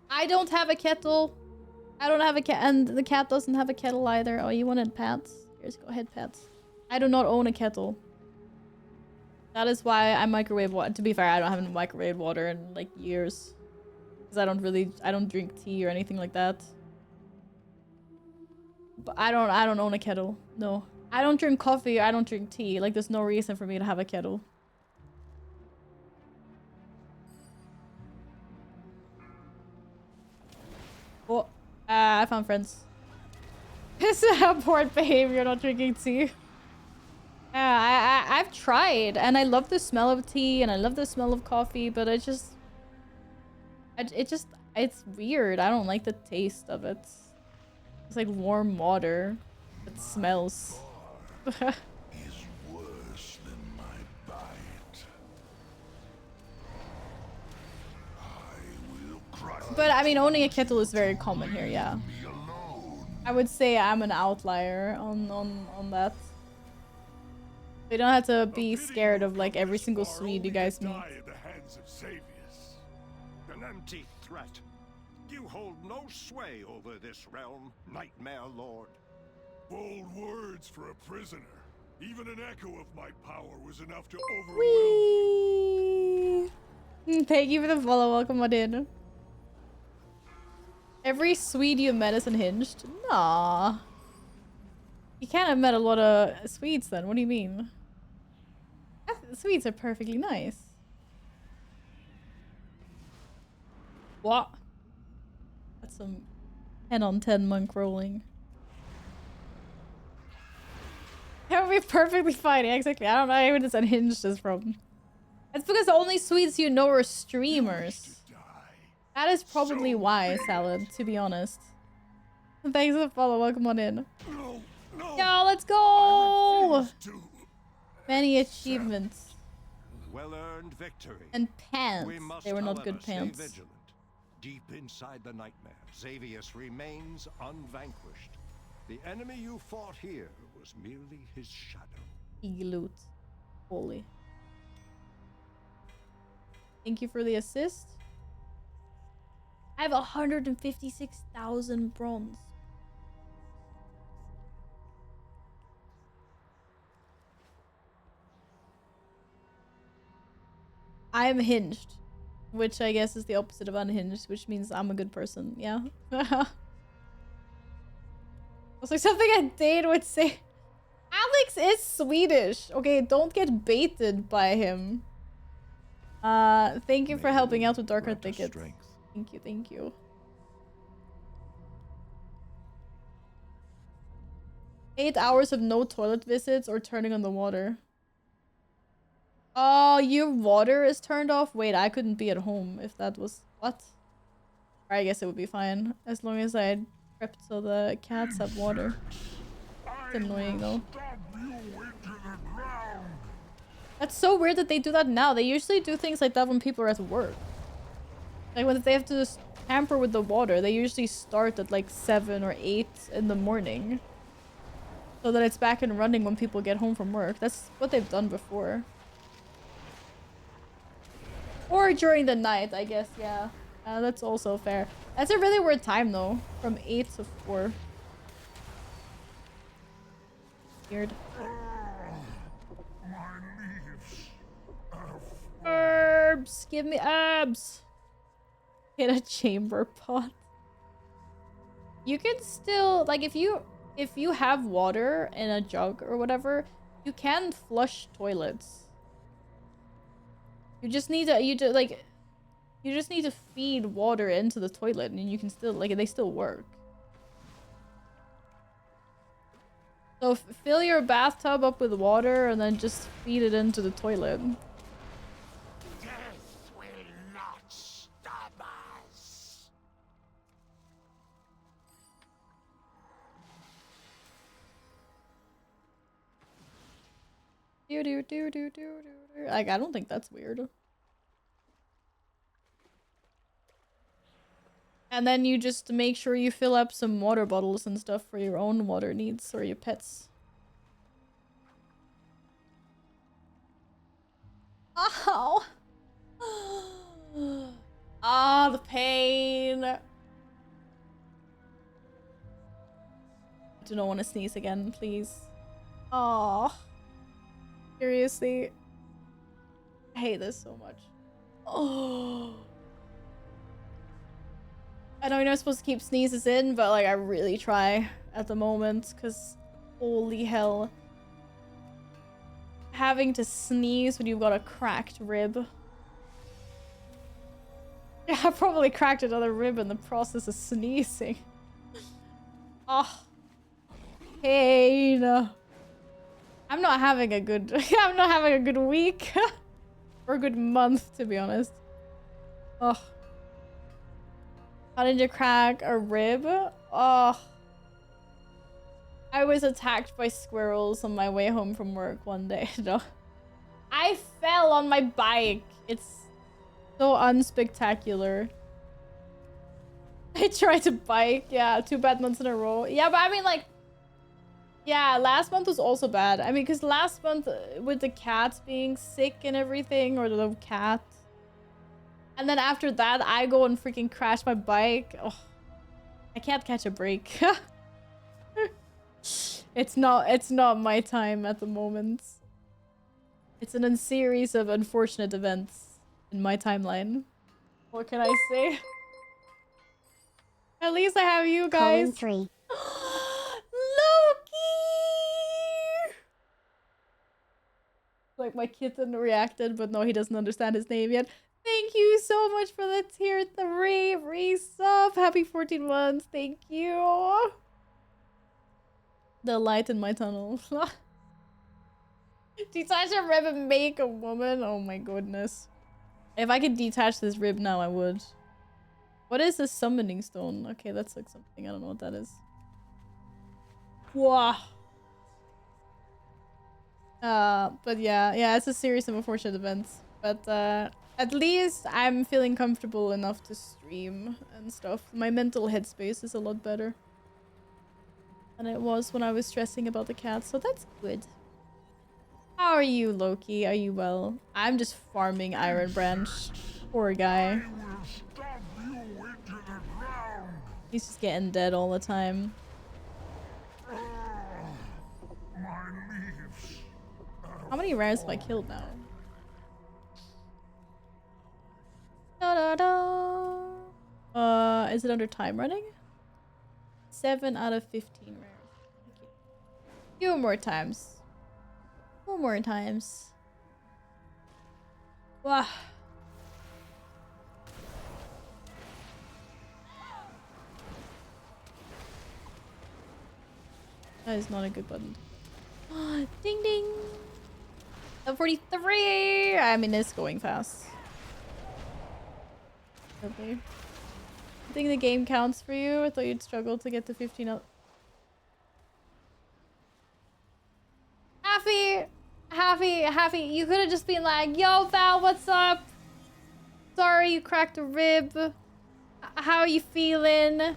I don't have a kettle. I don't have a cat, and the cat doesn't have a kettle either. Oh, you wanted pets? Here's, go ahead, pets. I do not own a kettle. That is why I microwave water. To be fair, I don't have microwave water in like years. Because I don't drink tea or anything like that. But I don't own a kettle. No. I don't drink coffee, I don't drink tea. Like, there's no reason for me to have a kettle. Oh, I found friends. This is abhorrent behavior, not drinking tea. Yeah, I've tried, and I love the smell of tea, and I love the smell of coffee, but it's weird. I don't like the taste of it. It's like warm water. It smells. Is worse than my bite. I will crush. But I mean, owning a kettle is very common here, yeah. I would say I'm an outlier on that. You don't have to be scared of like every single Swede you guys meet. An empty threat. You hold no sway over this realm, Nightmare Lord. Bold words for a prisoner. Even an echo of my power was enough to overwhelm. Whee! Thank you for the follow. Welcome on in. Every Swede you met is unhinged? Nah. You can't have met a lot of Swedes then. What do you mean? Swedes are perfectly nice. What? That's some 10 on 10 monk rolling. That would be perfectly fine. Yeah, exactly. I don't know where this unhinged is from. It's because the only Swedes you know are streamers. That is probably why, Salad, to be honest. Thanks for the follow. Welcome on in. Yo, let's go! Many achievements. Well-earned victory. And pants. We must, They were not however, good pants. Stay vigilant. Deep inside the nightmare, Xavius remains unvanquished. The enemy you fought here was merely his shadow. Loot. Holy. Thank you for the assist. I have 156,000 bronze. I am hinged, which I guess is the opposite of unhinged, which means I'm a good person. Yeah. It's like something a date would say. Alex is Swedish. Okay, don't get baited by him. Thank you for helping out with Darker Thickets. Thank you, thank you. 8 hours of no toilet visits or turning on the water. Oh, your water is turned off? Wait, I couldn't be at home if that was... What? Or I guess it would be fine. As long as I prepped so the cats have water. It's annoying though. That's so weird that they do that now. They usually do things like that when people are at work. Like when they have to just tamper with the water, they usually start at like 7 or 8 in the morning. So that it's back and running when people get home from work. That's what they've done before. Or during the night, I guess, yeah. That's also fair. That's a really weird time though. From 8 to 4. Weird. Herbs! Give me herbs! Hit a chamber pot. You can still, like, if you have water in a jug or whatever, you can flush toilets. You just need to, You just need to feed water into the toilet and you can still, like, they still work. So fill your bathtub up with water and then just feed it into the toilet. Death will not stop us. Like, I don't think that's weird. And then you just make sure you fill up some water bottles and stuff for your own water needs or your pets. Ow! Ah, the pain. I do not want to sneeze again, please. Oh, seriously. I hate this so much. Oh. I know you're not supposed to keep sneezes in, but like I really try at the moment because holy hell. Having to sneeze when you've got a cracked rib. Yeah, I probably cracked another rib in the process of sneezing. Oh. Pain. I'm not having a good I'm not having a good week. Or a good month, to be honest. Oh. How did you crack a rib? Oh. I was attacked by squirrels on my way home from work one day. No. I fell on my bike. It's so unspectacular. I tried to bike. Yeah, 2 bad months in a row. Yeah, but I mean, like, yeah, last month was also bad. I mean, because last month with the cats being sick and everything, or the cat. And then after that, I go and freaking crash my bike. Oh, I can't catch a break. It's not my time at the moment. It's a series of unfortunate events in my timeline. What can I say? At least I have you guys. Colon 3. Loki! Like my kitten reacted, but no, he doesn't understand his name yet. Thank you so much for the tier 3 resub. Happy 14 months. Thank you. The light in my tunnel. Detach a rib and make a woman. Oh my goodness. If I could detach this rib now, I would. What is this summoning stone? Okay, that's like something. I don't know what that is. Wow. But yeah, it's a series of unfortunate events. But at least I'm feeling comfortable enough to stream and stuff. My mental headspace is a lot better than it was when I was stressing about the cat, so that's good. How are you, Loki? Are you well? I'm just farming Iron Branch. Poor guy. He's just getting dead all the time. How many rares have I killed now? Da, da, da. Is it under time running? 7 out of 15 rares. Few more times. 4 more times. Wow. That is not a good button. Ding ding. 43. I mean, it's going fast. Okay. I think the game counts for you. I thought you'd struggle to get to 15 up. Happy. You could have just been like, yo, Val, what's up? Sorry you cracked a rib. How are you feeling? And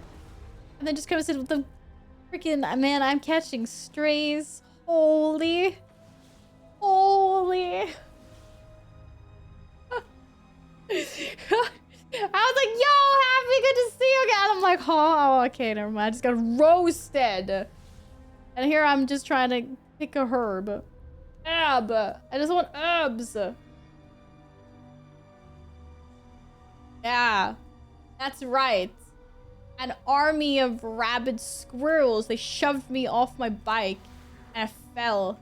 then just come and sit with the freaking, man, I'm catching strays. Holy. I was like, yo, Happy, good to see you again. I'm like, oh, okay, never mind. I just got roasted. And here I'm just trying to pick a herb. Herb. I just want herbs. Yeah, that's right. An army of rabid squirrels. They shoved me off my bike and I fell.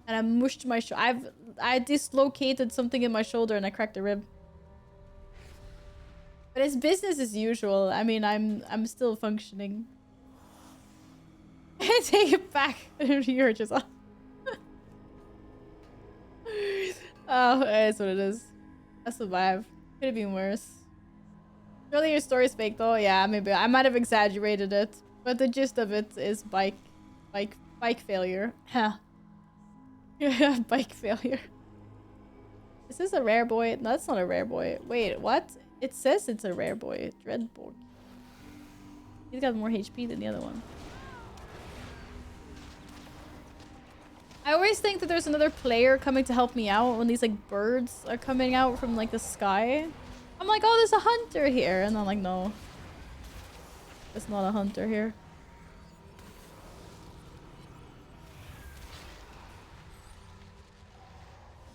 And I mushed my shoulder. I dislocated something in my shoulder and I cracked a rib. But it's business as usual. I mean, I'm still functioning. Take it back. You're just off. Oh, it's what it is. I survived. Could have been worse. Surely your story's fake though. Yeah, maybe I might have exaggerated it, but the gist of it is bike failure. Huh. Yeah, bike failure. Is this a rare boy? No, that's not a rare boy. Wait, what? It says it's a rare boy. Dreadborg. He's got more HP than the other one. I always think that there's another player coming to help me out when these like birds are coming out from like the sky. I'm like, oh, there's a hunter here. And I'm like, no. There's not a hunter here.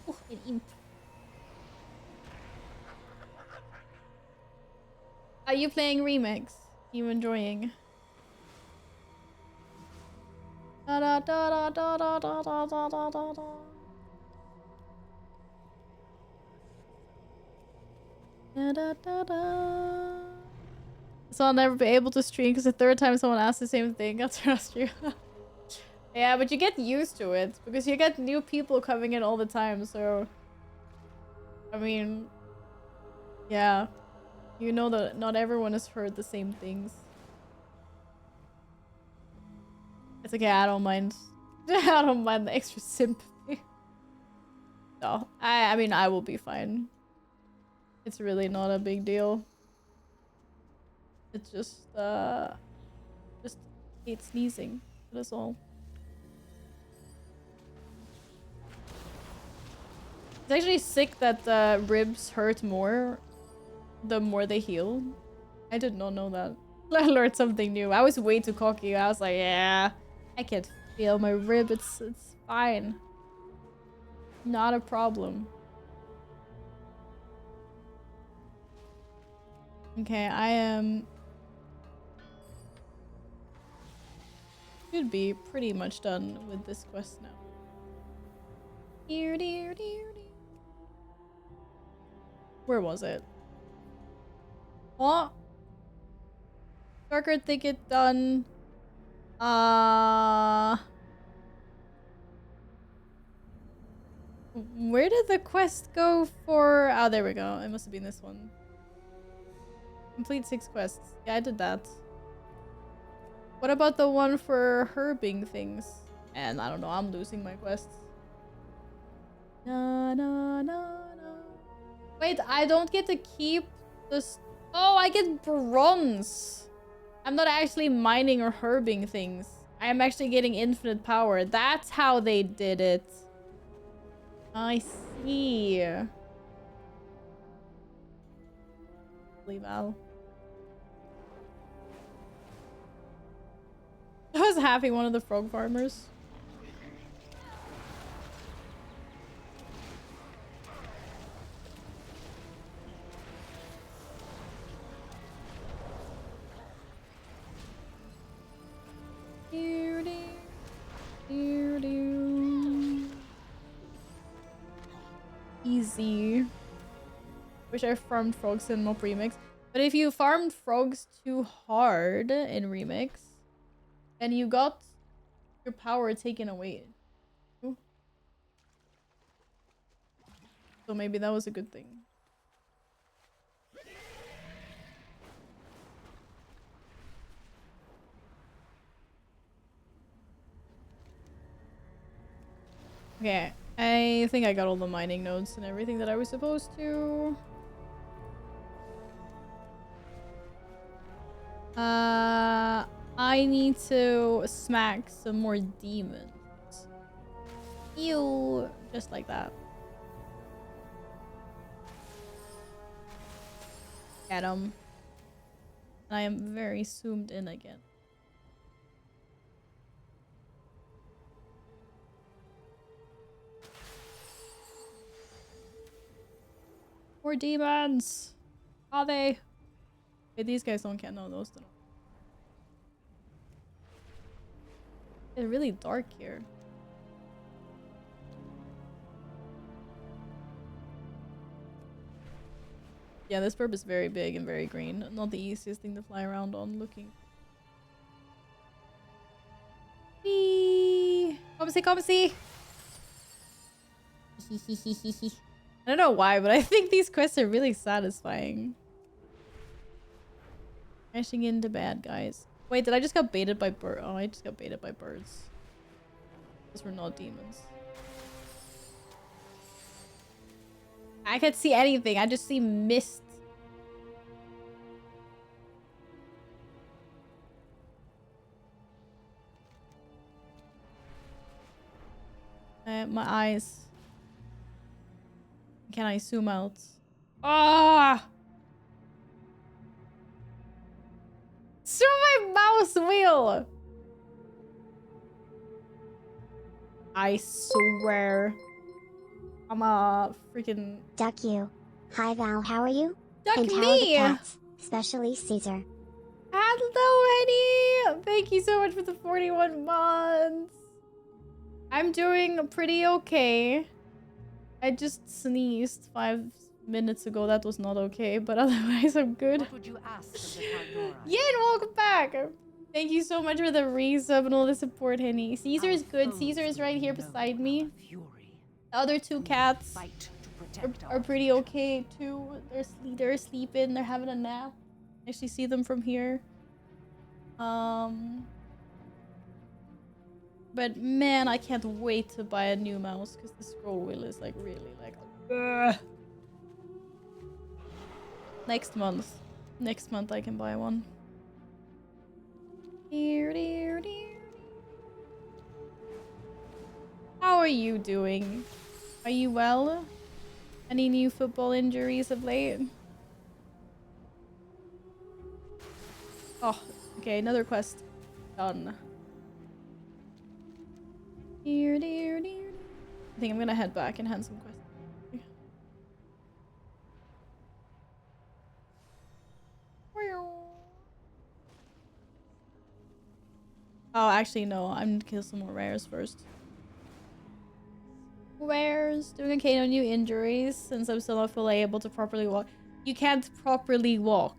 Oh, an imp. Are you playing Remix? Are you enjoying? Da da da da da da da da da da da. Da da da da. So I'll never be able to stream because the third time someone asks the same thing, I'll trust you. Yeah, but you get used to it because you get new people coming in all the time. So, I mean, yeah. You know that not everyone has heard the same things. It's okay, I don't mind. I don't mind the extra sympathy. No, I mean, I will be fine. It's really not a big deal. It's just hate sneezing. That's all. It's actually sick that ribs hurt more the more they heal. I did not know that. I learned something new. I was way too cocky. I was like, yeah, I can't feel my rib. It's fine. Not a problem. Okay, I am... should be pretty much done with this quest now. Where was it? Oh! Darker Thicket done. Where did the quest go for... oh, there we go. It must have been this one. Complete 6 quests. Yeah, I did that. What about the one for herbing things? And I don't know. I'm losing my quests. No, no, no, no. Wait, I don't get to keep this. Oh, I get bronze. I'm not actually mining or herbing things. I am actually getting infinite power. That's how they did it. I see. Leave Al. I was happy one of the frog farmers. Easy. Wish I farmed frogs in Mop Remix. But if you farmed frogs too hard in Remix, then you got your power taken away. Ooh. So maybe that was a good thing. Okay, I think I got all the mining nodes and everything that I was supposed to. I need to smack some more demons. Ew, just like that. Get 'em. I am very zoomed in again. More demons! Are they? Wait, these guys don't count. No, those don't. It's really dark here. Yeah, this burp is very big and very green. Not the easiest thing to fly around on looking. Whee! Come see, come see! I don't know why, but I think these quests are really satisfying. Crashing into bad guys. Wait, did I just get baited by birds? Oh, I just got baited by birds. Those were not demons. I can't see anything. I just see mist. My eyes. Can I zoom out? Ah! Zoom my mouse wheel! I swear. I'm a freaking... Duck you. Hi Val, how are you? Duck and how me! are the cats? Especially Caesar. Hello, Eddie! Thank you so much for the 41 months. I'm doing pretty okay. I just sneezed 5 minutes ago. That was not okay, but otherwise I'm good. What would you ask of the Pandora? Yin, welcome back! Thank you so much for the resub and all the support, Henny. Caesar is good. Caesar is right here beside me. The other two cats are pretty okay too. They're sleeping. They're having a nap. I actually see them from here. But man, I can't wait to buy a new mouse because the scroll wheel is like really like... Ugh. Next month. Next month I can buy one. How are you doing? Are you well? Any new football injuries of late? Oh, okay, another quest. Done. I think I'm gonna head back and hand some quests. Oh, actually, no. I'm gonna kill some more rares first. Rares. Doing okay, no new injuries since I'm still not fully able to properly walk. You can't properly walk.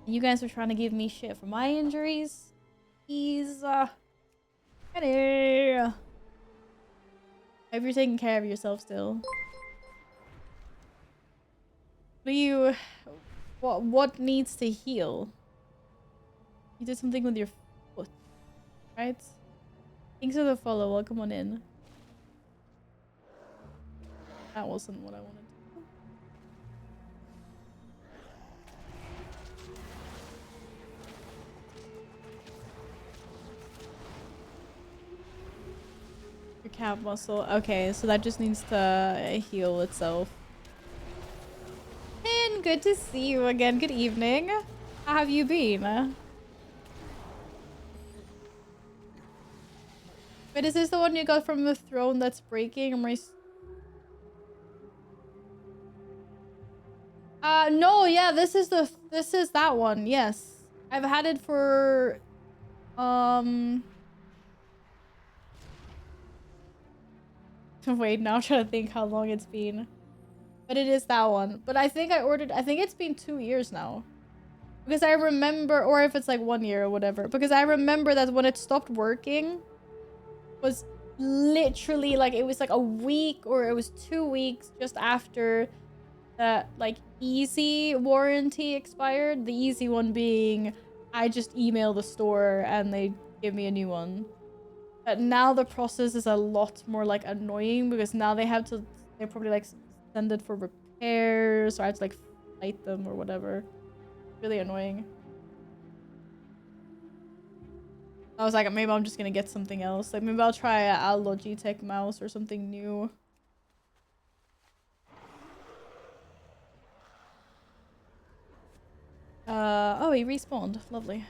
You guys are trying to give me shit for my injuries. Please, Eddie. Hope you're taking care of yourself still. Do you... What needs to heal? You did something with your foot, right? Thanks for the follow. Welcome on in. That wasn't what I wanted. Your calf muscle. Okay, so that just needs to heal itself. And good to see you again. Good evening. How have you been? Wait, is this the one you got from the throne that's breaking? No, yeah, this is that one. Yes. I've had it for wait, now I'm trying to think how long it's been. But it is that one. But I think it's been 2 years now. Because I remember, or if it's like 1 year or whatever. Because I remember that when it stopped working was literally like, it was like a week or it was 2 weeks just after the like easy warranty expired. The easy one being I just email the store and they give me a new one. But now the process is a lot more like annoying because now they probably like send it for repairs or I have to like fight them or whatever. Really annoying. I was like, maybe I'm just gonna get something else. Like maybe I'll try a Logitech mouse or something new. Oh, he respawned. Lovely.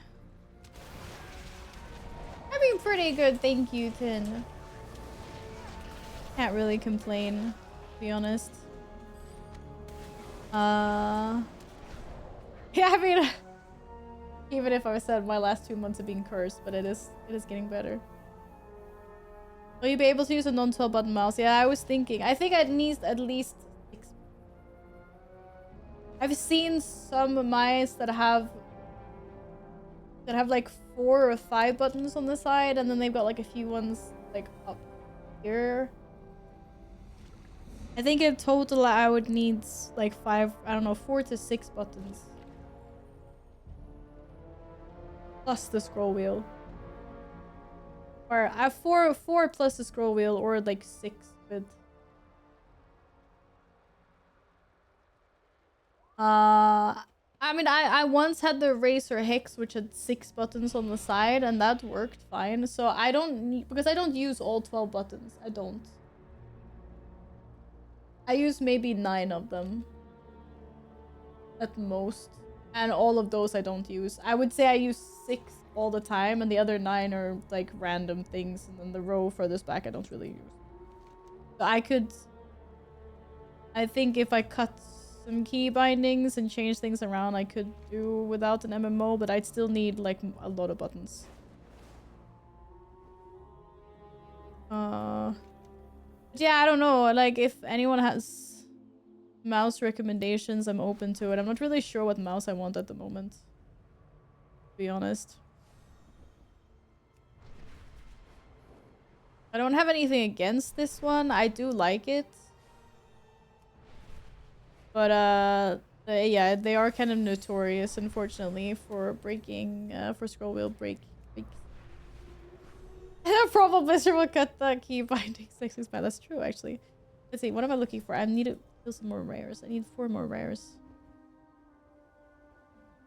I've been pretty good, thank you, Tin. Can't really complain, to be honest. Yeah, I mean, even if I said my last 2 months have been cursed, but it is getting better. Will you be able to use a non-12 button mouse? Yeah, I was thinking. I think I need at least I've seen some mice that have like 4 or 5 buttons on the side, and then they've got like a few ones like up here. I think in total I would need like 5, I don't know, 4 to 6 buttons. Plus the scroll wheel. Or I have 4 plus the scroll wheel, or like 6 with. I mean, I once had the Razer Hex, which had 6 buttons on the side, and that worked fine. So I don't need, because I don't use all 12 buttons. I don't. I use maybe 9 of them at most, and all of those I don't use. I would say I use 6 all the time, and the other 9 are like random things, and then the row furthest back I don't really use. So I think if I cut some key bindings and change things around, I could do without an MMO, but I'd still need like a lot of buttons. Yeah, I don't know. Like, if anyone has mouse recommendations, I'm open to it. I'm not really sure what mouse I want at the moment, to be honest. I don't have anything against this one. I do like it. But, yeah, they are kind of notorious, unfortunately, for breaking, for scroll wheel breaks. Probably sure will cut the key bindings next week's. That's true, actually. Let's see, what am I looking for? I need to kill some more rares. I need 4 more rares.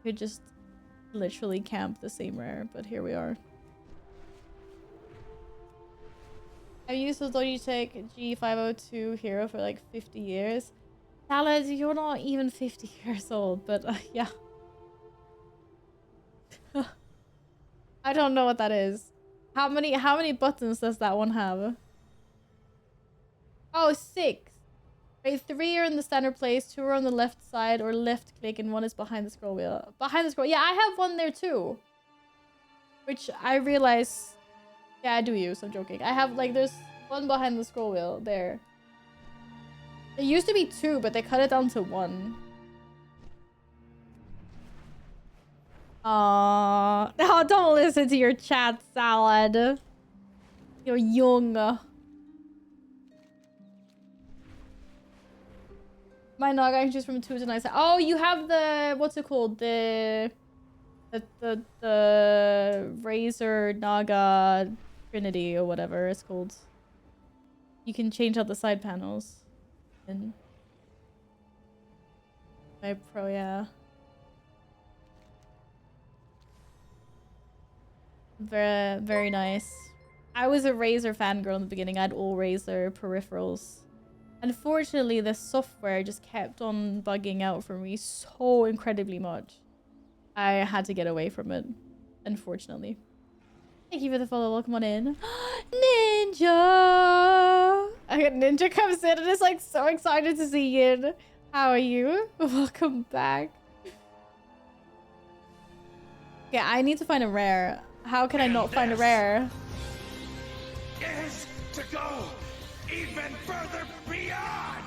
Could just literally camp the same rare, but here we are. I've used the Logitech G502 Hero for like 50 years. Salad, you're not even 50 years old, but yeah. I don't know what that is. How many buttons does that one have? Oh, 6. Wait, 3 are in the standard place, 2 are on the left side or left click, and 1 is behind the scroll wheel. Behind the scroll. Yeah, I have 1 there too. Which I realize. Yeah, I do use. I'm joking. I have like, there's 1 behind the scroll wheel there. It used to be 2, but they cut it down to 1. Oh, don't listen to your chat, Salad. You're young. My Naga I can choose from 2 to 9. Oh, you have the, what's it called? The Razer Naga Trinity or whatever it's called. You can change out the side panels. And my Pro, yeah. Very, very nice. I was a Razer fangirl in the beginning. I had all Razer peripherals. Unfortunately, the software just kept on bugging out for me so incredibly much. I had to get away from it, unfortunately. Thank you for the follow. Welcome on in. Ninja! Ninja comes in and is like so excited to see you. How are you? Welcome back. Yeah, I need to find a rare. How can I not find a rare? Is to go even further beyond.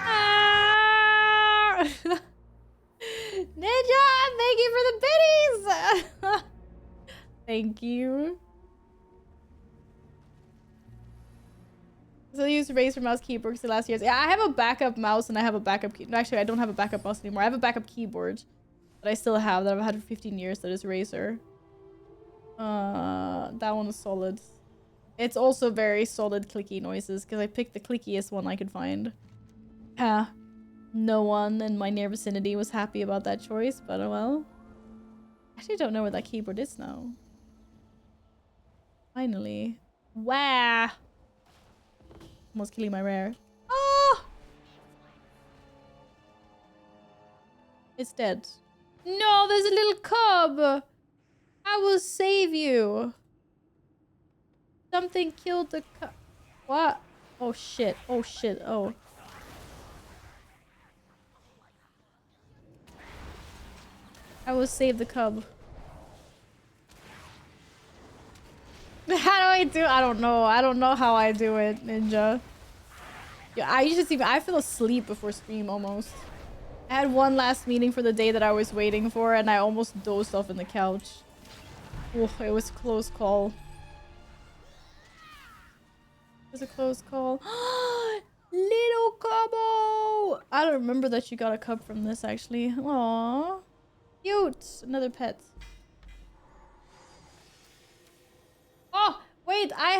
Ah! Ninja, thank you for the biddies. Thank you. So I used Razer mouse keyboards the last years. Yeah, I have a backup mouse and I have a backup key. No, actually, I don't have a backup mouse anymore. I have a backup keyboard that I still have that I've had for 15 years. That is Razer. That one is solid. It's also very solid clicky noises because I picked the clickiest one I could find. No one in my near vicinity was happy about that choice, but oh well. I actually don't know where that keyboard is now. Finally. Wow. Almost killing my rare. Oh! It's dead. No, there's a little cub. I will save you. Something killed the cub. What? Oh shit. Oh shit. Oh. I will save the cub. How do I do? I don't know. I don't know how I do it, Ninja. Yeah, I fell asleep before stream almost. I had one last meeting for the day that I was waiting for, and I almost dozed off in the couch. Oh, it was a close call. It was a close call. Little Cabo! I don't remember that she got a cup from this, actually. Aww. Cute! Another pet. Oh! Wait, I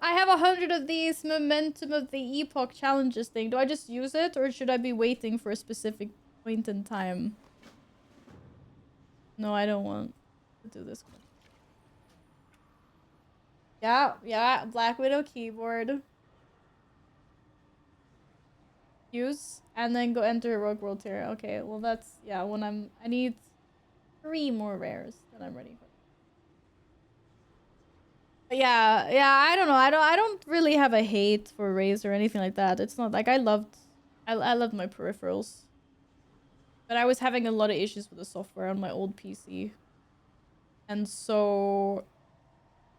have 100 of these Momentum of the Epoch challenges thing. Do I just use it, or should I be waiting for a specific point in time? No, I don't want to do this one. Yeah, Black Widow keyboard. Use, and then go enter Heroic World Tier. Okay, well that's, yeah, when I need 3 more rares, then I'm ready for it. But yeah, I don't know. I don't really have a hate for Raze or anything like that. It's not like I loved my peripherals. But I was having a lot of issues with the software on my old PC. And so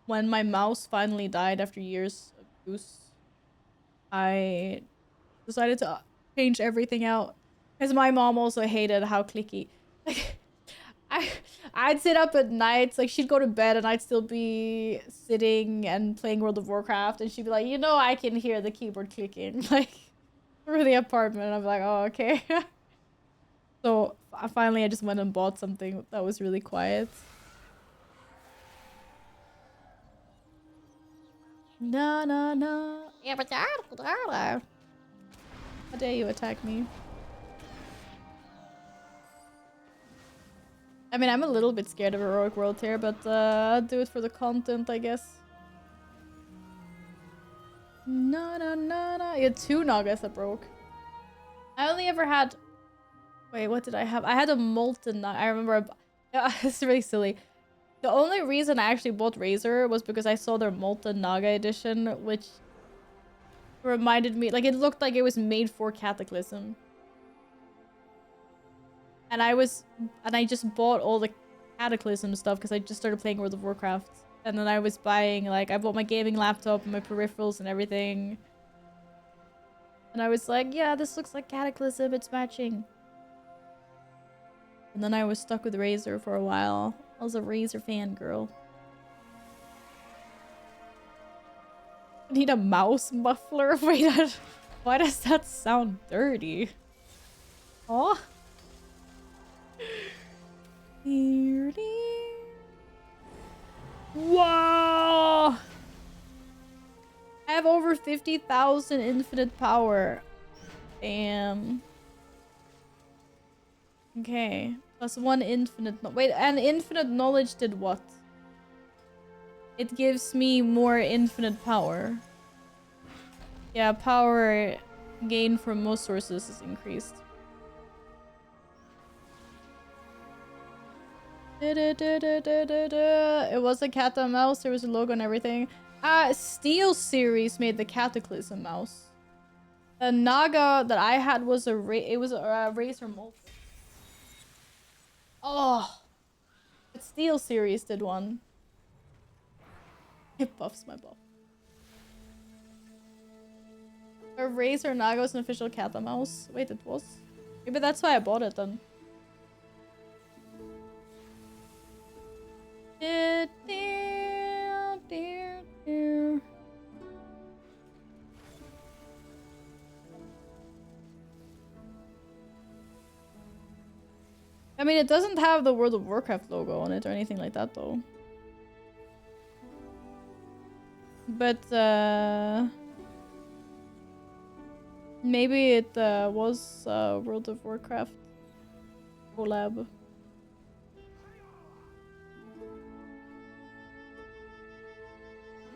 when my mouse finally died after years of use, I decided to change everything out. Because my mom also hated how clicky. Like, I'd sit up at nights, like she'd go to bed and I'd still be sitting and playing World of Warcraft, and she'd be like, you know, I can hear the keyboard clicking, like, through the apartment. And I'm like, oh, okay. So finally I just went and bought something that was really quiet. No. How dare you attack me? I mean, I'm a little bit scared of Heroic World Tier, but I'll do it for the content, I guess. No. You had 2 Nagas that broke. I only ever had... Wait, what did I have? I had a Molten Naga. I remember... It's really silly. The only reason I actually bought Razor was because I saw their Molten Naga edition, which reminded me... Like, it looked like it was made for Cataclysm. And I just bought all the Cataclysm stuff because I just started playing World of Warcraft. And then I was buying, like, I bought my gaming laptop and my peripherals and everything. And I was like, yeah, this looks like Cataclysm, it's matching. And then I was stuck with Razor for a while. I was a Razor fangirl. I need a mouse muffler? Wait, why does that sound dirty? Oh. Whoa! I have over 50,000 infinite power. Damn. Okay. Plus 1 infinite... Wait, and infinite knowledge did what? It gives me more infinite power. Yeah, power gain from most sources is increased. It was a cat and mouse. There was a logo and everything. Steel Series made the Cataclysm mouse. The Naga that I had was a Razor Molten. Oh, but Steel Series did one. It buffs my buff. A Razor Naga was an official cat and mouse. Wait, it was. Maybe that's why I bought it then. I mean, it doesn't have the World of Warcraft logo on it or anything like that, though. But, maybe it was World of Warcraft collab.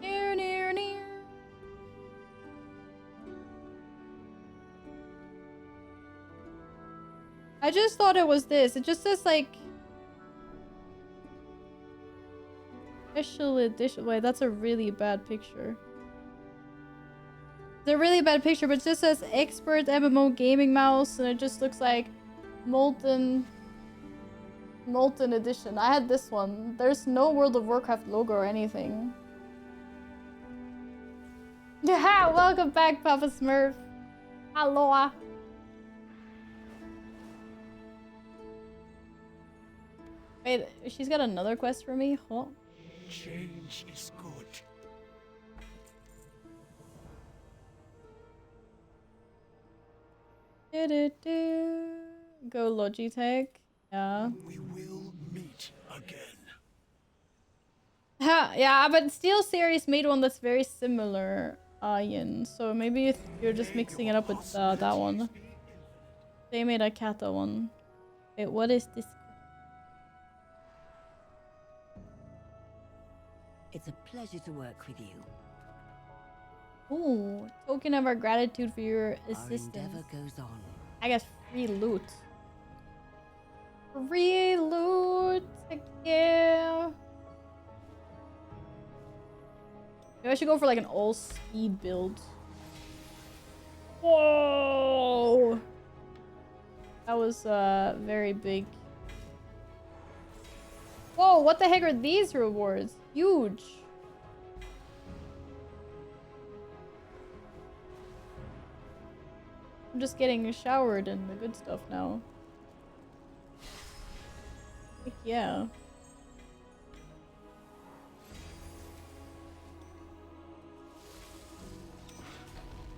Near. I just thought it was this. It just says like special edition. Wait, that's a really bad picture. It's a really bad picture, but it just says expert MMO gaming mouse, and it just looks like Molten edition. I had this one. There's no World of Warcraft logo or anything. Yeah, welcome back, Papa Smurf. Aloha. Wait, she's got another quest for me? Huh? Change is good. Go Logitech. Yeah. We will meet again. Yeah, but Steel Series made one that's very similar, Yin. So maybe if you're just mixing it up with that one. They made a Kata one. Wait, what is this? It's a pleasure to work with you. Ooh, token of our gratitude for your Our assistance. endeavor goes on. I got free loot. Free loot! Heck yeah! Maybe I should go for like an all-speed build. Whoa! That was very big. Whoa, what the heck are these rewards? Huge! I'm just getting showered in the good stuff now. Heck yeah.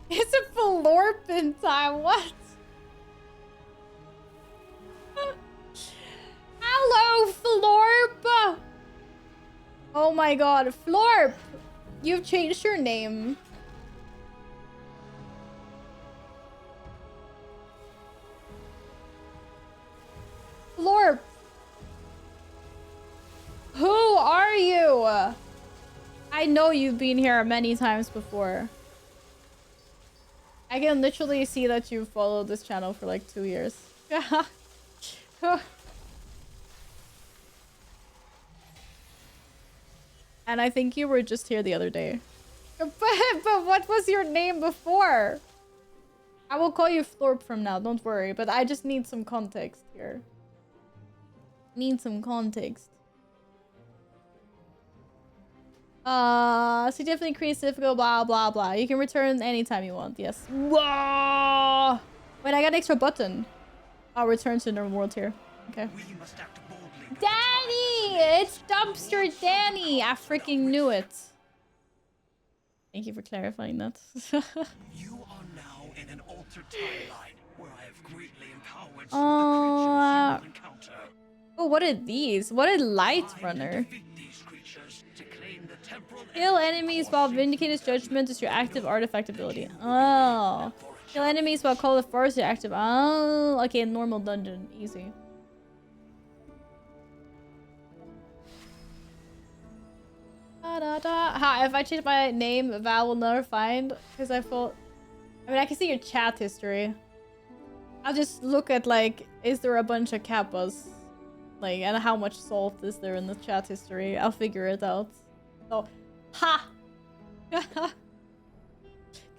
It's a Florpin time, what? Hello, Florp! Oh my god, Florp! You've changed your name. Florp! Who are you? I know you've been here many times before. I can literally see that you've followed this channel for like 2 years. And I think you were just here the other day. But what was your name before? I will call you Florp from now, don't worry. But I just need some context here. Need some context. So definitely increase difficult, blah, blah, blah. You can return anytime you want, yes. Whoa! Wait, I got an extra button. I'll return to normal world here. Okay. We must act boldly. Danny! It's Dumpster Danny! I freaking knew it. Thank you for clarifying that. You are now in an altered timeline where I have greatly empowered some of the creatures you encounter. Oh, what are these? What is Light Runner? Kill enemies while Vindicator's Judgment is your active artifact ability. Oh. Kill enemies while Call of Force is your active. Oh, okay, normal dungeon. Easy. Da, da, da. Ha, if I change my name, Val will never find. Because I thought... I mean, I can see your chat history. I'll just look at, like, is there a bunch of kappas? Like, and how much salt is there in the chat history? I'll figure it out. So, ha! Can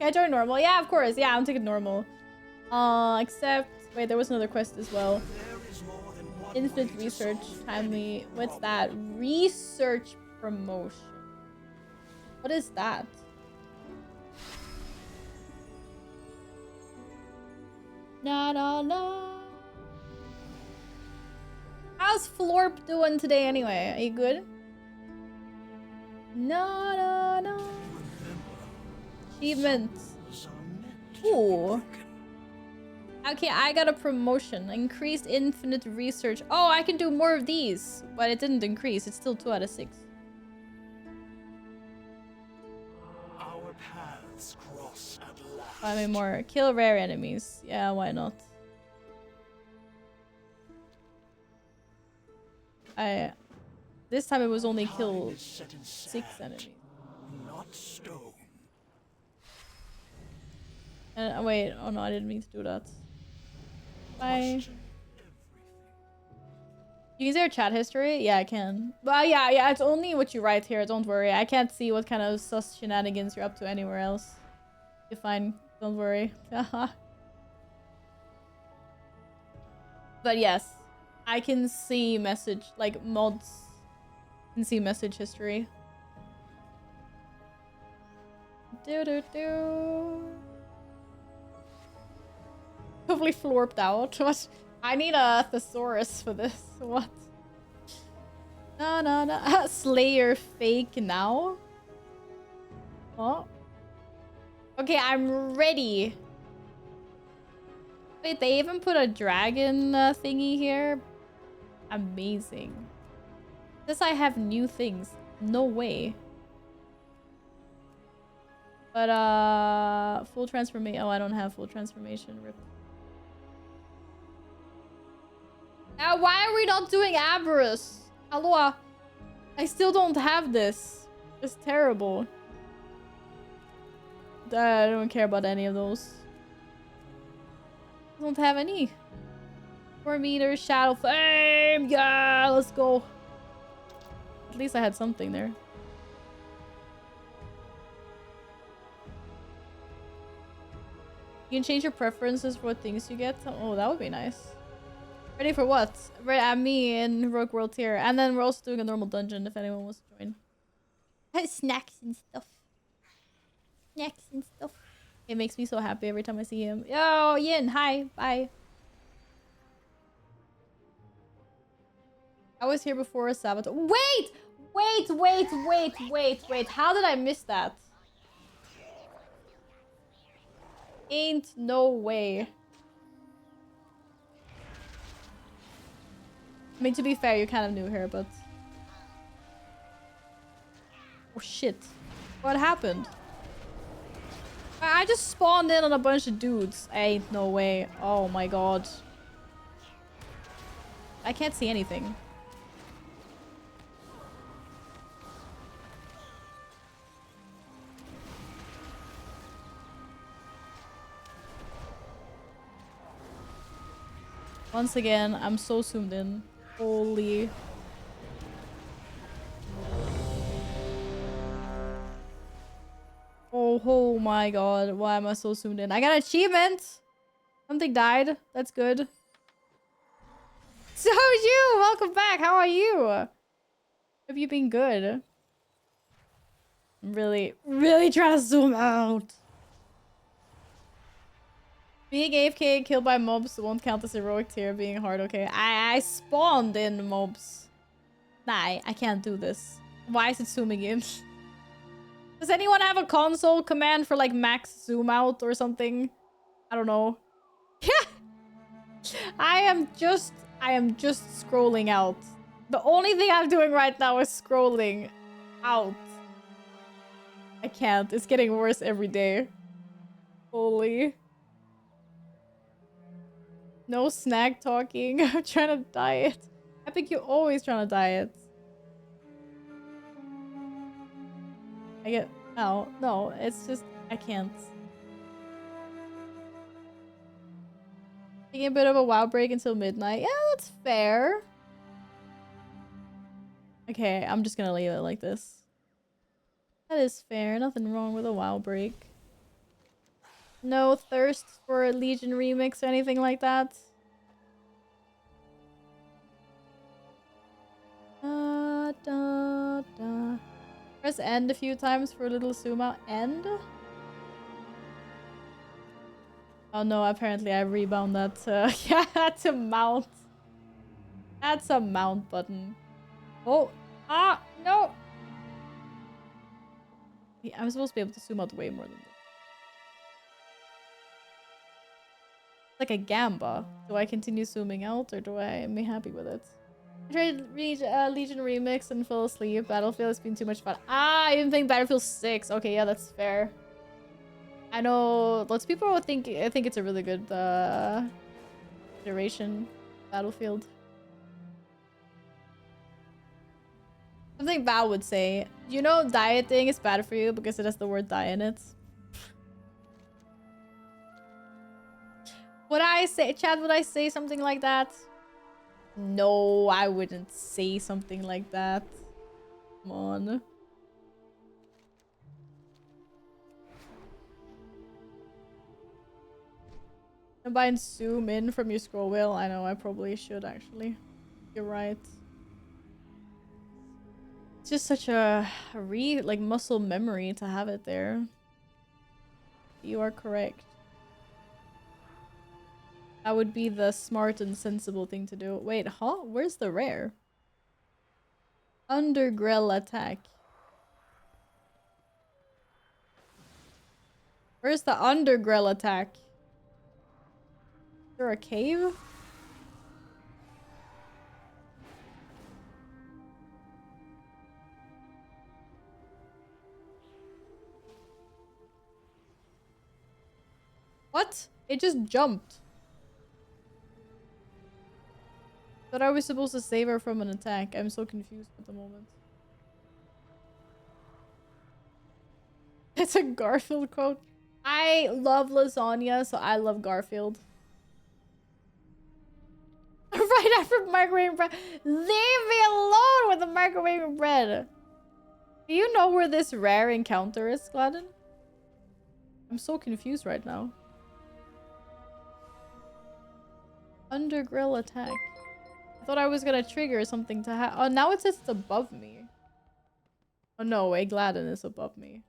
I join normal? Yeah, of course. Yeah, I'm taking normal. Except... Wait, there was another quest as well. Infinite research. Timely... What's that? Research promotion. What is that? Na na na. How's Florp doing today anyway? Are you good? No, no, no. Achievements. Ooh. Okay, I got a promotion. Increased infinite research. Oh, I can do more of these. But it didn't increase. It's still 2 out of 6. Our paths cross at last. I mean more. Kill rare enemies. Yeah, why not? This time it was only kill 6 enemies. Not stone. Wait, oh no, I didn't mean to do that. Bye. You can see our chat history? Yeah, I can. Well, yeah, it's only what you write here, don't worry. I can't see what kind of sus shenanigans you're up to anywhere else. You're fine, don't worry. But yes, I can see message, like mods can see message history. Do do do. massively florped out. What? I need a thesaurus for this. What? No, no, no. Slayer fake now? Oh. Okay, I'm ready. Wait, they even put a dragon thingy here? Amazing. This I have new things. No way. But, full transformation. Oh, I don't have full transformation. Rip. Now, why are we not doing Avarice? Hello? I still don't have this. It's terrible. I don't care about any of those. I don't have any. 4 meters, Shadow Flame. Yeah, let's go. At least I had something there. You can change your preferences for what things you get. Oh, that would be nice. Ready for what? Right at me in Rogue World tier. And then we're also doing a normal dungeon if anyone wants to join. Snacks and stuff. Snacks and stuff. It makes me so happy every time I see him. Yo, Yin, hi, bye. I was here before a saboteur. Wait! Wait. How did I miss that? Ain't no way. I mean, to be fair, you're kind of new here, but... Oh, shit. What happened? I just spawned in on a bunch of dudes. Ain't no way. Oh my god. I can't see anything. Once again, I'm so zoomed in. Holy. Oh my god. Why am I so zoomed in? I got an achievement! Something died. That's good. So you! Welcome back! How are you? Have you been good? I'm really trying to zoom out. Being AFK and killed by mobs won't count as heroic tier. Being hard, okay. I spawned in mobs. Nah, I can't do this. Why is it zooming in? Does anyone have a console command for like max zoom out or something? I don't know. I am just scrolling out. The only thing I'm doing right now is scrolling out. I can't. It's getting worse every day. Holy. No snack talking. I'm trying to diet. I think you're always trying to diet. I get... Oh, no. It's just... I can't. Taking a bit of a WoW break until midnight. Yeah, that's fair. Okay, I'm just gonna leave it like this. That is fair. Nothing wrong with a WoW break. No thirst for a Legion remix or anything like that. Press end a few times for a little zoom out. End? Oh no, apparently I rebound that. Yeah, that's a mount. That's a mount button. Oh! Ah! No! Yeah, I'm supposed to be able to zoom out way more than this. Like a gamba. Do I continue zooming out or do I am I happy with it? I tried Legion Remix and fell asleep. Battlefield has been too much fun. Ah, I even think Battlefield 6. Okay, yeah, that's fair. I know lots of people I think it's a really good duration Battlefield. Something Val would say. You know dieting is bad for you because it has the word die in it. Would I say, Chad, would I say something like that? No, I wouldn't say something like that. Come on. Combine zoom in from your scroll wheel. I know, I probably should actually. You're right. It's just such a like muscle memory to have it there. You are correct. That would be the smart and sensible thing to do. Wait, huh? Where's the rare? Undergrill attack. Where's the undergrill attack? Is there a cave? What? It just jumped. Thought I was supposed to save her from an attack. I'm so confused at the moment. It's a Garfield quote. I love lasagna, so I love Garfield. Right after microwaving bread. Leave me alone with the microwaving bread. Do you know where this rare encounter is, Gladden? I'm so confused right now. Undergrill attack. I thought I was gonna trigger something to have. Oh, now it says it's above me. Oh no way, Gladden is above me.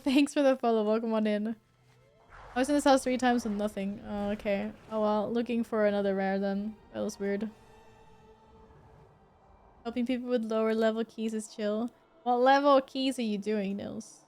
Thanks for the follow. Welcome on in. I was in this house 3 times with nothing. Oh, okay. Oh well, looking for another rare then. That was weird. Helping people with lower level keys is chill. What level keys are you doing, Nils?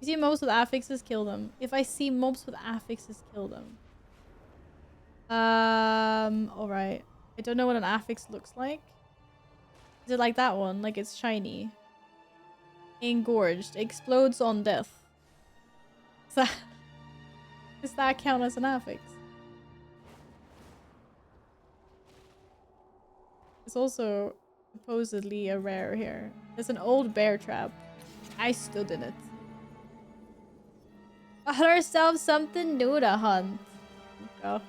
If you see mobs with affixes, kill them. If I see mobs with affixes, kill them. Alright. I don't know what an affix looks like. Is it like that one? Like it's shiny. Engorged. Explodes on death. Does that count as an affix? It's also supposedly a rare here. There's an old bear trap. I stood in it. Got ourselves something new to hunt. Go.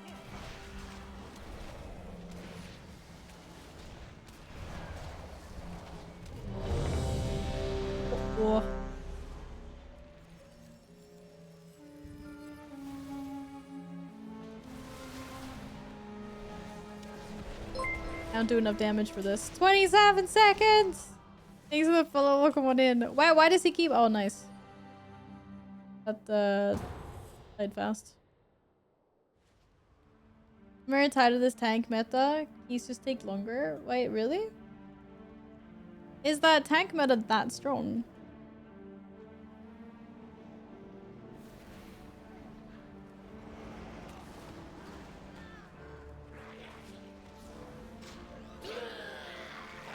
Oh. I don't do enough damage for this. 27 seconds! Thanks for the follow. Welcome on in. Why does he keep... Oh, nice. That died fast. I'm very tired of this tank meta. Keys just take longer. Wait, really? Is that tank meta that strong?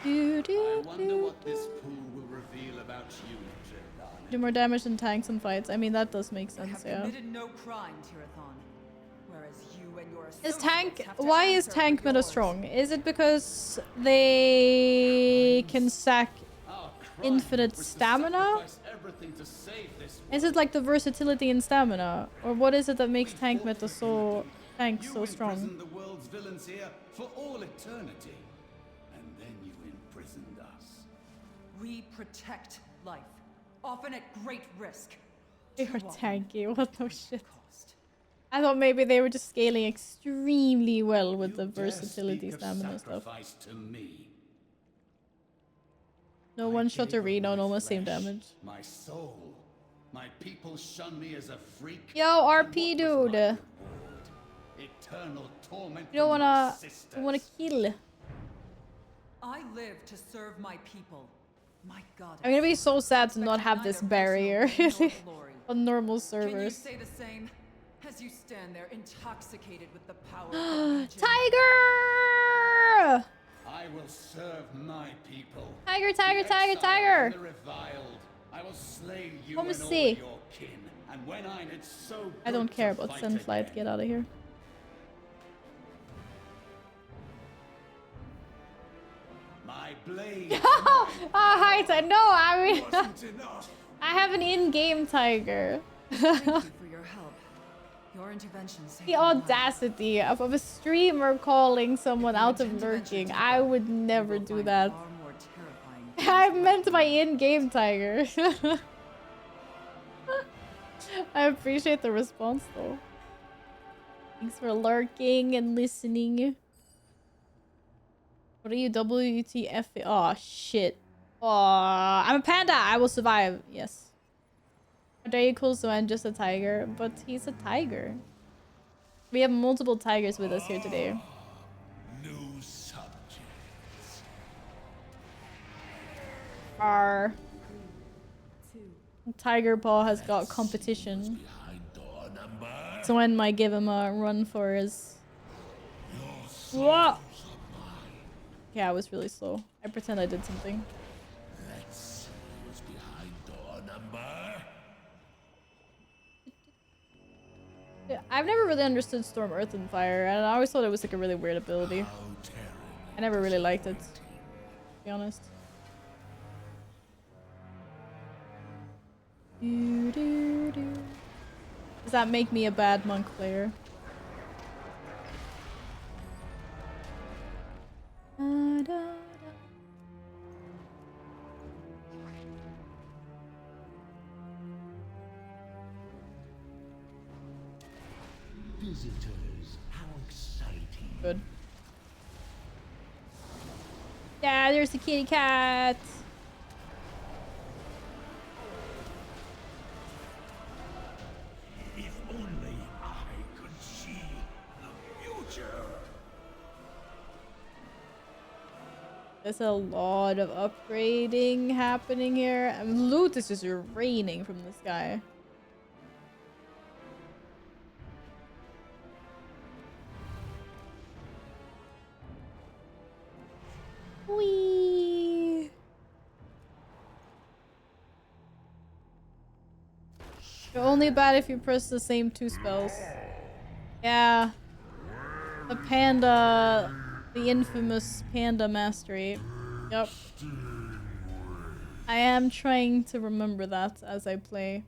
I wonder what this pool will reveal about you, Jeddah. Do more damage than tanks in fights. I mean, that does make sense, yeah. Committed no crime, Tirathon. Whereas you and your Is associates tank... have to Why is answer tank for meta yours. strong? Is it because they can sack Our crime infinite was to stamina? sacrifice everything to save this Is it like the versatility in stamina? Or what is it that makes tank meta so... tank so strong? imprisoned the world's villains here for all eternity. And then you imprisoned us. We protect life, often at great risk. They were Too often tanky. What the shit? cost. I thought maybe they were just scaling extremely well with the You dare versatility speak of stamina stuff. sacrifice to me. No I one shot to gave up Reno, my no almost same flesh, damage. My soul. My people shun me as a freak. Yo, and RP what was my dude. reward? Eternal torment You don't from wanna... my You wanna sisters. kill. I live to serve my people. My God. I'm gonna be so sad to not have this barrier on normal Can you servers. say the same as you stand there intoxicated with the power of Legion? Tiger! I will serve my people. Tiger, The tiger, tiger, exiled tiger! and the reviled. I will slay you Let me and all see. your kin. And when I'm it's so I don't good care to about fight send flight. again. Get out of here. My blade. Oh, hi, Tiger. No, I mean... wasn't enough. I have an in-game tiger. Thank you for your help. Your intervention saved The my life. audacity of a streamer calling someone If you out of intend to venture lurking. deeper, I would you never will do find that. far more terrifying I things meant my lurking. in-game tiger. I appreciate the response though. Thanks for lurking and listening. What are you? WTF? Oh, shit. Oh, I'm a panda. I will survive. Yes. Are they cool? So I'm just a tiger. But he's a tiger. We have multiple tigers with us here today. New subjects. Our Tiger Paw has got competition. Someone might give him a run for his... Whoa! Okay, I was really slow. I pretend I did something. Let's see who's behind door number. Yeah, I've never really understood Storm, Earth, and Fire, and I always thought it was like a really weird ability. I never really liked it, to be honest. Does that make me a bad monk player? Visitors, how exciting. Good. Yeah, there's the kitty cat. If only I could see the future. There's a lot of upgrading happening here. And loot is just raining from the sky. Whee! You're only bad if you press the same 2 spells. Yeah. The panda... The infamous panda mastery. Yep. I am trying to remember that as I play.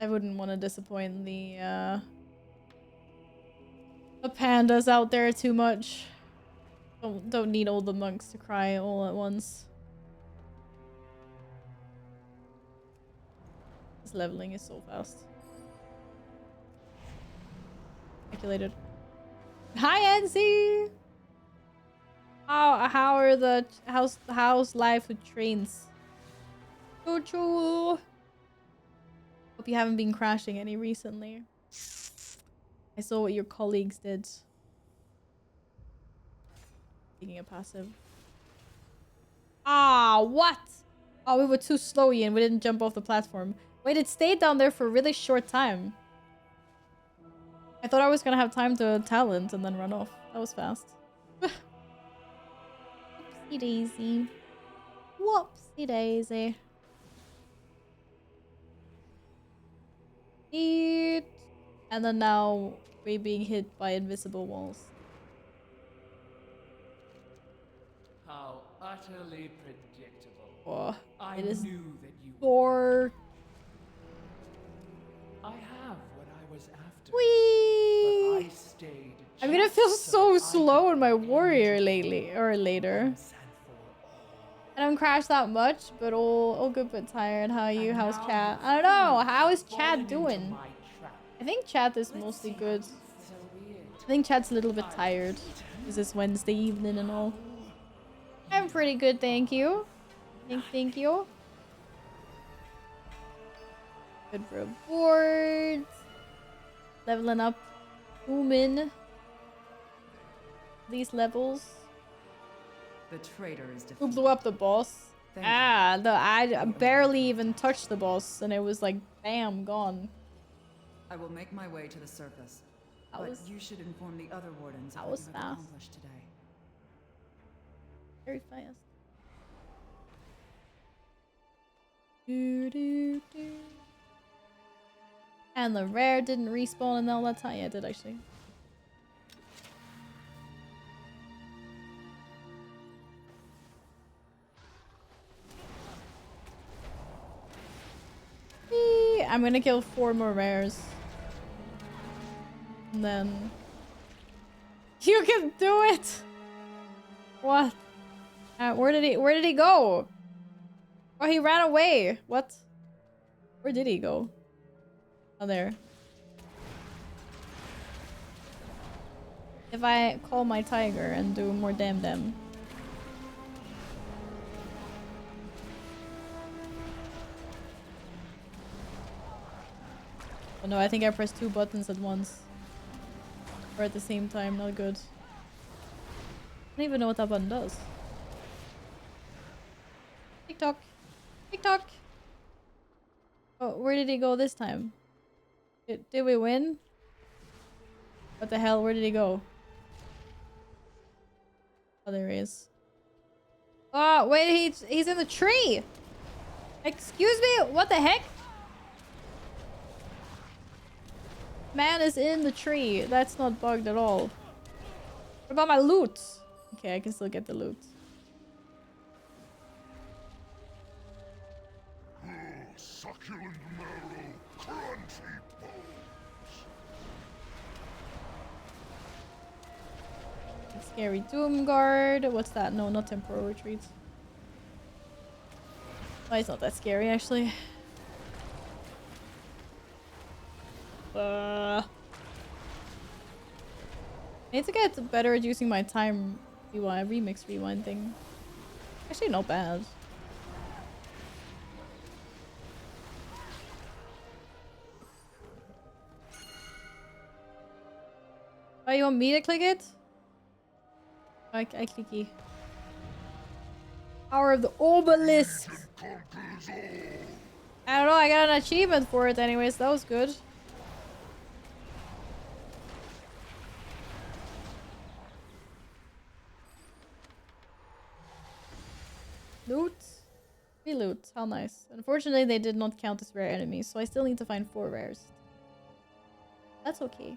I wouldn't want to disappoint the pandas out there too much. Don't need all the monks to cry all at once. This leveling is so fast. Calculated. Hi, NC. How are how's life with trains? Choo-choo. Hope you haven't been crashing any recently. I saw what your colleagues did. Taking a passive. Ah, what? Oh, we were too slow, Ian. We didn't jump off the platform. Wait, it stayed down there for a really short time. I thought I was gonna have time to talent and then run off. That was fast. Whoopsie daisy. Whoopsie daisy. Eat. And then now we're being hit by invisible walls. How utterly predictable. Oh, I it is knew that you Thor. I have what I was after. Whee! But I stayed. I'm gonna feel so slow in my warrior lately or later. I don't crash that much, but all good but tired. How are you? How's chat? I don't know. How is chat doing? I think chat is mostly good. I think chat's a little bit tired. Because it's Wednesday evening and all. I'm pretty good, thank you. Thank you. Good rewards. Leveling up. Booming. These levels. The traitor is defeated. Who blew up the boss? I barely even touched the boss and it was like, bam, gone. I will make my way to the surface. But you should inform the other wardens of what you have accomplished today. Very fast. Do. And the rare didn't respawn in all that time. Yeah, it did actually. I'm gonna kill 4 more rares. And then... You can do it! What? Where did he go? Oh, he ran away. What? Where did he go? Oh, there. If I call my tiger and do more damn. Oh no, I think I pressed 2 buttons at once. Or at the same time, not good. I don't even know what that button does. TikTok. TikTok! Oh, where did he go this time? Did we win? What the hell? Where did he go? Oh, there he is. Oh, wait, he's in the tree! Excuse me? What the heck? Man is in the tree. That's not bugged at all. What about my loot? Okay, I can still get the loot. Succulent marrow, crunchy bones. Scary Doom Guard. What's that? No, not Temporal Retreat. Oh, it's not that scary, actually. I need to get better at using my time remix rewind thing. Actually, not bad. Oh, you want me to click it? I clicky. Power of the Obelisk. I don't know, I got an achievement for it anyways. That was good. Loot. 3 loot. How nice. Unfortunately, they did not count as rare enemies, so I still need to find 4 rares. That's okay.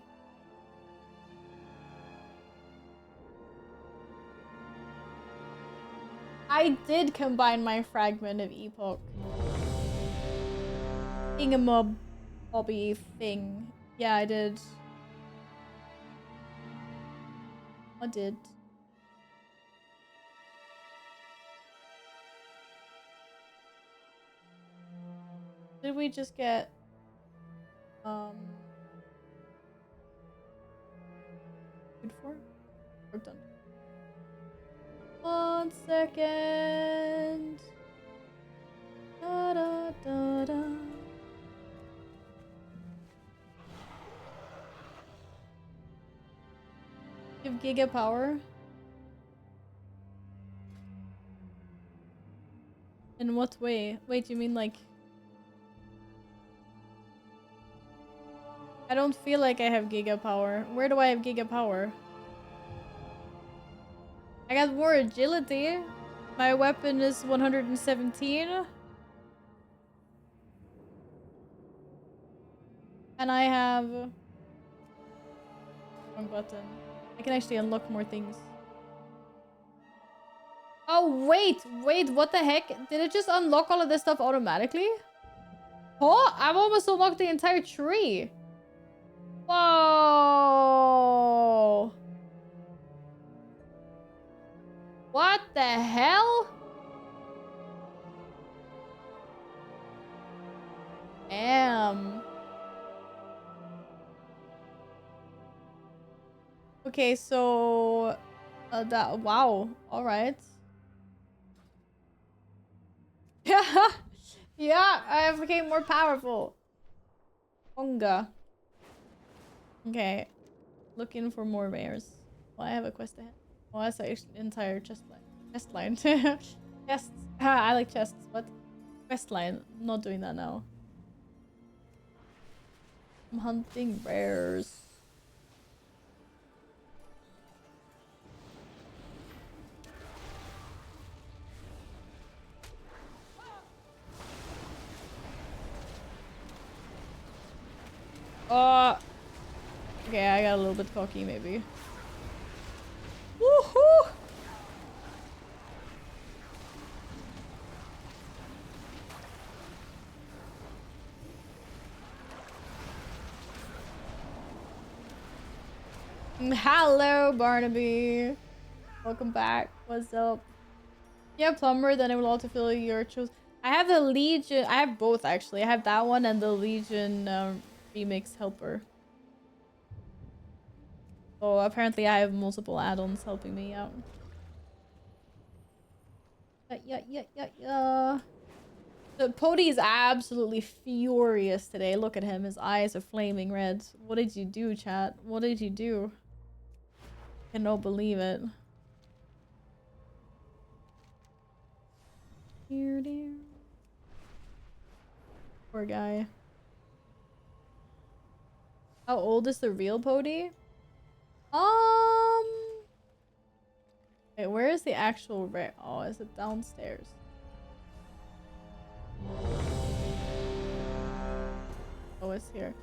I did combine my Fragment of Epoch. Thingamabob hobby thing. Yeah, I did. I did. Did we just get good for? We're done. 1 second. Da, da, da, da. Give Giga power. In what way? Wait, you mean like... I don't feel like I have Giga power. Where do I have Giga power? I got more agility. My weapon is 117. And I have... Wrong button. I can actually unlock more things. Oh, wait, what the heck? Did it just unlock all of this stuff automatically? Oh, I've almost unlocked the entire tree. Whoa. What the hell? Damn. Okay, so... wow. Alright. Yeah, yeah, I became more powerful. Onga. Okay. Looking for more rares. Oh, I have a quest ahead. Oh, that's an entire chest line. Chest line. Chests. I like chests. What? Quest line. I'm not doing that now. I'm hunting rares. Okay, I got a little bit cocky, maybe. Woohoo! Hello, Barnaby. Welcome back. What's up? Yeah, plumber, then it will autofill your choice. I have the Legion. I have both, actually. I have that one and the Legion remix helper. Oh, apparently I have multiple add-ons helping me out. Yeah. The Pody is absolutely furious today. Look at him. His eyes are flaming red. What did you do, chat? What did you do? I cannot believe it. Poor guy. How old is the real Pody? Wait, where is the actual oh, is it downstairs? Oh, it's here.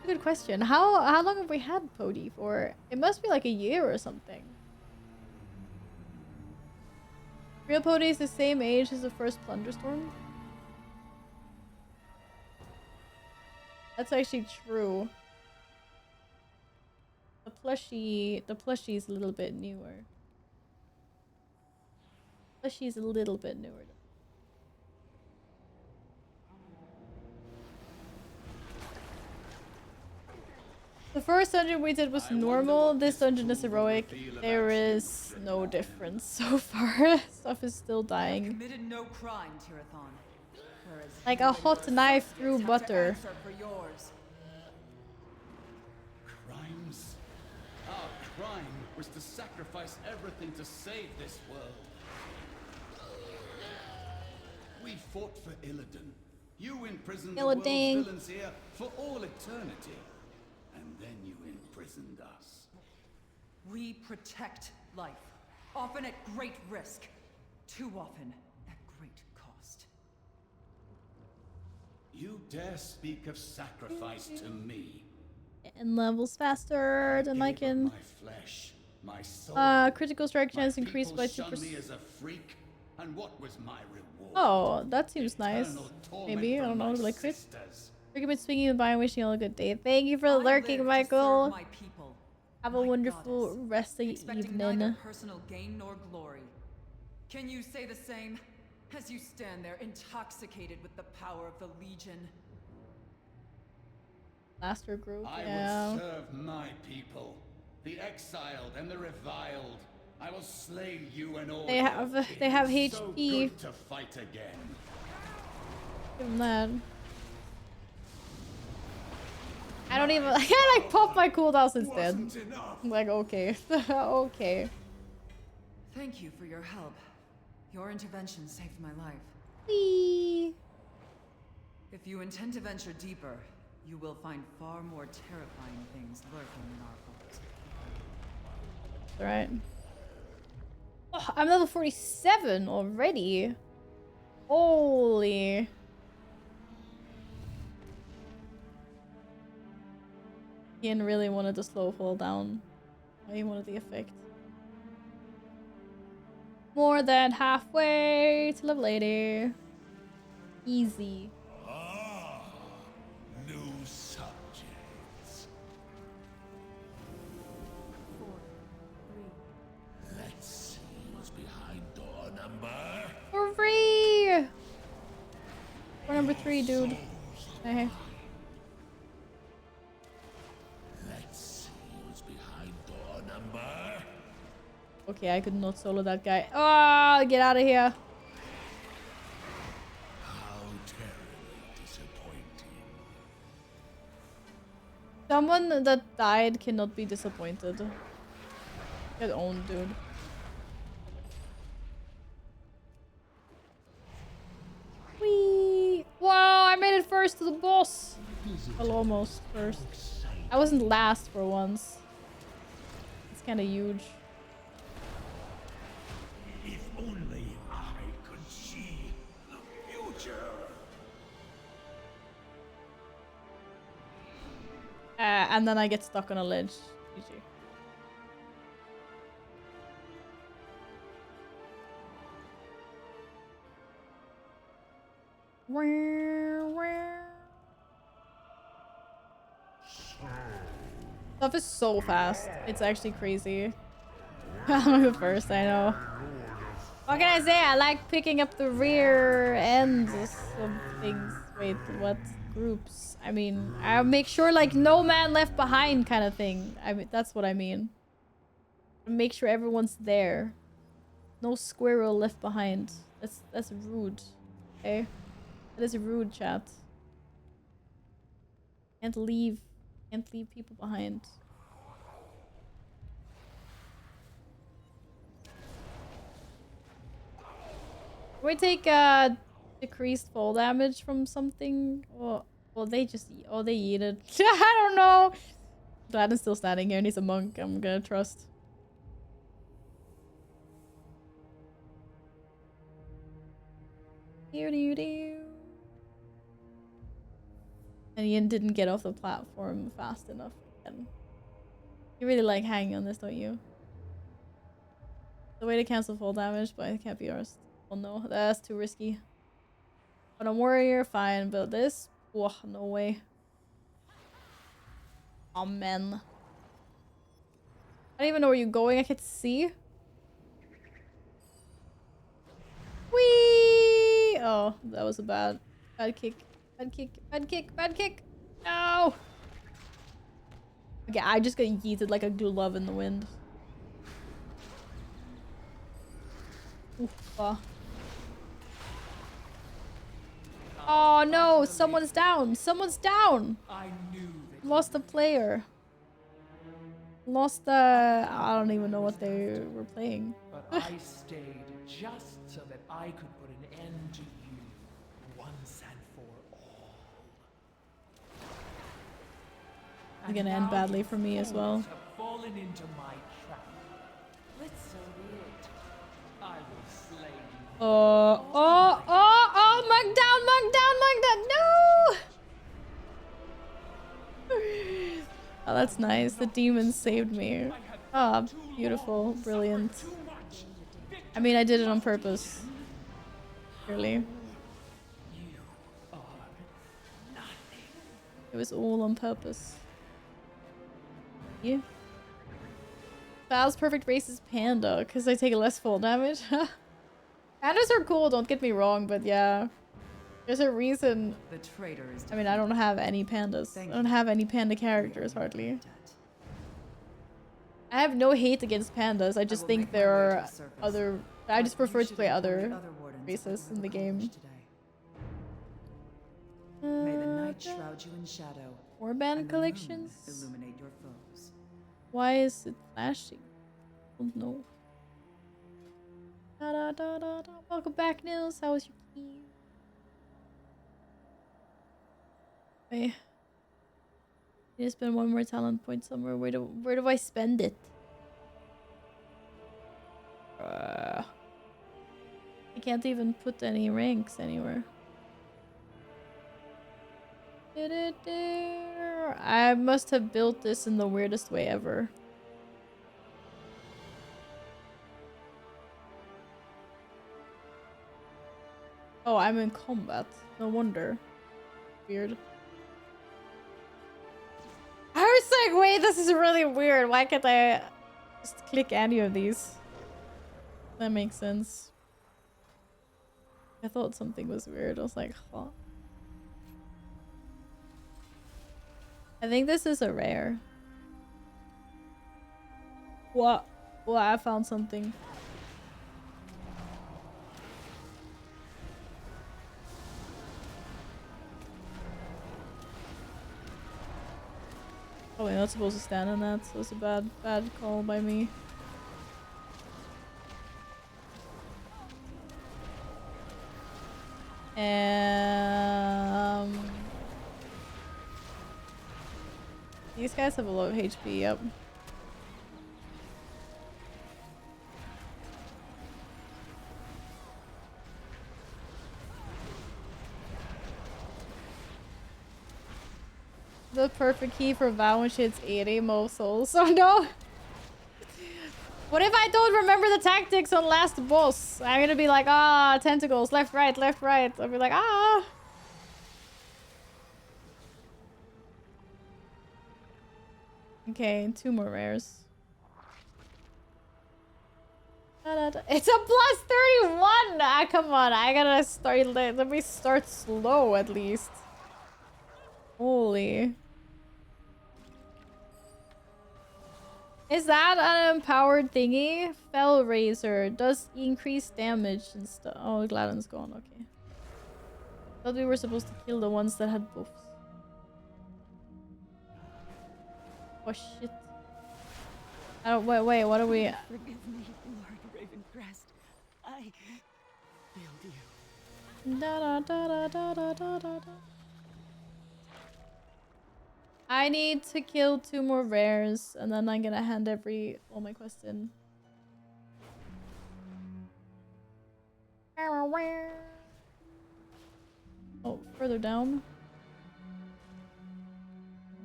Good question. How long have we had Pody for? It must be like a year or something. Real Pody is the same age as the first Plunderstorm. That's actually true. The plushie is a little bit newer. Plushie's a little bit newer. The first dungeon we did was normal. This dungeon is heroic. There is no difference so far. Stuff is still dying. Committed no crime, Tirathon. Like a hot knife through butter. Crimes? Our crime was to sacrifice everything to save this world. We fought for Illidan. You imprisoned the world's villains here for all eternity. And then you imprisoned us. We protect life, often at great risk. Too often at great cost. You dare speak of sacrifice to me? And levels faster than I can. My flesh, my soul. Critical strike chance increased by 2%. Me as a freak, and what was my reward? Oh, that seems nice. Maybe, I don't know, like crit. Recommend swinging the by and wishing you all a good day. Thank you for lurking, Michael. Have a wonderful rest of the evening. Neither personal gain nor glory. Can you say the same as you stand there intoxicated with the power of the Legion? Blaster group, I will serve my people, the exiled and the reviled. I will slay you and all. They have HP. So good to fight again. Give them that. I don't even. I can't like pop my cooldowns instead. I'm like, okay, okay. Thank you for your help. Your intervention saved my life. Whee. If you intend to venture deeper, you will find far more terrifying things lurking in our vault. Alright. Oh, I'm level 47 already. Holy. Ian really wanted the slow fall down. He wanted the effect. More than halfway to level 80. Easy. New subjects. 4, 3. Let's see what's behind door number. 3! Door number 3, dude. Hey. Okay, I could not solo that guy. Oh, get out of here. How terribly disappointing. Someone that died cannot be disappointed. Get owned, dude. Whee! Wow, I made it first to the boss. Well, almost first. I wasn't last for once. It's kind of huge. If only I could see the future. And then I get stuck on a ledge. GG. Stuff is so fast. It's actually crazy. I'm the first, I know. What can I say? I like picking up the rear ends of things. Wait, what groups? I mean, I'll make sure like no man left behind kind of thing. I mean, that's what I mean. Make sure everyone's there. No squirrel left behind. That's rude. Okay? That is rude, chat. Can't leave people behind. Can we take decreased fall damage from something? Or well, they just they eat it. I don't know. Glad I'm still standing here and he's a monk. I'm gonna trust. And Ian didn't get off the platform fast enough again. You really like hanging on this, don't you? The way to cancel full damage, but it can't be ours. Oh no, that's too risky. But I'm warrior, fine, but this? Oh, no way. Amen. I don't even know where you're going, I can't see. Whee! Oh, that was a bad kick. Bad kick. No! Okay, I just got yeeted like a glove in the wind. Oof. Oh no, someone's down. I knew that Lost a player. Lost the... I don't even know what they were playing. but I stayed just so that I could put an end to you once and for all. It's gonna end badly for me as well. Have fallen into my trap. Let's so be it. I will slay you. Monk down, no! Oh, that's nice. The demon saved me. Ah, beautiful, brilliant. I mean, I did it on purpose. Clearly. It was all on purpose. Yeah. Val's perfect race is Panda, because I take less fall damage. Pandas are cool, don't get me wrong, but yeah. There's a reason. The traitor is I mean, I don't have any pandas. I don't have any panda characters, hardly. I have no hate against pandas, I just think there are other... I just prefer to play other races in the game. May the night shroud you in shadow. Warband collections? Illuminate your foes. Why is it flashing? I don't know. Welcome back, Nils. How was your key? Wait. I need to spend one more talent point somewhere. Where do I spend it? I can't even put any ranks anywhere. I must have built this in the weirdest way ever. Oh, I'm in combat. No wonder. Weird. I was like, wait, this is really weird. Why can't I just click any of these? That makes sense. I thought something was weird. I was like, huh. I think this is a rare. What? Well, I found something. Oh, we're not supposed to stand on that, so it's a bad call by me. These guys have a lot of HP, yep. The perfect key for Val when she hits 80 most souls. Oh no! What if I don't remember the tactics on last boss? I'm gonna be like, ah, tentacles, left, right, left, right. I'll be like, ah! Okay, 2 more rares. It's a plus 31! Ah, come on, I gotta start. Let me start slow at least. Holy. Is that an empowered thingy? Fell Razor does increase damage and stuff. Oh, Gladden's gone. Okay. Thought we were supposed to kill the ones that had buffs. Oh shit. I don't. Wait. What are we? Forgive me, Lord Ravencrest. I failed you. Da. I need to kill 2 more rares, and then I'm gonna hand all my quests in. Oh, further down.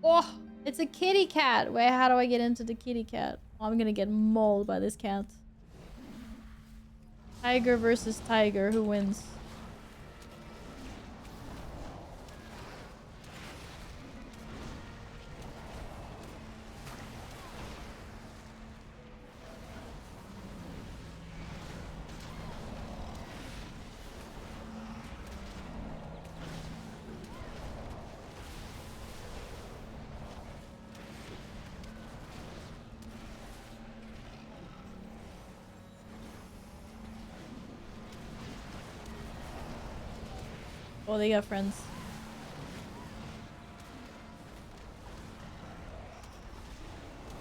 Oh, it's a kitty cat. Wait, how do I get into the kitty cat? Oh, I'm gonna get mauled by this cat. Tiger versus tiger. Who wins? Oh, they got friends.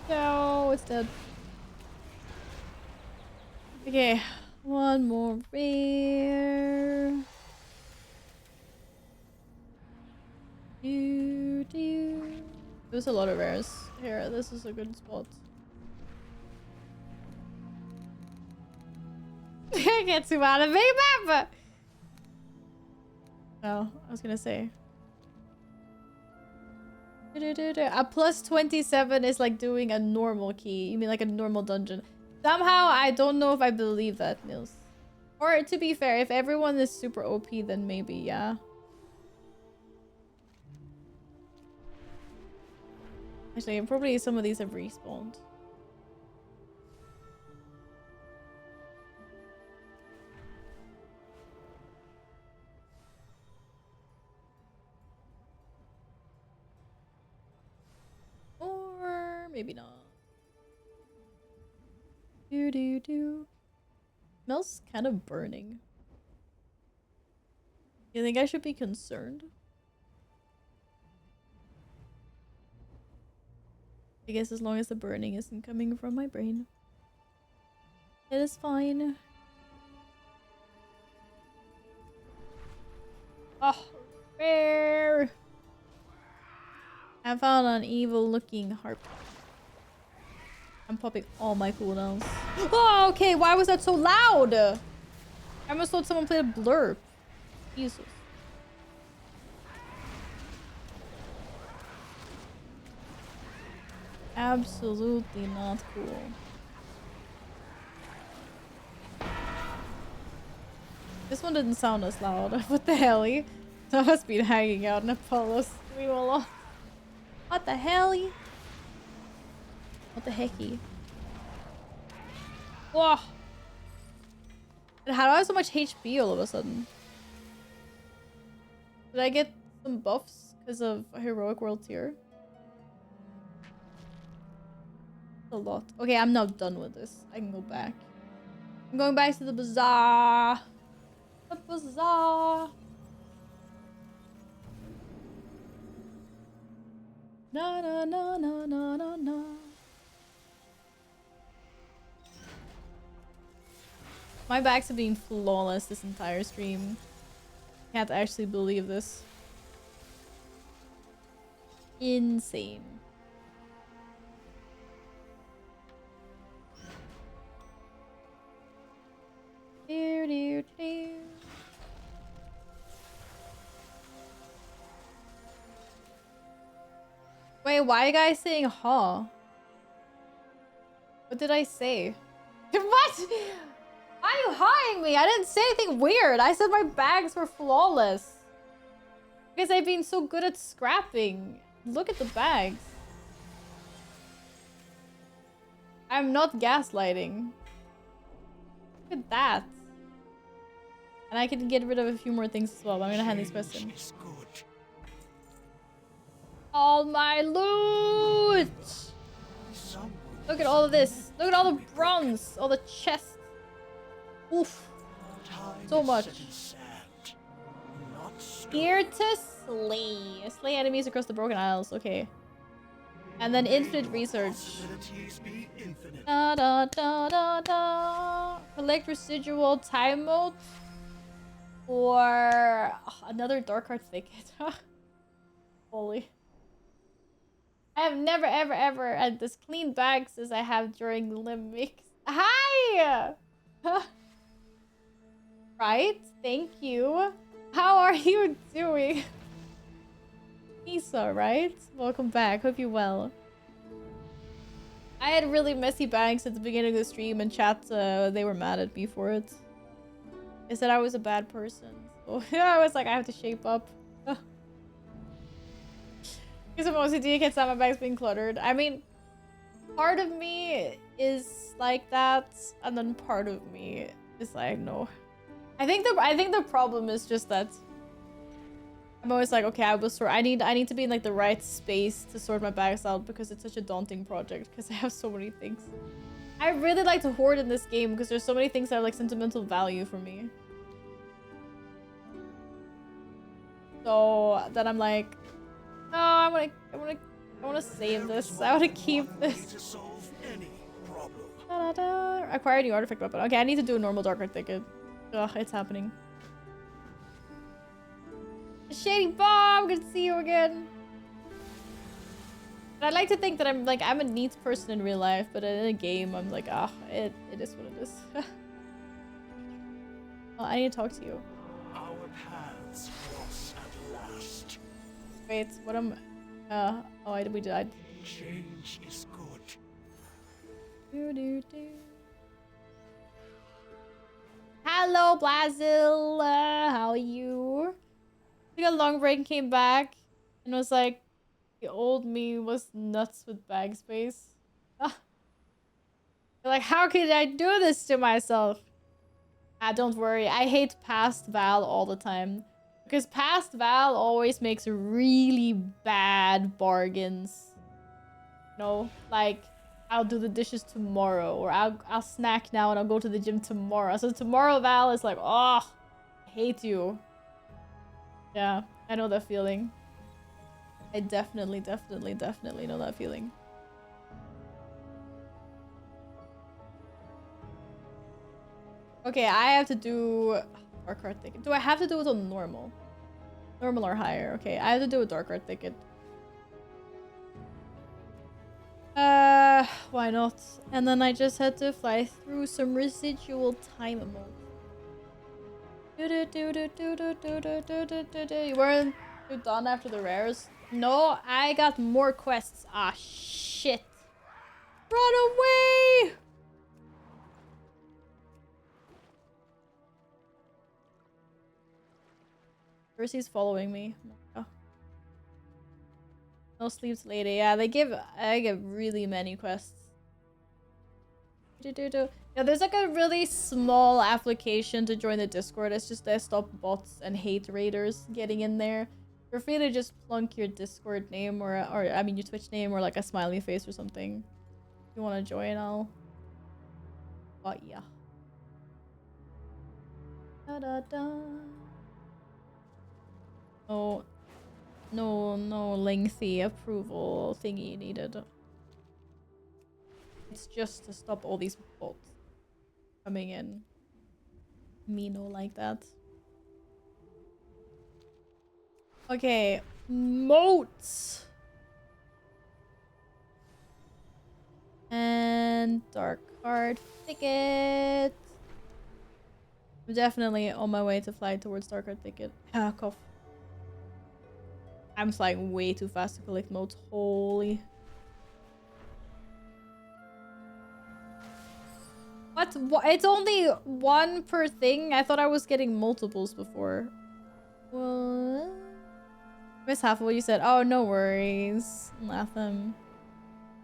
No, it's dead. Okay, one more rare. There's a lot of rares here. This is a good spot. I can't zoom out of big map. Oh, I was gonna say. A plus 27 is like doing a normal key. You mean like a normal dungeon? Somehow, I don't know if I believe that, Nils. Or to be fair, if everyone is super OP, then maybe, yeah. Actually, probably some of these have respawned. Or maybe not. Smells kind of burning. You think I should be concerned? I guess as long as the burning isn't coming from my brain. It is fine. Oh, rare! I found an evil looking harp. I'm popping all my cooldowns. Oh, okay. Why was that so loud? I almost thought someone played a blurb. Jesus. Absolutely not cool. This one didn't sound as loud. What the hell? So I must be hanging out in Apollo's stream a lot. What the hell? What the hecky? Whoa! And how do I have so much HP all of a sudden? Did I get some buffs because of a heroic world tier? A lot. Okay, I'm now done with this. I can go back. I'm going back to the bazaar. The bazaar. Na na na na na na na. My backs have been flawless this entire stream. Can't actually believe this. Insane. Wait, why are you guys saying "huh"? What did I say? What? Why are you hawing me? I didn't say anything weird. I said my bags were flawless. Because I've been so good at scrapping. Look at the bags. I'm not gaslighting. Look at that. And I can get rid of a few more things as well, but I'm gonna hand these quests in. All my loot! Look at all of this. Look at all the bronze. All the chests. Oof. So much. Here to slay. Slay enemies across the Broken Isles. Okay. And then infinite research. Da, da, da, da, da. Collect residual time mode. Or another dark art thicket. Holy. I have never, ever, ever had this clean bags as I have during limb mix. Hi! Right? Thank you. How are you doing? Isa, right? Welcome back. Hope you're well. I had really messy bangs at the beginning of the stream and chat, they were mad at me for it. They said I was a bad person. So I was like, I have to shape up. Because of OCD, I can't stand my bags being cluttered. I mean, part of me is like that, and then part of me is like, no. I think the problem is just that I'm always like, okay, I will sort. I need to be in like the right space to sort my bags out because it's such a daunting project because I have so many things. I really like to hoard in this game because there's so many things that have like sentimental value for me. So then I'm like, no, I wanna save this. I wanna keep this. Da, da, da. Acquire new artifact weapon. Okay, I need to do a normal dark art thicket. Ugh, it's happening. Shady Bomb, good to see you again. But I like to think that I'm a neat person in real life, but in a game, I'm like, ah, it is what it is. Well, I need to talk to you. Our paths cross at last. Wait, what am? We died. Change is good. Do, do, do. Hello, Blazil. How are you? I took a long break and came back and was like, the old me was nuts with bag space. Like, how could I do this to myself? Ah, don't worry. I hate past Val all the time. Because past Val always makes really bad bargains. You know, like, I'll do the dishes tomorrow. Or I'll snack now and I'll go to the gym tomorrow. So tomorrow Val is like, oh, I hate you. Yeah, I know that feeling. I definitely know that feeling. Okay, I have to do dark art thicket. Do I have to do it on normal? Normal or higher? Okay, I have to do a dark art thicket. Why not? And then I just had to fly through some residual time mode. You weren't done after the rares? No, I got more quests. Ah, shit. Run away! Percy's following me. Oh. No sleeps lady. Yeah, I give really many quests. Yeah, there's like a really small application to join the Discord. It's just to stop bots and hate raiders getting in there. You're free to just plunk your Discord name or I mean your Twitch name or like a smiley face or something. If you want to join, I'll. Oh yeah. Da da da. Oh, no lengthy approval thingy needed. It's just to stop all these bots coming in. Me no like that. Okay, moats. And dark card thicket. I'm definitely on my way to fly towards dark card thicket. Ah, cough. I'm flying way too fast to collect moats. Holy. What? It's only one per thing? I thought I was getting multiples before. What? Miss half of what you said. Oh, no worries. I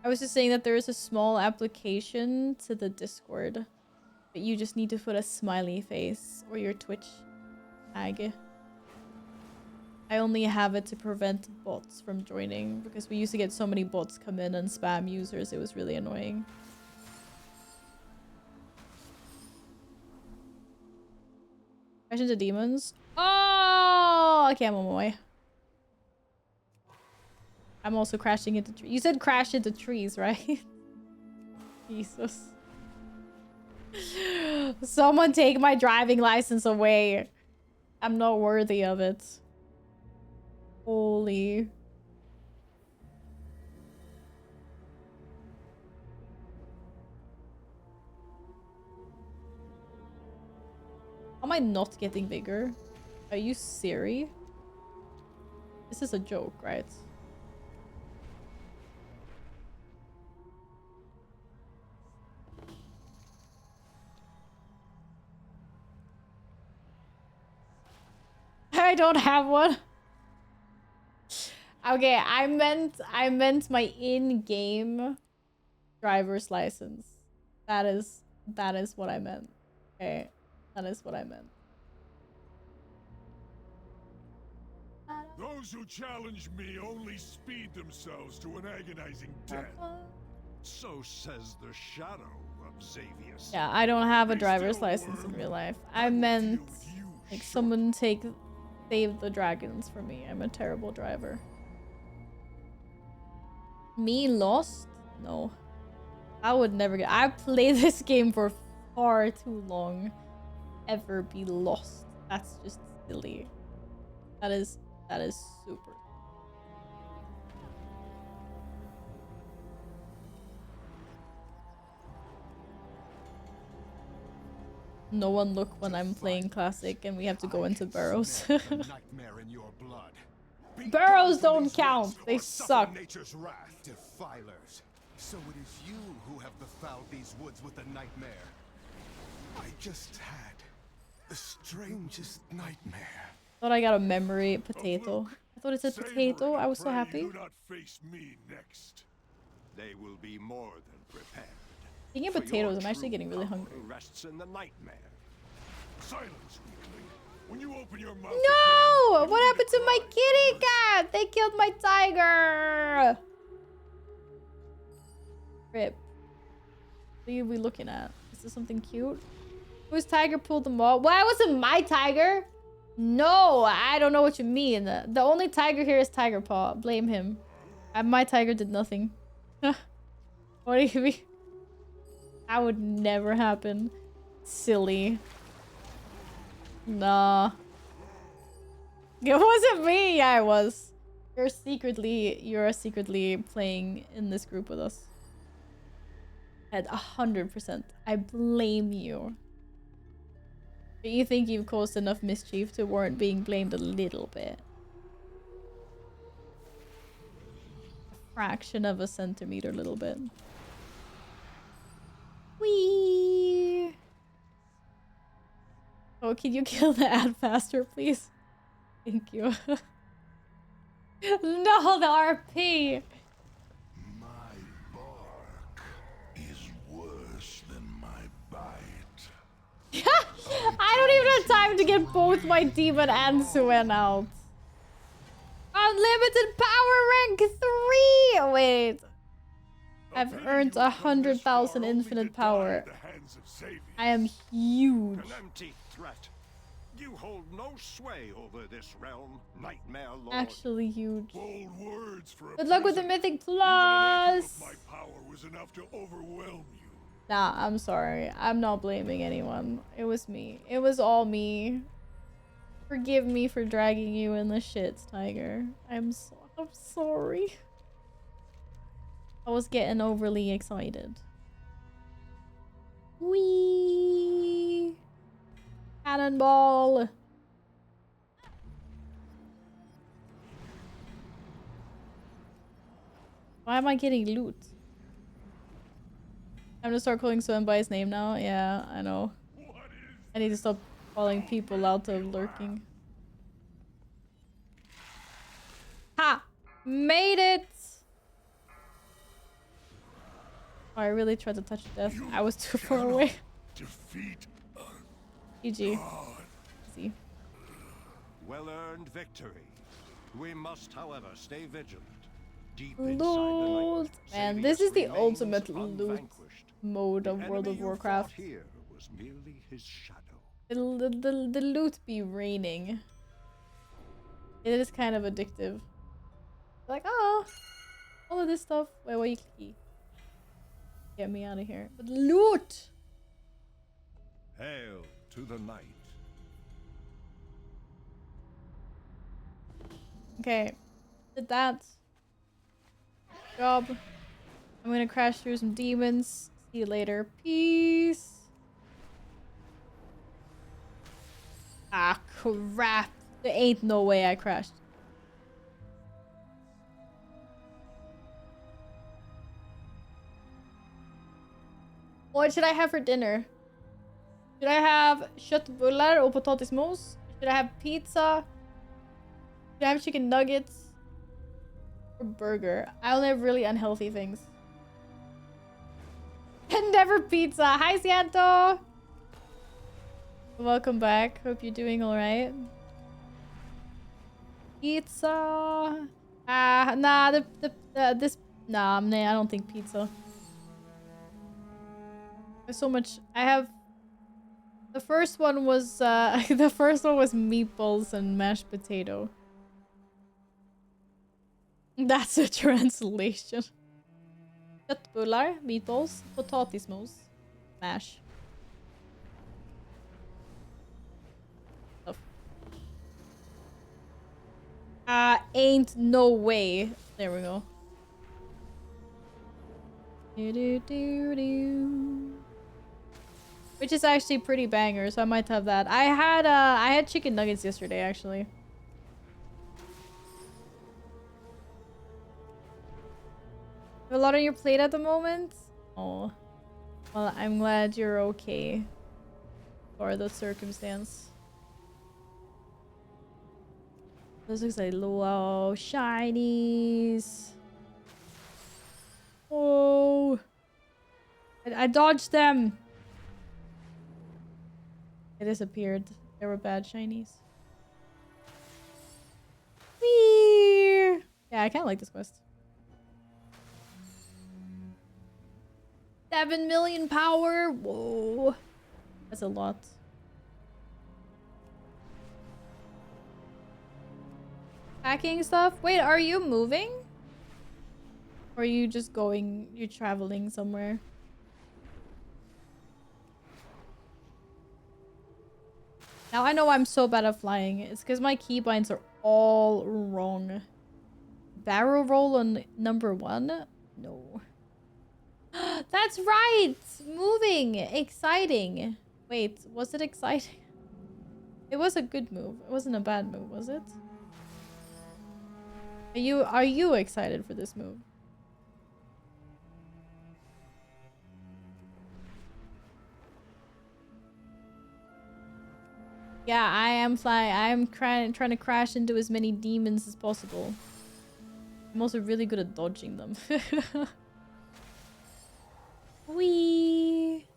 was just saying that there is a small application to the Discord But you just need to put a smiley face or your Twitch tag. I only have it to prevent bots from joining because we used to get so many bots come in and spam users. It was really annoying. Crash into demons. Oh, okay, I'm on my way. I'm also crashing into trees. You said crash into trees, right? Jesus. Someone take my driving license away. I'm not worthy of it. Holy. Am I not getting bigger? Are you Siri? This is a joke, right? I don't have one. Okay, I meant my in-game driver's license. That is what I meant. Okay, that is what I meant. Those who challenge me only speed themselves to an agonizing death. So says the shadow of Xavius. Yeah, I don't have a driver's license in real life. I meant like someone save the dragons for me. I'm a terrible driver. Me lost? No. I would never get. I played this game for far too long. Ever be lost? That's just silly. That is super. No one look when I'm playing classic and we have to go into burrows. Burrows don't count. They suck. Nature's wrath, defilers. So it is you who have befouled these woods with a nightmare. I just had the strangest nightmare. Thought I got a memory potato. I thought it said potato. I was so happy. Do not face me next. They will be more than prepared. Speaking of potatoes, I'm actually getting really hungry. Rests in the nightmare. Silence, weakling. When you open your mouth No! again, What happened to my kitty cat? They killed my tiger. Rip. What are we looking at? Is this something cute? Whose tiger pulled them all? Why wasn't my tiger? No, I don't know what you mean. The only tiger here is Tiger Paw. Blame him. My tiger did nothing. What do you mean? That would never happen. Silly. Nah. It wasn't me. Yeah, it was. You're secretly playing in this group with us. At 100%. I blame you. But you think you've caused enough mischief to warrant being blamed a little bit. A fraction of a centimeter, little bit. Whee! Oh, can you kill the ad faster, please? Thank you. No, the RP! My bark is worse than my bite. I don't even have time to get both my demon and Suen out. Unlimited power rank 3! Wait. I've earned 100,000 infinite power. I am huge. An empty threat. You hold no sway over this realm, Nightmare Lord. Actually huge. Bold words for a Good luck with the Mythic Plus! my power was enough to overwhelm you. Nah, I'm sorry. I'm not blaming anyone. It was me. It was all me. Forgive me for dragging you in the shits, Tiger. I'm sorry. I was getting overly excited. Whee! Cannonball! Why am I getting loot? I'm gonna start calling Sven by his name now. Yeah, I know. I need to stop calling people out of lurking. Ha! Made it! Oh, I really tried to touch death. I was too far away. defeat. GG. Easy. Well-earned victory. We must, however, stay vigilant. Deep Loot. inside the nightmare, Man, this is the Xavius ultimate remains loot unvanquished. mode The of World enemy of you Warcraft. fought here was merely his shadow. The loot be raining. It is kind of addictive. Like, oh, all of this stuff. Wait, what you clicky? Get me out of here. But loot! Hail to the night. Okay. Did that. Job. I'm gonna crash through some demons. See you later. Peace. Ah, crap. There ain't no way I crashed. What should I have for dinner? Should I have köttbullar och potatismos? Should I have pizza? Should I have chicken nuggets? Or burger? I only have really unhealthy things. And never pizza. Hi, Sianto! Welcome back. Hope you're doing alright. Pizza. Nah, I don't think pizza. There's so much. I have. The first one was meatballs and mashed potato. That's a translation. Köttbullar, meatballs, potatismos, mash. Ain't no way. There we go. Which is actually pretty banger, so I might have that. I had chicken nuggets yesterday, actually. Have a lot on your plate at the moment? Oh. Well, I'm glad you're okay. For the circumstance. This looks like low shinies. Oh. I dodged them. They disappeared. They were bad shinies. Whee! Yeah, I kind of like this quest. 7 million power. Whoa. That's a lot. Packing stuff? Wait, are you moving? Or are you just going, you're traveling somewhere? Now I know I'm so bad at flying. It's because my keybinds are all wrong. Barrel roll on number 1? No. That's right! Moving! Exciting. Wait, was it exciting? It was a good move. It wasn't a bad move, was it? Are you excited for this move? Yeah, I am flying. I'm trying to crash into as many demons as possible. I'm also really good at dodging them. Whee!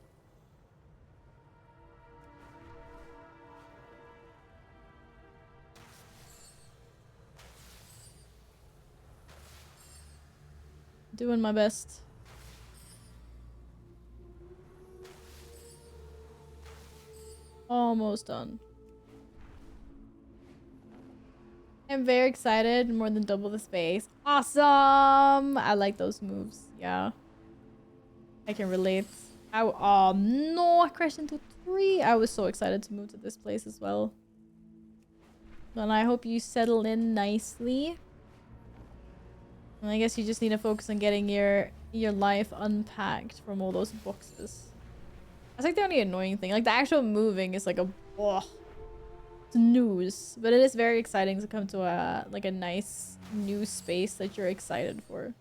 Doing my best. Almost done. I'm very excited. More than double the space. Awesome! I like those moves. Yeah. I can relate. Oh no, I crashed into 3. I was so excited to move to this place as well. Well, I hope you settle in nicely. And I guess you just need to focus on getting your life unpacked from all those boxes. That's like the only annoying thing. Like the actual moving is like a snooze, but it is very exciting to come to a like a nice new space that you're excited for.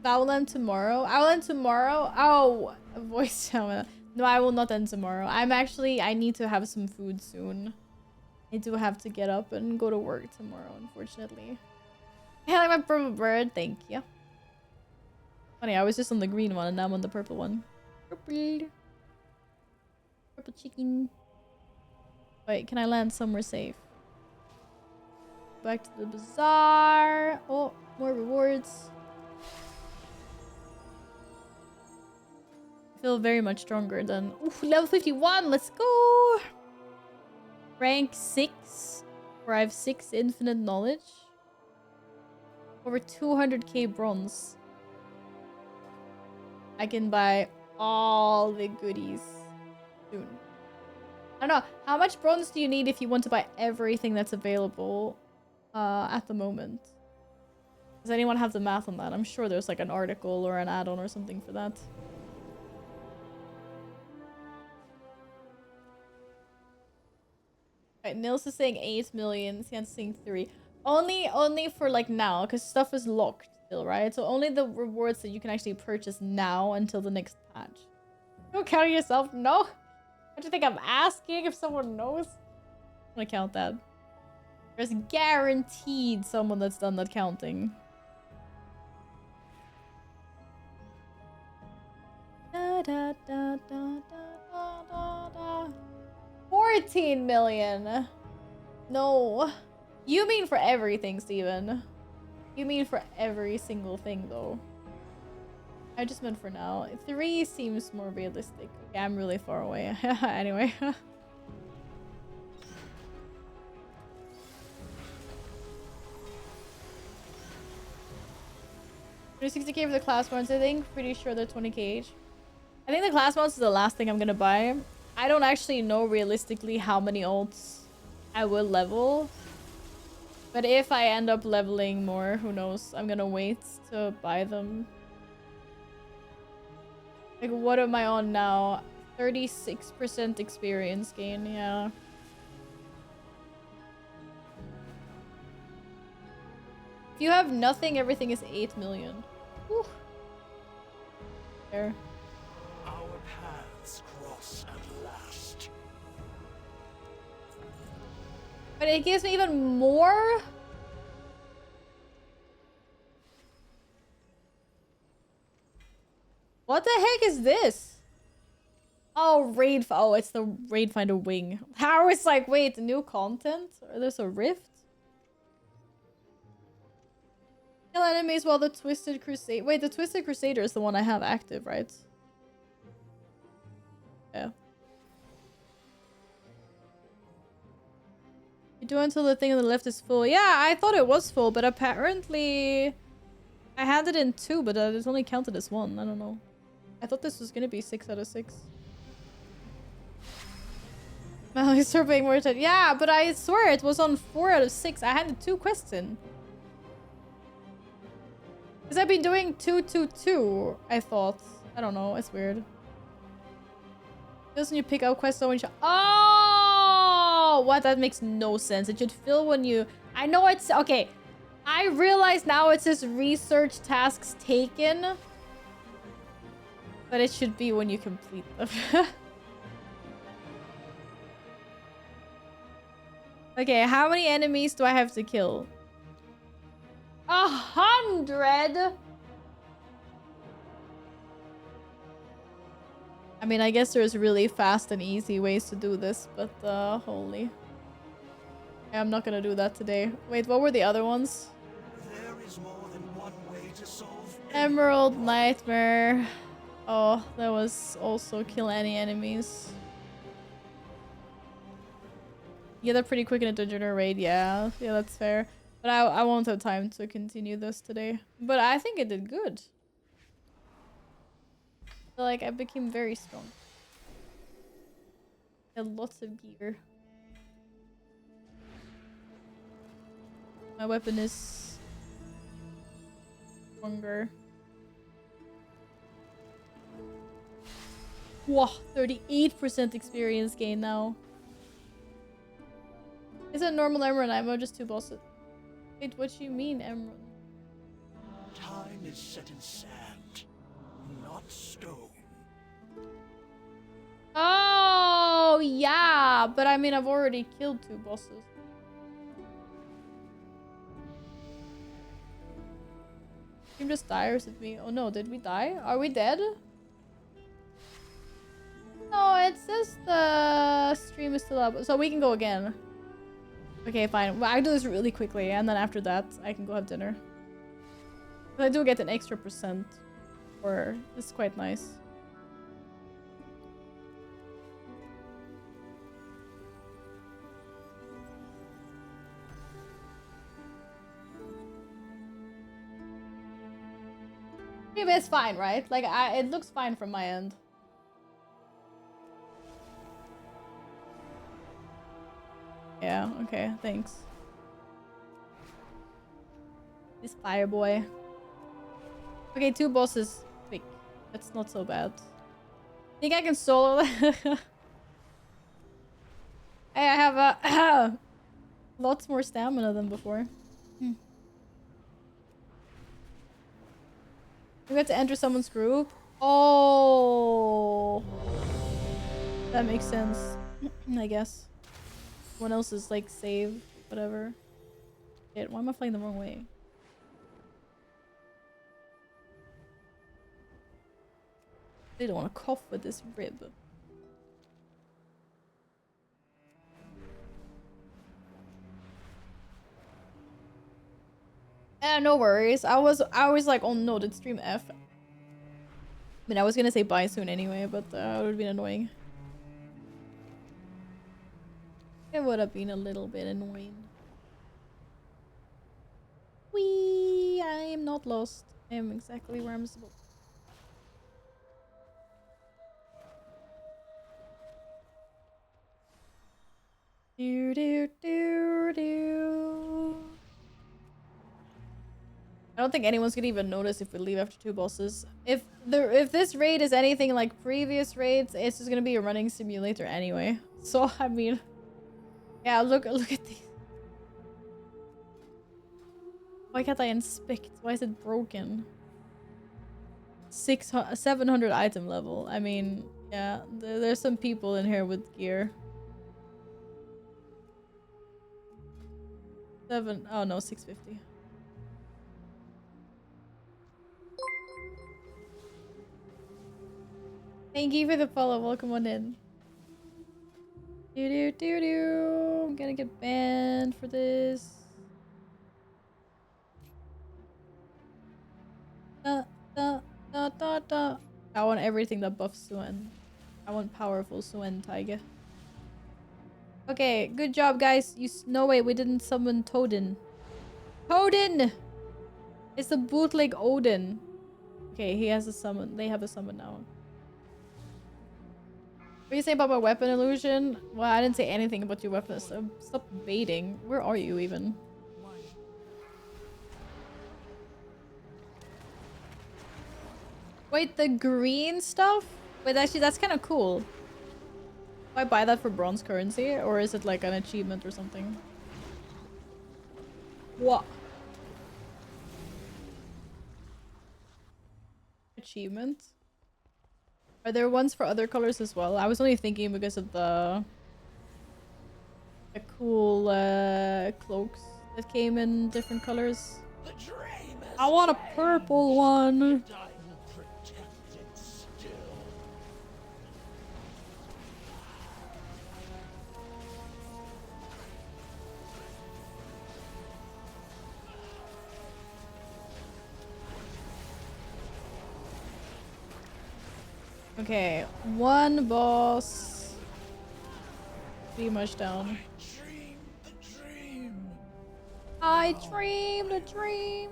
I will end tomorrow. I will end tomorrow. Oh, voice camera. No, I will not end tomorrow. I need to have some food soon. I do have to get up and go to work tomorrow, unfortunately. I like my purple bird. Thank you. Funny, I was just on the green one and now I'm on the purple one. Purple. Purple chicken. Wait, can I land somewhere safe? Back to the bazaar. Oh, more rewards. I feel very much stronger than... Oof, level 51, let's go! Rank 6, where I have 6 infinite knowledge. Over 200k bronze. I can buy all the goodies soon. I don't know, how much bronze do you need if you want to buy everything that's available at the moment? Does anyone have the math on that? I'm sure there's like an article or an add-on or something for that. Right, Nils is saying 8 million, Sian's saying 3. Only for like now, because stuff is locked still, right? So only the rewards that you can actually purchase now until the next patch. Don't count yourself, no? What do you think I'm asking if someone knows? I'm gonna count that. There's guaranteed someone that's done that counting. Da, da, da, da, da, da, da. 14 million. No. You mean for everything, Steven. You mean for every single thing, though. I just meant for now. 3 seems more realistic. Okay, I'm really far away. Anyway. 60k for the class mounts, I think. Pretty sure they're 20k each. I think the class mounts is the last thing I'm gonna buy. I don't actually know realistically how many ults I will level. But if I end up leveling more, who knows? I'm gonna wait to buy them. Like, what am I on now? 36% experience gain, yeah. If you have nothing, everything is 8 million. Whew. There. Our paths cross at last. But it gives me even more? What the heck is this? Oh, raid. Oh, it's the raid finder wing. How is like, wait, new content? Or there's a rift? Kill enemies while the Twisted Crusade. Wait, the Twisted Crusader is the one I have active, right? Yeah. You do until the thing on the left is full. Yeah, I thought it was full, but apparently I had it in 2, but it's only counted as 1. I don't know. I thought this was gonna be 6 out of 6. Mallory's surveying more time. Yeah, but I swear it was on 4 out of 6. I had 2 quests in. Because I've been doing 2, 2, 2, I thought. I don't know. It's weird. Doesn't you pick out quests when you... Oh! What? That makes no sense. It should fill when you... I know it's... Okay. I realize now it says research tasks taken. But it should be when you complete them. Okay, how many enemies do I have to kill? 100? I mean, I guess there's really fast and easy ways to do this, but holy. Yeah, I'm not gonna do that today. Wait, what were the other ones? There is more than one way to solve Emerald Nightmare. Oh, that was also kill any enemies. Yeah, they're pretty quick in a dungeon or raid. Yeah, that's fair. But I won't have time to continue this today. But I think it did good. I feel like I became very strong. I had lots of gear. My weapon is stronger. Wow, 38% experience gain now. Is it normal emerald ammo? Just 2 bosses. Wait, what do you mean emerald? time is set in sand, not stone. Oh, yeah. But I mean, I've already killed 2 bosses. Stream just die or is it me? Oh no, did we die? Are we dead? No, it says the stream is still up. So we can go again. Okay, fine. Well, I'll do this really quickly and then after that I can go have dinner. But I do get an extra %. Or it's quite nice. Maybe it's fine, right? Like, it looks fine from my end. Yeah, okay, thanks. This fire boy. Okay, 2 bosses. Quick. That's not so bad. Think I can solo that? Hey, I have lots more stamina than before. We got to enter someone's group. Oh, that makes sense. I guess. Someone else's like save, whatever. Shit, why am I flying the wrong way? They don't want to cough with this rib. No worries. I was like, oh no, did stream F? I mean, I was gonna say bye soon anyway, but it would have been annoying. It would have been a little bit annoying. Wee! I am not lost. I am exactly where I'm supposed to. Do do do do. I don't think anyone's gonna even notice if we leave after 2 bosses. If this raid is anything like previous raids, it's just gonna be a running simulator anyway. So I mean, yeah, look at these. Why can't I inspect? Why is it broken? 700 item level. I mean, yeah, there's some people in here with gear. Oh no, 650. Thank you for the follow. Welcome on in. I'm gonna get banned for this. I want everything that buffs Suen. I want powerful Suen Tiger. Okay, good job, guys. No way, we didn't summon Todin. Todin! It's the bootleg Odin. Okay, he has a summon. They have a summon now. What are you saying about my weapon illusion? Well, I didn't say anything about your weapon. So stop baiting. Where are you even? Wait, the green stuff? Wait, actually, that's kind of cool. Do I buy that for bronze currency? Or is it like an achievement or something? What? Achievement? Are there ones for other colors as well? I was only thinking because of the cool cloaks that came in different colors. I want a purple one. Okay, 1 boss. Pretty much down. I dreamed a dream.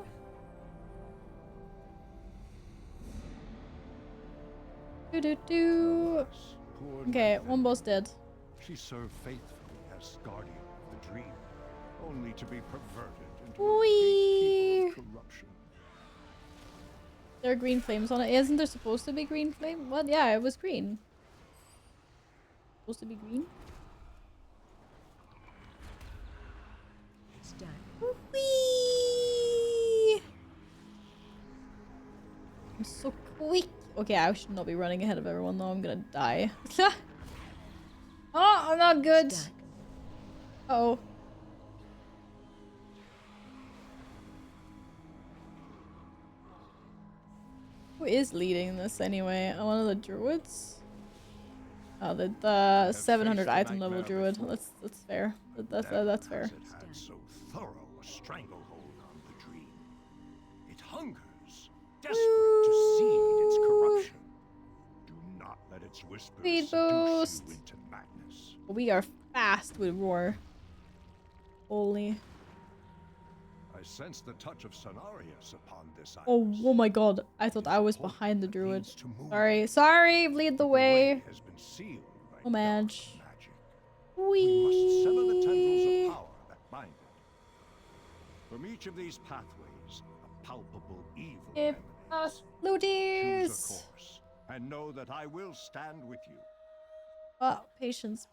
Okay, 1 boss dead. She served faithfully as guardian of the dream, only to be perverted into Wee. corruption. There are green flames on it. Isn't there supposed to be green flame? What? Yeah, it was green. Supposed to be green? It's done. Whee! I'm so quick. Okay, I should not be running ahead of everyone though. I'm gonna die. Oh, I'm not good. Uh-oh. is leading this anyway? One of the druids? Oh, the 700 item level druid. That's fair. That's fair. It had so thorough a stranglehold on the dream. It hungers, desperate to seed its corruption. Do not let its whispers Speed seduce boost. you into madness. We are fast with roar. Holy. I sense the touch of Cenarius upon this iris. Oh my god. I thought I was behind the druid. Sorry, bleed the way. Has been sealed by Oh Madge. magic. We must sever the tendrils of power that bind it. From each of these pathways, a palpable evil Give emanates. us looties. Choose a course, and know that I will stand with you. Patience.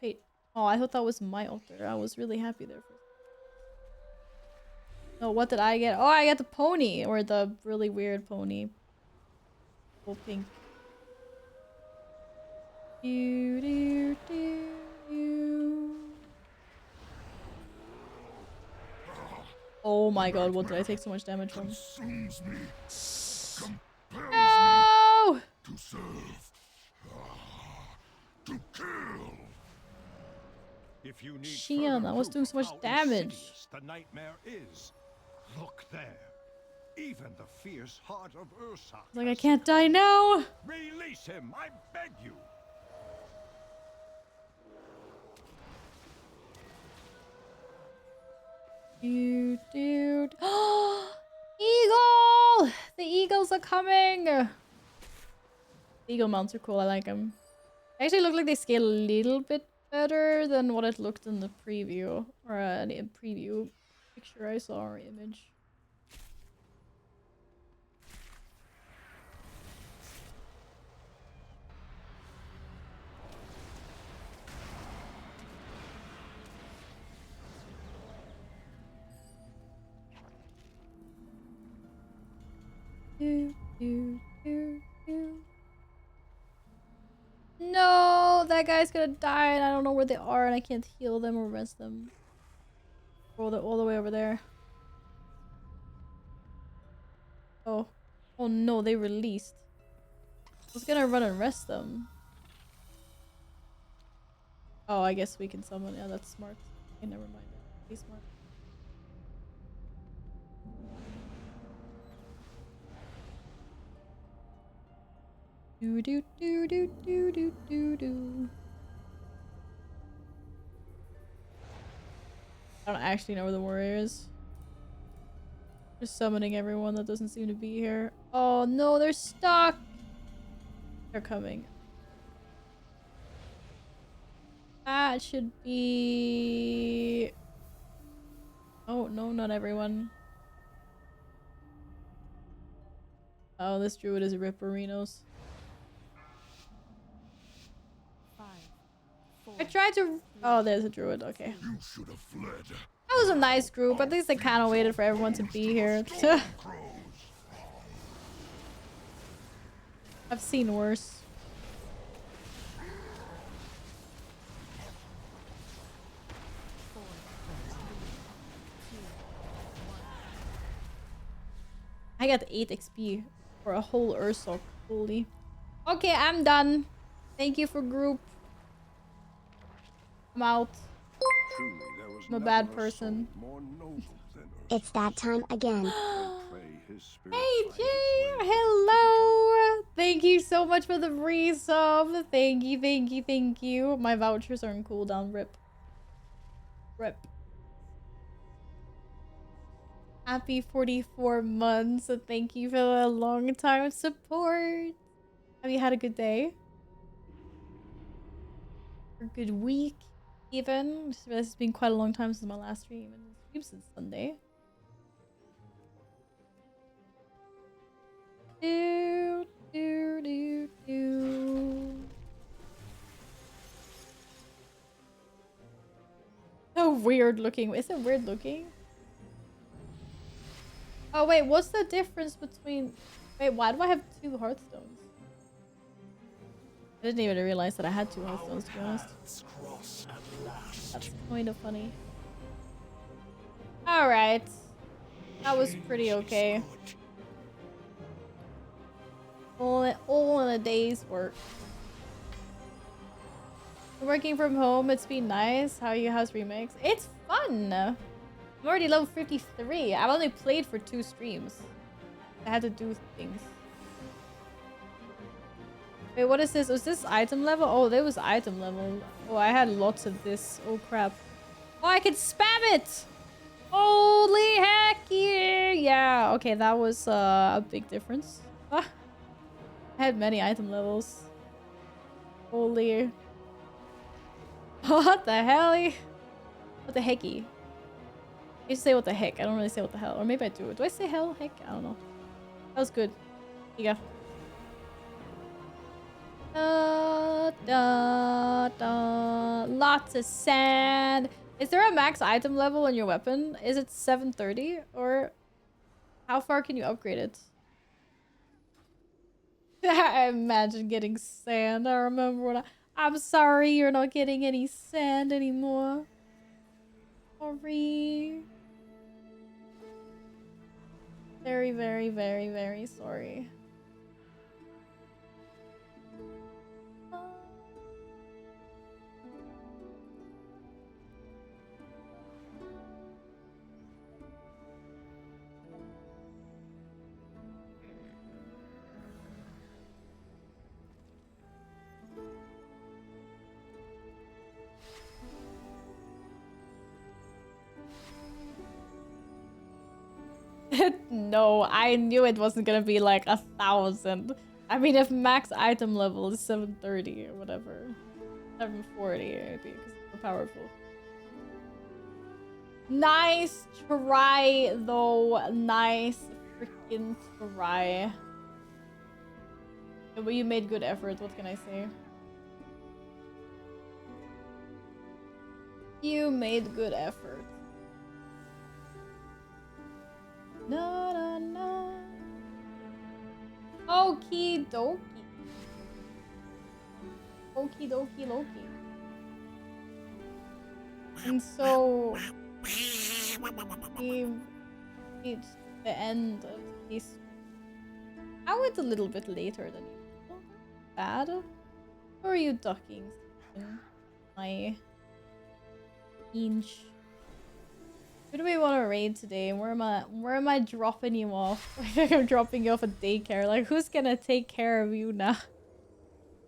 Oh, I thought that was my altar. I was really happy there for a second. No, what did I get? Oh, I got the pony, or the really weird pony. Oh, pink. Do, do, do, do. Oh my god, what did I take so much damage from? Consumes me, compels No! me to serve, to kill. If you need Shion, further I was proof doing so much how damage. insidious the nightmare is, look there. Even the fierce heart of Ursa. Like, I can't die now! Release him, I beg you. Dude. Eagle! The eagles are coming! The eagle mounts are cool, I like them. They actually look like they scale a little bit better than what it looked in the preview. Or a preview picture I saw, or image. No, that guy's gonna die and I don't know where they are and I can't heal them or rest them. All the way over there. Oh. Oh no, they released. I was gonna run and rest them. Oh, I guess we can summon. Yeah, that's smart. Okay, never mind. Be smart. Do do do do do do do do. I don't actually know where the warrior is. Just summoning everyone that doesn't seem to be here. Oh no, they're stuck. They're coming. That should be... Oh no, not everyone. Oh, this druid is Ripperinos. I tried to... Oh, there's a druid. Okay. You should have fled. That was a nice group. At least I kind of waited for everyone to be here. I've seen worse. I got 8 XP for a whole Ursok. Holy. Okay, I'm done. Thank you for group. I'm out. Truly, there was I'm a never bad soul person. more noble than Ursa. It's that time again. Hey Jay, hello! Thank you so much for the resub. Thank you, thank you, thank you. My vouchers are on cooldown. Rip. Rip. Happy 44 months. Thank you for the long time support. Have you had a good day? Or a good week, even? Just realized it's been quite a long time since my last stream. And it's streamed since Sunday. Do, do, do, do. So weird looking. Is it weird looking? Oh wait, what's the difference between... Wait, why do I have 2 Hearthstones? I didn't even realize that I had 2 Hearthstones, to be honest. That's kind of funny. Alright. That was pretty okay. All in a day's work. Working from home, it's been nice. How you how's remakes? It's fun. I'm already level 53. I've only played for 2 streams. I had to do things. Wait, what is this? Was this item level? Oh, there was item level. Oh, I had lots of this. Oh crap. Oh, I can spam it! Holy heck yeah! Yeah, okay, that was a big difference. Ah, I had many item levels. Holy. What the hell? What the hecky? I used to say what the heck. I don't really say what the hell. Or maybe I do. Do I say hell? Heck? I don't know. That was good. Here you go. Lots of sand. Is there a max item level on your weapon? Is it 730? Or how far can you upgrade it? I imagine getting sand. I remember when I'm sorry you're not getting any sand anymore. Sorry. Very, very, very, very sorry. No, I knew it wasn't gonna be like 1,000. I mean, if max item level is 730 or whatever, 740, it'd be because it's more powerful. Nice try, though. Nice freaking try. But you made good effort. What can I say? You made good effort. No, no, no. Okie dokie. Okie dokie Loki. And so we reached the end of this. I went a little bit later than usual. Bad. Or are you ducking, Stephen? My inch. Who do we want to raid today? Where am I dropping you off? I'm dropping you off at daycare. Like, who's gonna take care of you now?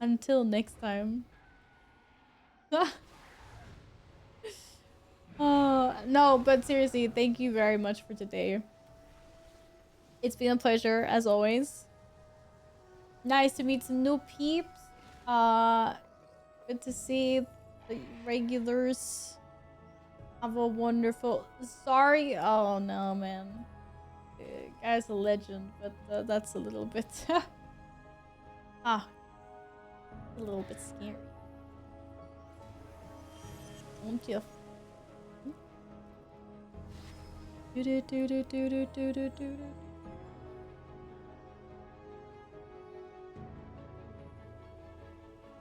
Until next time. Oh, no, but seriously, thank you very much for today. It's been a pleasure, as always. Nice to meet some new peeps. Good to see the regulars. Have a wonderful... Sorry. Oh, no, man. Guy's a legend, but that's a little bit... a little bit scary. Won't you?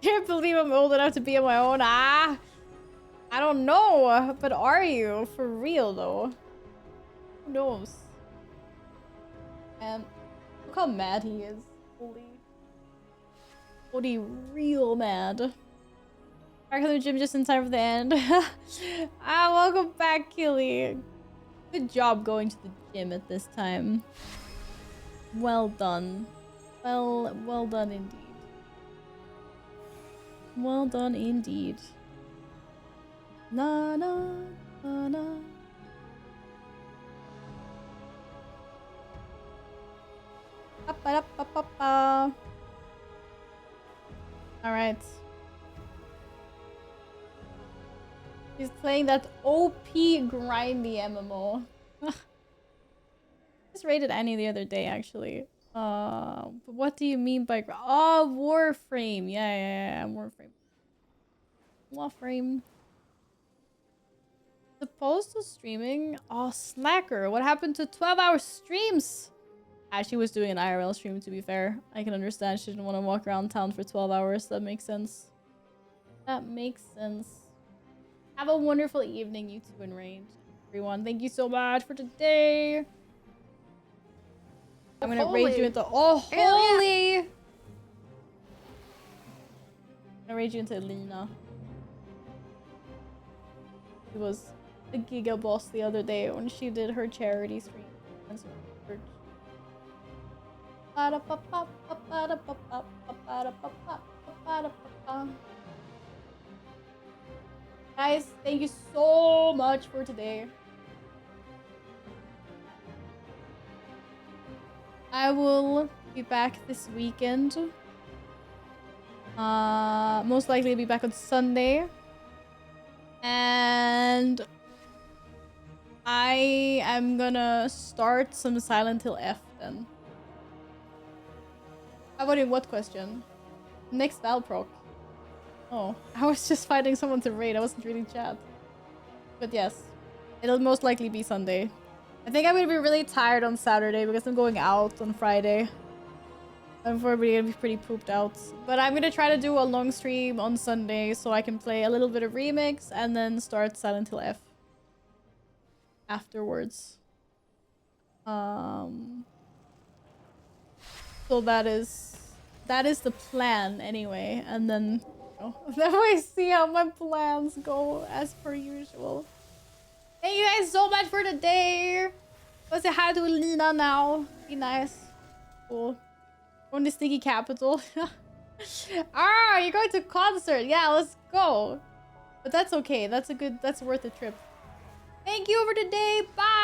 Can't believe I'm old enough to be on my own. I don't know, but are you? For real, though? Who knows? And look how mad he is. Holy real mad. Back to the gym just in time for the end. Welcome back, Killy. Good job going to the gym at this time. Well done. Well done indeed. Well done indeed. Na na na na. Alright. He's playing that OP grindy MMO. Just rated Annie the other day, actually. But what do you mean by Warframe? Yeah, Warframe. Warframe. Supposed to streaming? Oh, slacker. What happened to 12-hour streams? She was doing an IRL stream, to be fair. I can understand she didn't want to walk around town for 12 hours. That makes sense. That makes sense. Have a wonderful evening, you two in range. Everyone, thank you so much for today. I'm gonna raid you into... Oh, holy! I rage into Lena. She was a giga boss the other day when she did her charity stream. Guys, thank you so much for today. I will be back this weekend. Most likely be back on Sunday. And I am gonna start some Silent Hill F then. How about in what question? Next Valproc. Oh, I was just fighting someone to raid. I wasn't reading chat. But yes, it'll most likely be Sunday. I think I'm gonna be really tired on Saturday because I'm going out on Friday. I'm probably gonna be pretty pooped out. But I'm gonna try to do a long stream on Sunday so I can play a little bit of Remix and then start Silent Hill F afterwards. So that is the plan anyway, and then then we see how my plans go as per usual. Thank you guys so much for the day. Go say hi to Lena now. Be nice. Cool. Going to Sneaky Capital. Ah, you're going to concert. Yeah, let's go. But that's okay. That's worth the trip. Thank you for today. Bye.